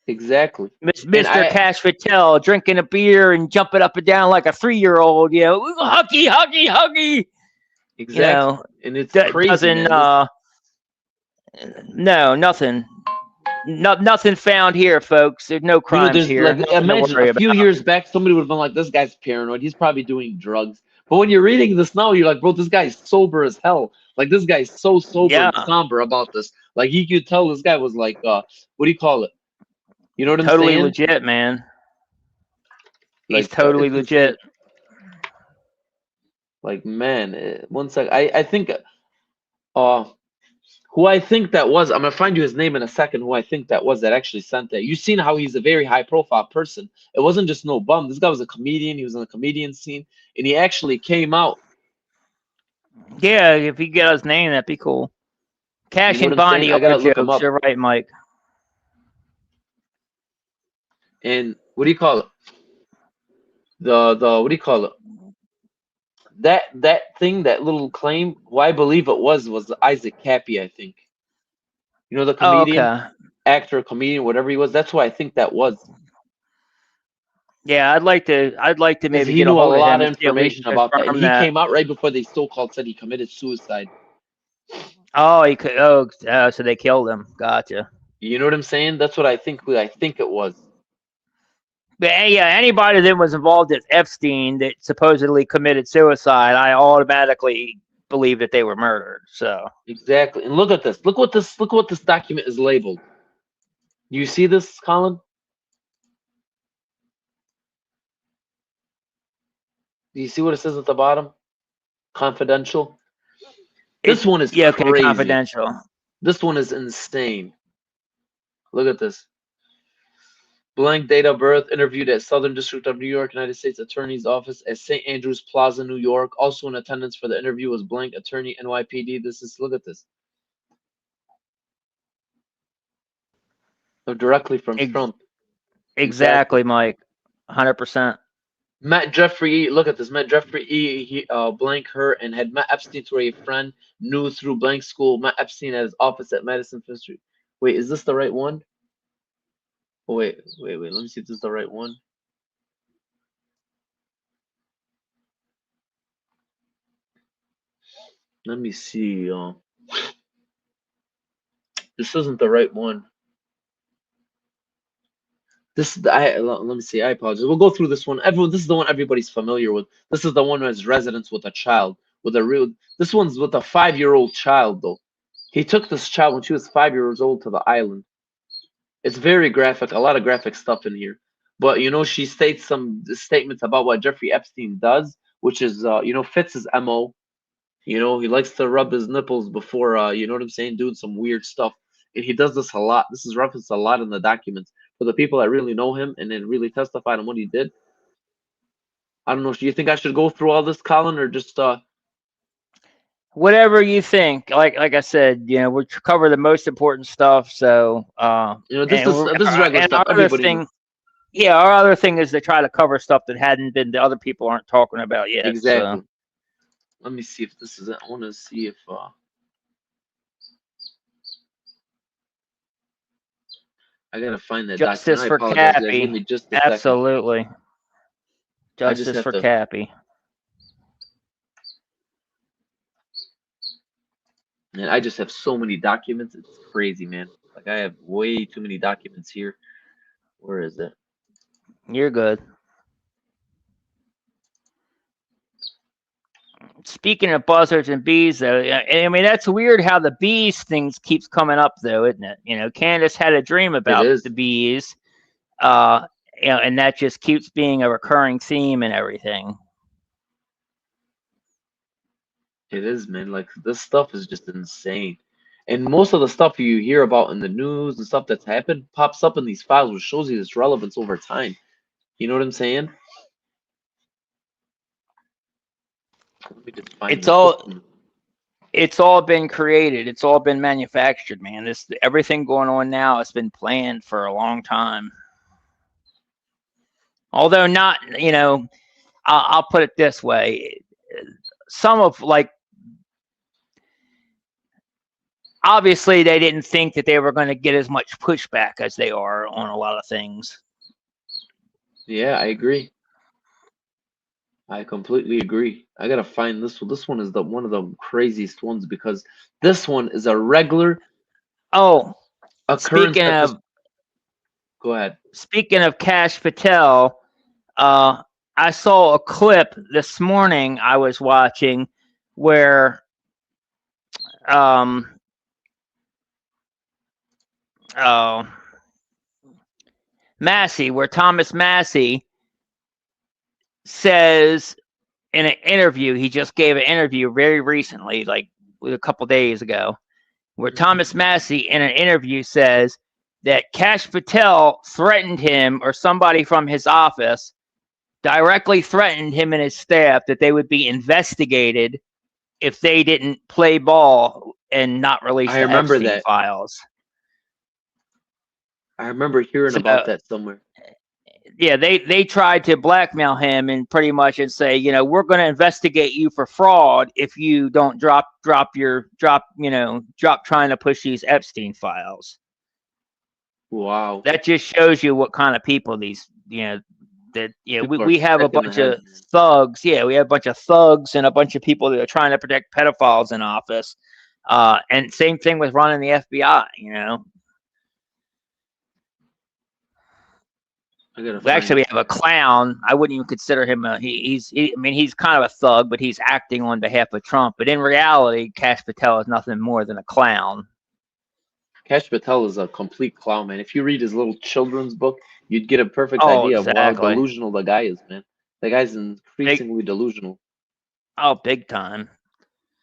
Exactly. Mr. Cash Patel drinking a beer and jumping up and down like a 3-year-old, huggy. Exactly. And it's crazy. No, nothing. Nothing found here, folks. There's no crimes here. Imagine a few years back, somebody would have been like, "This guy's paranoid. He's probably doing drugs." But when you're reading this now, you're like, "Bro, this guy's sober as hell. Like, this guy's so sober and somber about this. Like, he could tell this guy was like, what do you call it? You know what I'm saying? Totally legit, man. He's totally legit. Like, man, one sec. I think, who I think that was, I'm gonna find you his name in a second. Who I think that was that actually sent that. You've seen how he's a very high-profile person. It wasn't just no bum. This guy was a comedian. He was on the comedian scene, and he actually came out. Yeah, if you get his name, that'd be cool. Cash and Bonnie are jokes. You're right, Mike. And what do you call it? The what do you call it? That thing, that little claim, who I believe it was Isaac Cappy, I think. You know, the comedian, actor, comedian, whatever he was. That's who I think that was. Yeah, I'd like to maybe he knew a lot of information about that. And he came out right before they so-called said he committed suicide. Oh, he could. Oh, so they killed him. Gotcha. You know what I'm saying? That's what I think it was. But yeah, anybody that was involved with Epstein that supposedly committed suicide, I automatically believe that they were murdered. So exactly. And look at this. Look what this document is labeled. You see this, Colin? Do you see what it says at the bottom? Confidential. This one is crazy. Confidential. This one is insane. Look at this. Blank date of birth, interviewed at Southern District of New York, United States Attorney's Office at St. Andrews Plaza, New York. Also in attendance for the interview was blank attorney, NYPD. Look at this. Directly from Trump. Exactly, Mike. 100%. Matt Jeffrey E. Look at this. Matt Jeffrey E. He blank her and had met Epstein through a friend, knew through blank school. Matt Epstein at his office at Madison Fifth Street. Wait, is this the right one? Oh, wait. Let me see if this is the right one. Let me see. This isn't the right one. Let me see. I apologize. We'll go through this one. Everyone, this is the one everybody's familiar with. This is the one who has residence with a child, with a real. This one's with a 5-year-old child though. He took this child when she was 5 years old to the island. It's very graphic, a lot of graphic stuff in here. But you know, she states some statements about what Jeffrey Epstein does, which is you know, fits his MO. You know, he likes to rub his nipples before you know what I'm saying, doing some weird stuff. And he does this a lot. This is referenced a lot in the documents. For the people that really know him and then really testified on what he did. I don't know. Do you think I should go through all this, Colin, or just whatever you think. Like I said, you know, we cover the most important stuff. So you know, this is regular stuff. Our other Everybody thing, knows. yeah, our other thing is to try to cover stuff that hadn't been, the other people aren't talking about yet. Exactly. So. Let me see if this is it. I want to see if I gotta find that Justice document. for Guys. Give me Cappy. just a second. Absolutely. Justice for Cappy. And I just have so many documents. It's crazy, man. Like I have way too many documents here. Where is it? You're good. Speaking of buzzards and bees, though, I mean, that's weird how the bees things keeps coming up, though, isn't it? You know, Candace had a dream about the bees, you know, and that just keeps being a recurring theme and everything. It is, man. Like this stuff is just insane. And most of the stuff you hear about in the news and stuff that's happened pops up in these files, which shows you its relevance over time. You know what I'm saying? Let me just find it's all been created. It's all been manufactured, man. Everything going on now has been planned for a long time. Although not, you know, I'll put it this way. Some of, like, obviously they didn't think that they were going to get as much pushback as they are on a lot of things. Yeah, I agree. I completely agree. I gotta find this one. This one is one of the craziest ones because this one is a regular occurrence. Speaking of, go ahead. Speaking of Kash Patel, I saw a clip this morning I was watching where Thomas Massey says in an interview, he just gave an interview very recently, like a couple days ago, where Thomas Massey in an interview says that Kash Patel threatened him, or somebody from his office directly threatened him and his staff that they would be investigated if they didn't play ball and not release the Epstein files. I remember hearing about that somewhere. Yeah, they tried to blackmail him and pretty much and say, you know, we're going to investigate you for fraud if you don't drop trying to push these Epstein files. Wow. That just shows you what kind of people these, you know, that, you know, we have a bunch of thugs. Yeah, we have a bunch of thugs and a bunch of people that are trying to protect pedophiles in office. And same thing with running the FBI, you know. We have a clown. I wouldn't even consider him he's kind of a thug, but he's acting on behalf of Trump. But in reality, Kash Patel is nothing more than a clown. Kash Patel is a complete clown, man. If you read his little children's book, you'd get a perfect idea of how delusional the guy is, man. The guy's increasingly delusional. Oh, big time.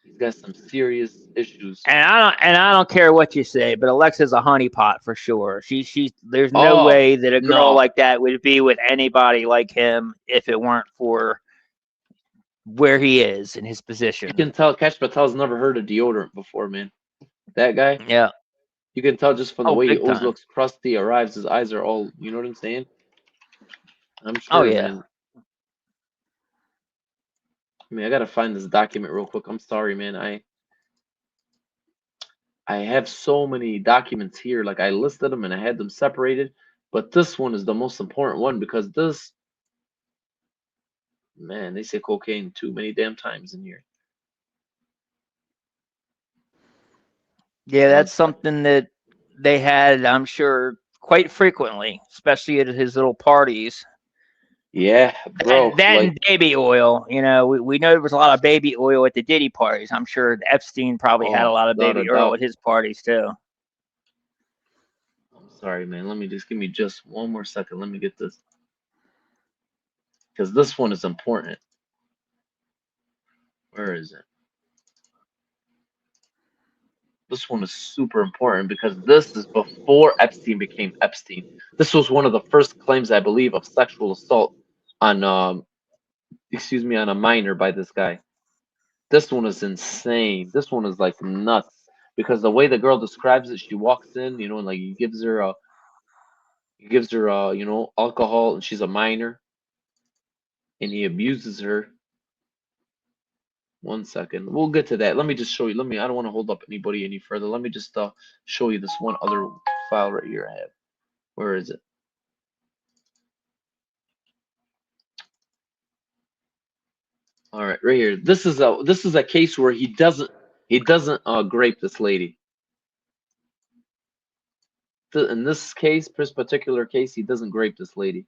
He's got some serious issues. And I don't care what you say, but Alexa's a honeypot for sure. There's no way that a girl like that would be with anybody like him if it weren't for where he is in his position. You can tell Kash Patel's never heard of deodorant before, man. That guy. Yeah. You can tell just from the way he always looks crusty, arrives, his eyes are all, you know what I'm saying? I'm sure, oh, yeah. man. I mean, I gotta find this document real quick. I'm sorry, man. I have so many documents here. Like I listed them and I had them separated, but this one is the most important one because this, man, they say cocaine too many damn times in here. Yeah, that's something that they had, I'm sure, quite frequently, especially at his little parties. Yeah, bro. That Like, and baby oil. You know, we know there was a lot of baby oil at the Diddy parties. I'm sure Epstein probably had a oh, lot of without a baby oil doubt. at his parties too. I'm sorry, man. Let me just give me just one more second. Let me get this, because this one is important. Where is it? This one is super important because this is before Epstein became Epstein. This was one of the first claims, I believe, of sexual assault on, excuse me, on a minor by this guy. This one is insane. This one is like nuts because the way the girl describes it, she walks in, you know, and like he gives her, you know, alcohol, and she's a minor, and he abuses her. One second. We'll get to that. Let me just show you. I don't want to hold up anybody any further. Let me just show you this one other file right here I have. Where is it? All right, right here. This is a case where he doesn't grape this lady. In this case, this particular case, he doesn't grape this lady.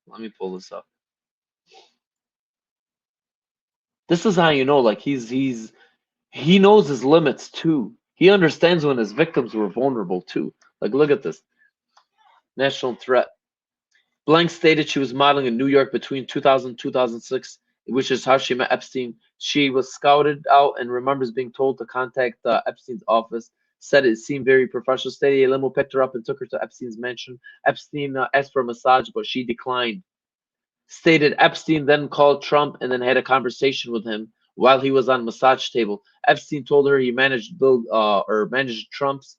Let me pull this up. This is how you know, like he knows his limits too. He understands when his victims were vulnerable too. Like, look at this. National threat. Blank stated she was modeling in New York between 2000 and 2006, which is how she met Epstein. She was scouted out and remembers being told to contact Epstein's office. Said it seemed very professional. Stated a limo picked her up and took her to Epstein's mansion. Epstein asked for a massage, but she declined. Stated Epstein then called Trump and then had a conversation with him while he was on massage table. Epstein told her he managed managed Trump's,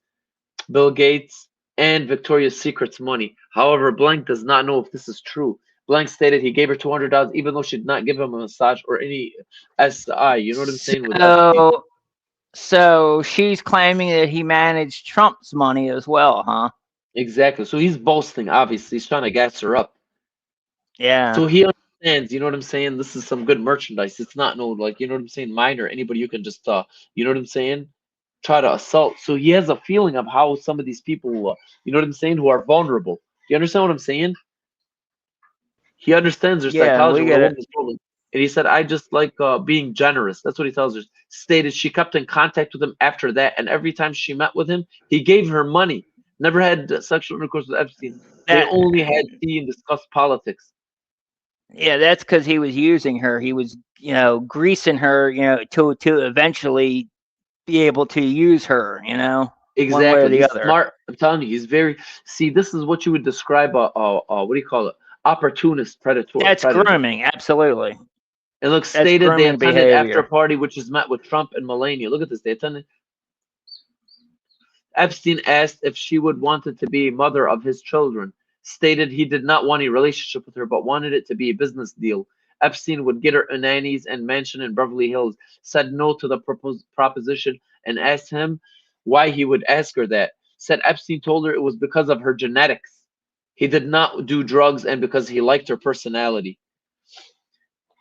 Bill Gates, and Victoria's Secret's money. However, Blank does not know if this is true. Blank stated he gave her $200 even though she did not give him a massage or any SI. You know what I'm saying? With Epstein. So she's claiming that he managed Trump's money as well, huh? Exactly. So he's boasting, obviously. He's trying to gas her up. Yeah. So he understands, you know what I'm saying? This is some good merchandise. It's not no, like, you know what I'm saying, minor. Anybody you can just, you know what I'm saying? Try to assault. So he has a feeling of how some of these people, you know what I'm saying, who are vulnerable. You understand what I'm saying? He understands their Yeah, psychology we when a get it. woman's vulnerable. And he said, I just like being generous. That's what he tells her. Stated she kept in contact with him after that. And every time she met with him, he gave her money. Never had sexual intercourse with Epstein. They That only had tea and discussed politics. Yeah, that's because he was using her. He was, greasing her, to eventually be able to use her, one way or Exactly. the He's other. smart. I'm telling you, he's very. See, this is what you would describe what do you call it? Opportunist That's predator. grooming, absolutely. And look, That's stated they grooming attended after behavior. party, which is met with Trump and Melania. Look at this. They attended. Epstein asked if she would wanted to be a mother of his children. Stated he did not want a relationship with her, but wanted it to be a business deal. Epstein would get her a nannies and mansion in Beverly Hills. Said no to the proposition and asked him why he would ask her that. Said Epstein told her it was because of her genetics. He did not do drugs and because he liked her personality.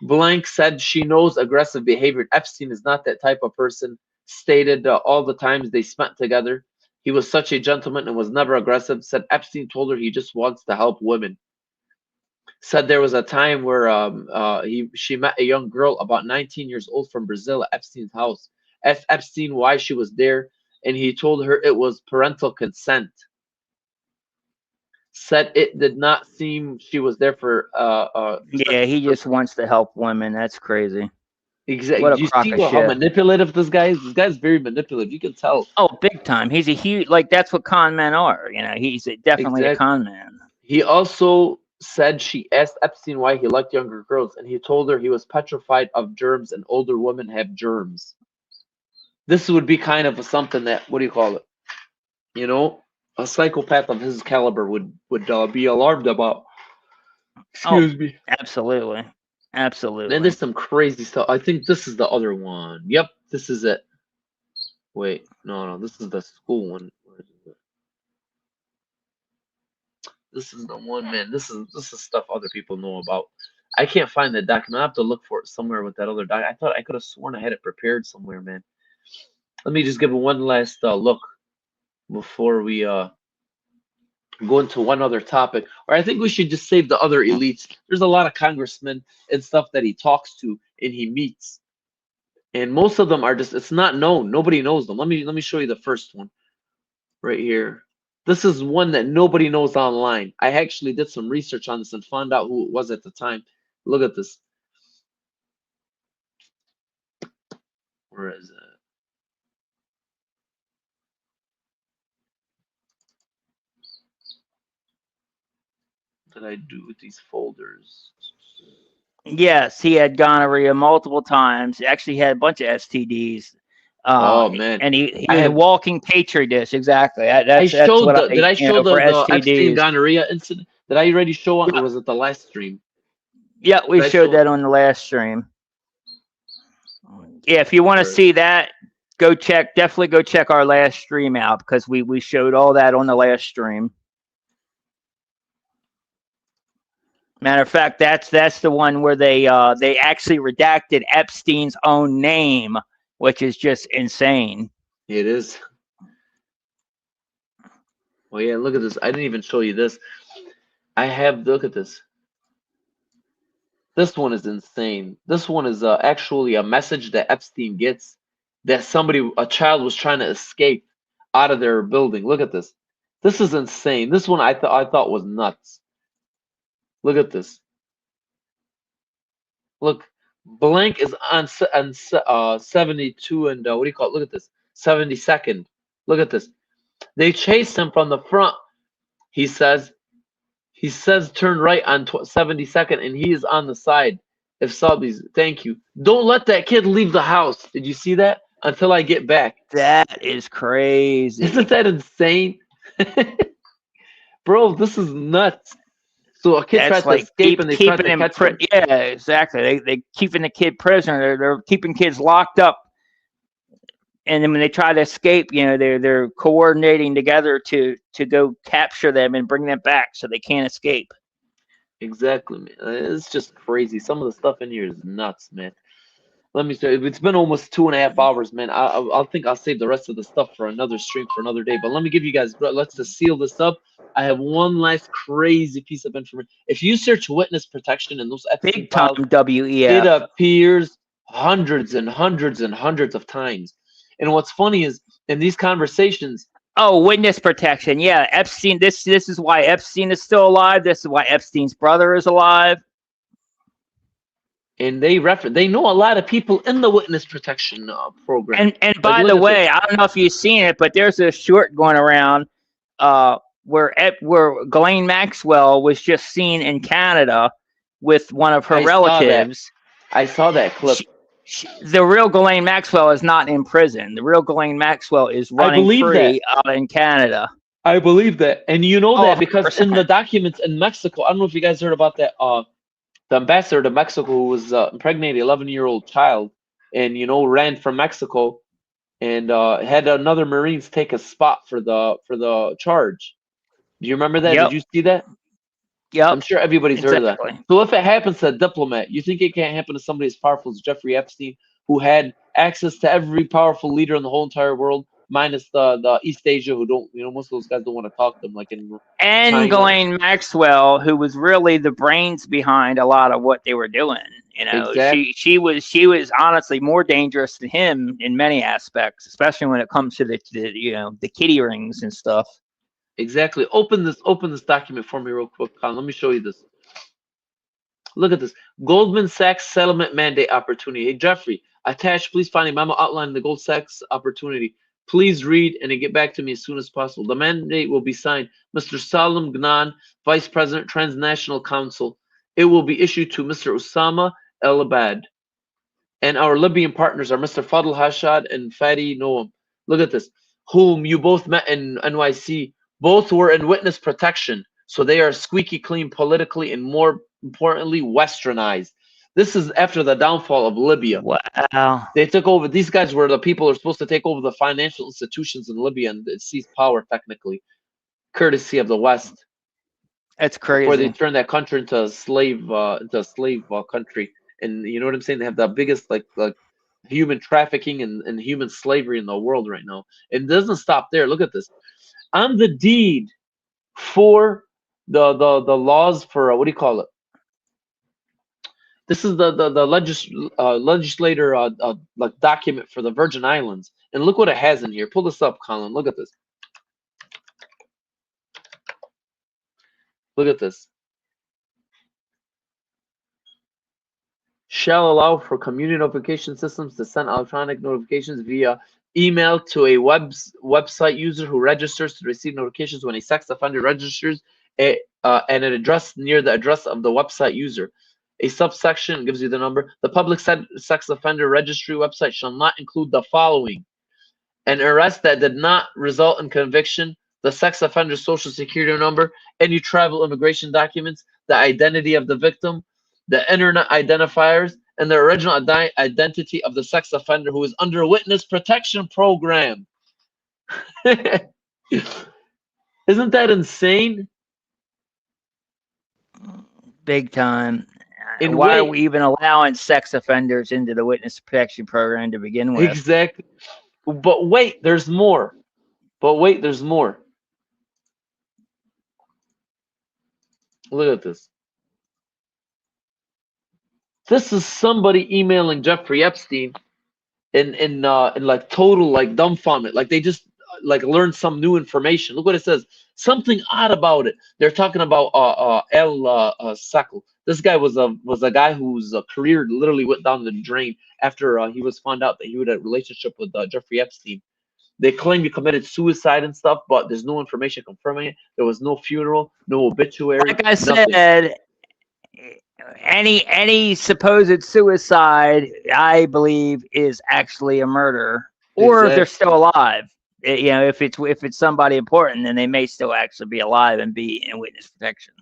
Blank said she knows aggressive behavior. Epstein is not that type of person. Stated all the times they spent together, he was such a gentleman and was never aggressive. Said Epstein told her he just wants to help women. Said there was a time where she met a young girl about 19 years old from Brazil at Epstein's house. Asked Epstein why she was there, and he told her it was parental consent. Said it did not seem she was there for Yeah, he just wants to help women. That's crazy. exactly. What a You crock see of how shit. manipulative this guy is? This guy's very manipulative. You can tell. Oh, big time. He's a huge, that's what con men are. He's definitely a Exactly. con man. He also said she asked Epstein why he liked younger girls, and he told her he was petrified of germs and older women have germs. This would be kind of something that, what do you call it? You know, a psychopath of his caliber would be alarmed about. Excuse me. Absolutely. Absolutely. And there's some crazy stuff. I think this is the other one. Yep, this is it. Wait, no, this is the school one. Where is it? This is the one, man. This is stuff other people know about. I can't find the document. I have to look for it somewhere with that other doc. I thought I could have sworn I had it prepared somewhere, man. Let me just give it one last look. before we go into one other topic, or I think we should just save the other elites. There's a lot of congressmen and stuff that he talks to and he meets, and most of them are just, it's not known. Nobody knows them. Let me show you the first one right here. This is one that nobody knows online. I actually did some research on this and found out who it was at the time. Look at this. Where is it? What did I do with these folders? Yes, he had gonorrhea multiple times. Actually had a bunch of STDs. Oh man, and he I was a have. walking petri dish. Exactly. I That's showed what the. Did I show for the Epstein STDs. gonorrhea incident? Did I already show on, or was it the last stream? Yeah, we Did I showed show- that on the last stream. Yeah, if you want to Right. see that, definitely go check our last stream out, because we showed all that on the last stream. Matter of fact, that's the one where they actually redacted Epstein's own name, which is just insane. It is. Well, yeah. Look at this. I didn't even show you this. I have. Look at this. This one is insane. This one is actually a message that Epstein gets that a child was trying to escape out of their building. Look at this. This is insane. This one I thought was nuts. Look at this. Look, blank is on 72 and what do you call it? Look at this. 72nd. Look at this. They chased him from the front. He says turn right on 72nd, and he is on the side. If Sotheby's, thank you. Don't let that kid leave the house. Did you see that? Until I get back. That is crazy. Isn't that insane? Bro, this is nuts. So a kid That's tried like to escape and they tried to keeping him. catch him. Yeah, exactly. They keeping the kid prisoner. They're keeping kids locked up, and then when they try to escape, they're coordinating together to go capture them and bring them back so they can't escape. Exactly, man. It's just crazy. Some of the stuff in here is nuts, man. Let me say, it's been almost 2.5 hours, man. I think I'll save the rest of the stuff for another stream for another day. But let me give you guys, let's just seal this up. I have one last crazy piece of information. If you search witness protection in those Epstein Big time files, WEF. it appears hundreds and hundreds and hundreds of times. And what's funny is in these conversations. Oh, witness protection. Yeah, Epstein. This is why Epstein is still alive. This is why Epstein's brother is alive. And they know a lot of people in the witness protection program. And by the way, I don't know if you've seen it, but there's a short going around where Ghislaine Maxwell was just seen in Canada with one of her relatives. I saw that clip. The real Ghislaine Maxwell is not in prison. The real Ghislaine Maxwell is running free out in Canada. I believe that. And you know that because 100%. in the documents in Mexico, I don't know if you guys heard about that. The ambassador to Mexico who was impregnated 11-year-old child and, ran from Mexico and had another Marines take a spot for the charge. Do you remember that? Yep. Did you see that? Yep. I'm sure everybody's heard of that. So if it happens to a diplomat, you think it can't happen to somebody as powerful as Jeffrey Epstein, who had access to every powerful leader in the whole entire world, minus the East Asia, who don't, most of those guys don't want to talk to them, like in and Ghislaine Maxwell, who was really the brains behind a lot of what they were doing. Exactly. She was honestly more dangerous than him in many aspects, especially when it comes to the kiddie rings and stuff. Exactly. Open this document for me real quick, Colin. Let me show you this. Look at this. Goldman Sachs settlement mandate opportunity. Hey, Jeffrey, attached, please find a memo outlining the Gold Sachs opportunity. Please read and get back to me as soon as possible. The mandate will be signed. Mr. Salim Gnan, Vice President, Transnational Council. It will be issued to Mr. Osama El-Abad. And our Libyan partners are Mr. Fadl Hashad and Fadi Noam. Look at this. Whom you both met in NYC. Both were in witness protection. So they are squeaky clean politically and more importantly, westernized. This is after the downfall of Libya. Wow. They took over. These guys were the people who are supposed to take over the financial institutions in Libya and seize power technically, courtesy of the West. That's crazy. Before they turned that country into a slave country. And you know what I'm saying? They have the biggest like human trafficking and human slavery in the world right now. It doesn't stop there. Look at this. on the deed for the laws for what do you call it? This is the legislator like document for the Virgin Islands, and look what it has in here. Pull this up, Colin. Look at this. Look at this. Shall allow for community notification systems to send electronic notifications via email to a website user who registers to receive notifications when a sex offender registers and an address near the address of the website user. A subsection gives you the number. The public sex offender registry website shall not include the following: an arrest that did not result in conviction, the sex offender's social security number, any travel immigration documents, the identity of the victim, the internet identifiers, and the original identity of the sex offender who is under witness protection program. Isn't that insane? Big time. And why are we even allowing sex offenders into the witness protection program to begin with? Exactly. But wait, there's more. Look at this. This is somebody emailing Jeffrey Epstein in like total like dumbfoundment. Like they just like learned some new information. Look what it says. Something odd about it. They're talking about Sackle. This guy was a guy whose career literally went down the drain after he was found out that he had a relationship with Jeffrey Epstein. They claim he committed suicide and stuff, but there's no information confirming it. There was no funeral, no obituary. Like I said, any supposed suicide, I believe, is actually a murder, or if they're still alive. You know, if it's somebody important, then they may still actually be alive and be in witness protection.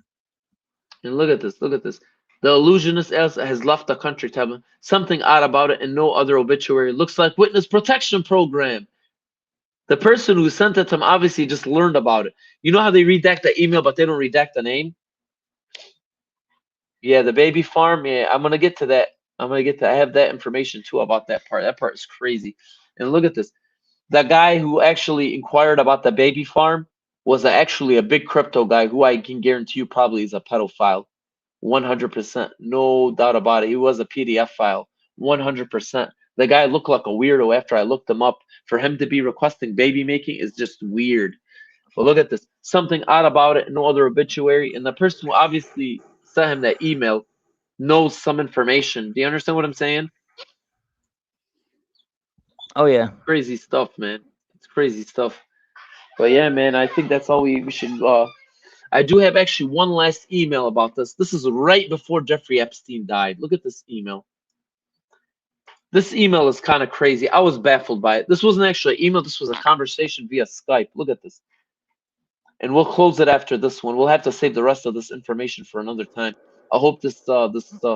And look at this. The illusionist Elsa has left the country, Tevin. Something odd about it and no other obituary. Looks like witness protection program. The person who sent it to him obviously just learned about it. You know how they redact the email, but they don't redact the name? Yeah, the baby farm. Yeah, I'm going to get to that. I have that information too about that part. That part is crazy. And look at this. The guy who actually inquired about the baby farm was actually a big crypto guy who I can guarantee you probably is a pedophile. 100%. No doubt about it. He was a PDF file. 100%. The guy looked like a weirdo after I looked him up. For him to be requesting baby making is just weird. But look at this. Something odd about it, no other obituary. And the person who obviously sent him that email knows some information. Do you understand what I'm saying? Oh, yeah. Crazy stuff, man. It's crazy stuff. But yeah, man, I think that's all we should... I do have actually one last email about this. This is right before Jeffrey Epstein died. Look at this email. This email is kind of crazy. I was baffled by it. This wasn't actually an email. This was a conversation via Skype. Look at this. And we'll close it after this one. We'll have to save the rest of this information for another time. I hope this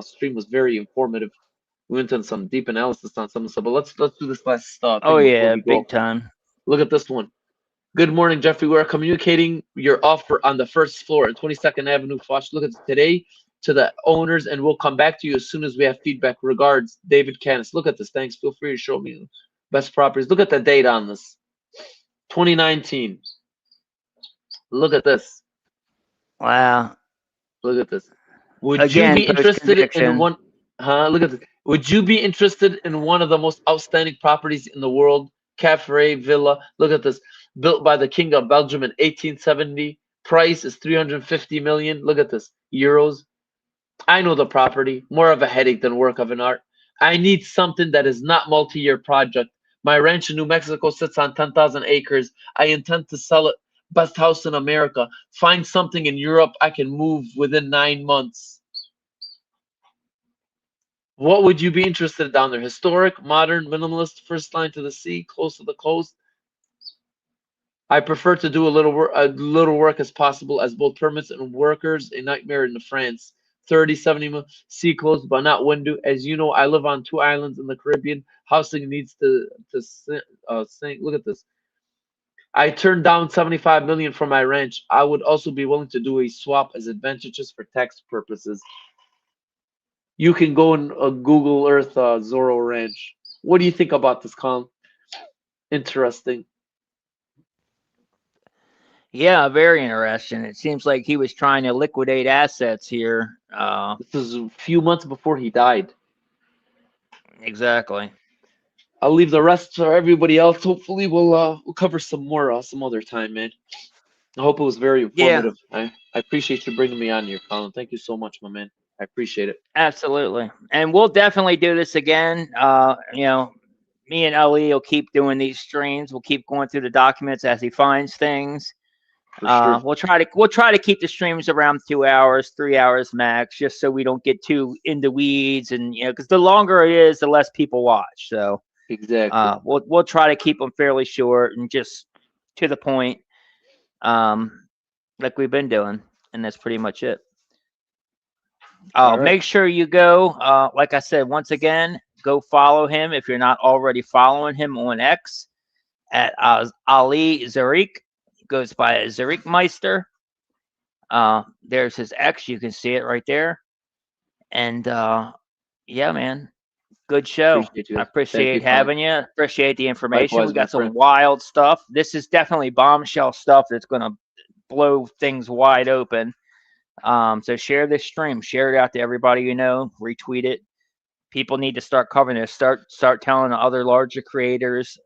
stream was very informative. We went into some deep analysis on some stuff, but let's do this last thing. Oh yeah, big time. Look at this one. Good morning, Jeffrey. We are communicating your offer on the first floor at 22nd Avenue, Foch. Look at this today to the owners, and we'll come back to you as soon as we have feedback. Regards, David Canis. Look at this. Thanks. Feel free to show me best properties. Look at the date on this. 2019. Look at this. Wow. Look at this. Would you be interested in one? Look at this. Would you be interested in one of the most outstanding properties in the world? Cafe Villa. Look at this. Built by the King of Belgium in 1870. Price is 350 million. Look at this. Euros. I know the property. More of a headache than work of an art. I need something that is not multi-year project. My ranch in New Mexico sits on 10,000 acres. I intend to sell it. Best house in America. Find something in Europe I can move within 9 months. What would you be interested in down there? Historic, modern, minimalist, first line to the sea, close to the coast? I prefer to do a little work as possible, as both permits and workers a nightmare in France. 30, 70 sea close, but not window. As you know, I live on 2 islands in the Caribbean. Housing needs to sink. Look at this. I turned down 75 million from my ranch. I would also be willing to do a swap as advantageous for tax purposes. You can go and Google Earth Zorro Ranch. What do you think about this, Colin? Interesting. Yeah, very interesting. It seems like he was trying to liquidate assets here. This was a few months before he died. Exactly. I'll leave the rest for everybody else. Hopefully, we'll cover some more some other time, man. I hope it was very Yeah, informative. I appreciate you bringing me on here, Colin. Thank you so much, my man. I appreciate it. absolutely. And we'll definitely do this again. Me and Ellie will keep doing these streams. We'll keep going through the documents as he finds things. For sure. We'll try to keep the streams around 2 hours, 3 hours max, just so we don't get too into weeds, and because the longer it is, the less people watch. So Exactly. we'll try to keep them fairly short and just to the point, like we've been doing, and that's pretty much it. All right. Make sure you go. Like I said, once again, go follow him if you're not already following him on X at Ali Zarik. Goes by Zarik Meister. There's his X. You can see it right there. And yeah, man, good show. Appreciate you. I appreciate having you. Appreciate the information. Likewise, We got my some friend. wild stuff. This is definitely bombshell stuff that's going to blow things wide open. So share this stream. Share it out to everybody you know. Retweet it. People need to start covering this. Start telling the other larger creators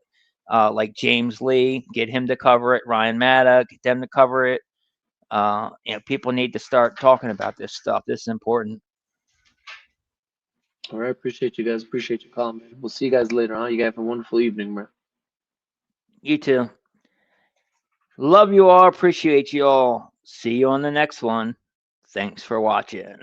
like James Lee. Get him to cover it. Ryan Maddow. Get them to cover it. People need to start talking about this stuff. This is important. All right. Appreciate you guys. Appreciate you calling, man. We'll see you guys later, huh? You guys have a wonderful evening, bro. You too. Love you all. Appreciate you all. See you on the next one. Thanks for watching.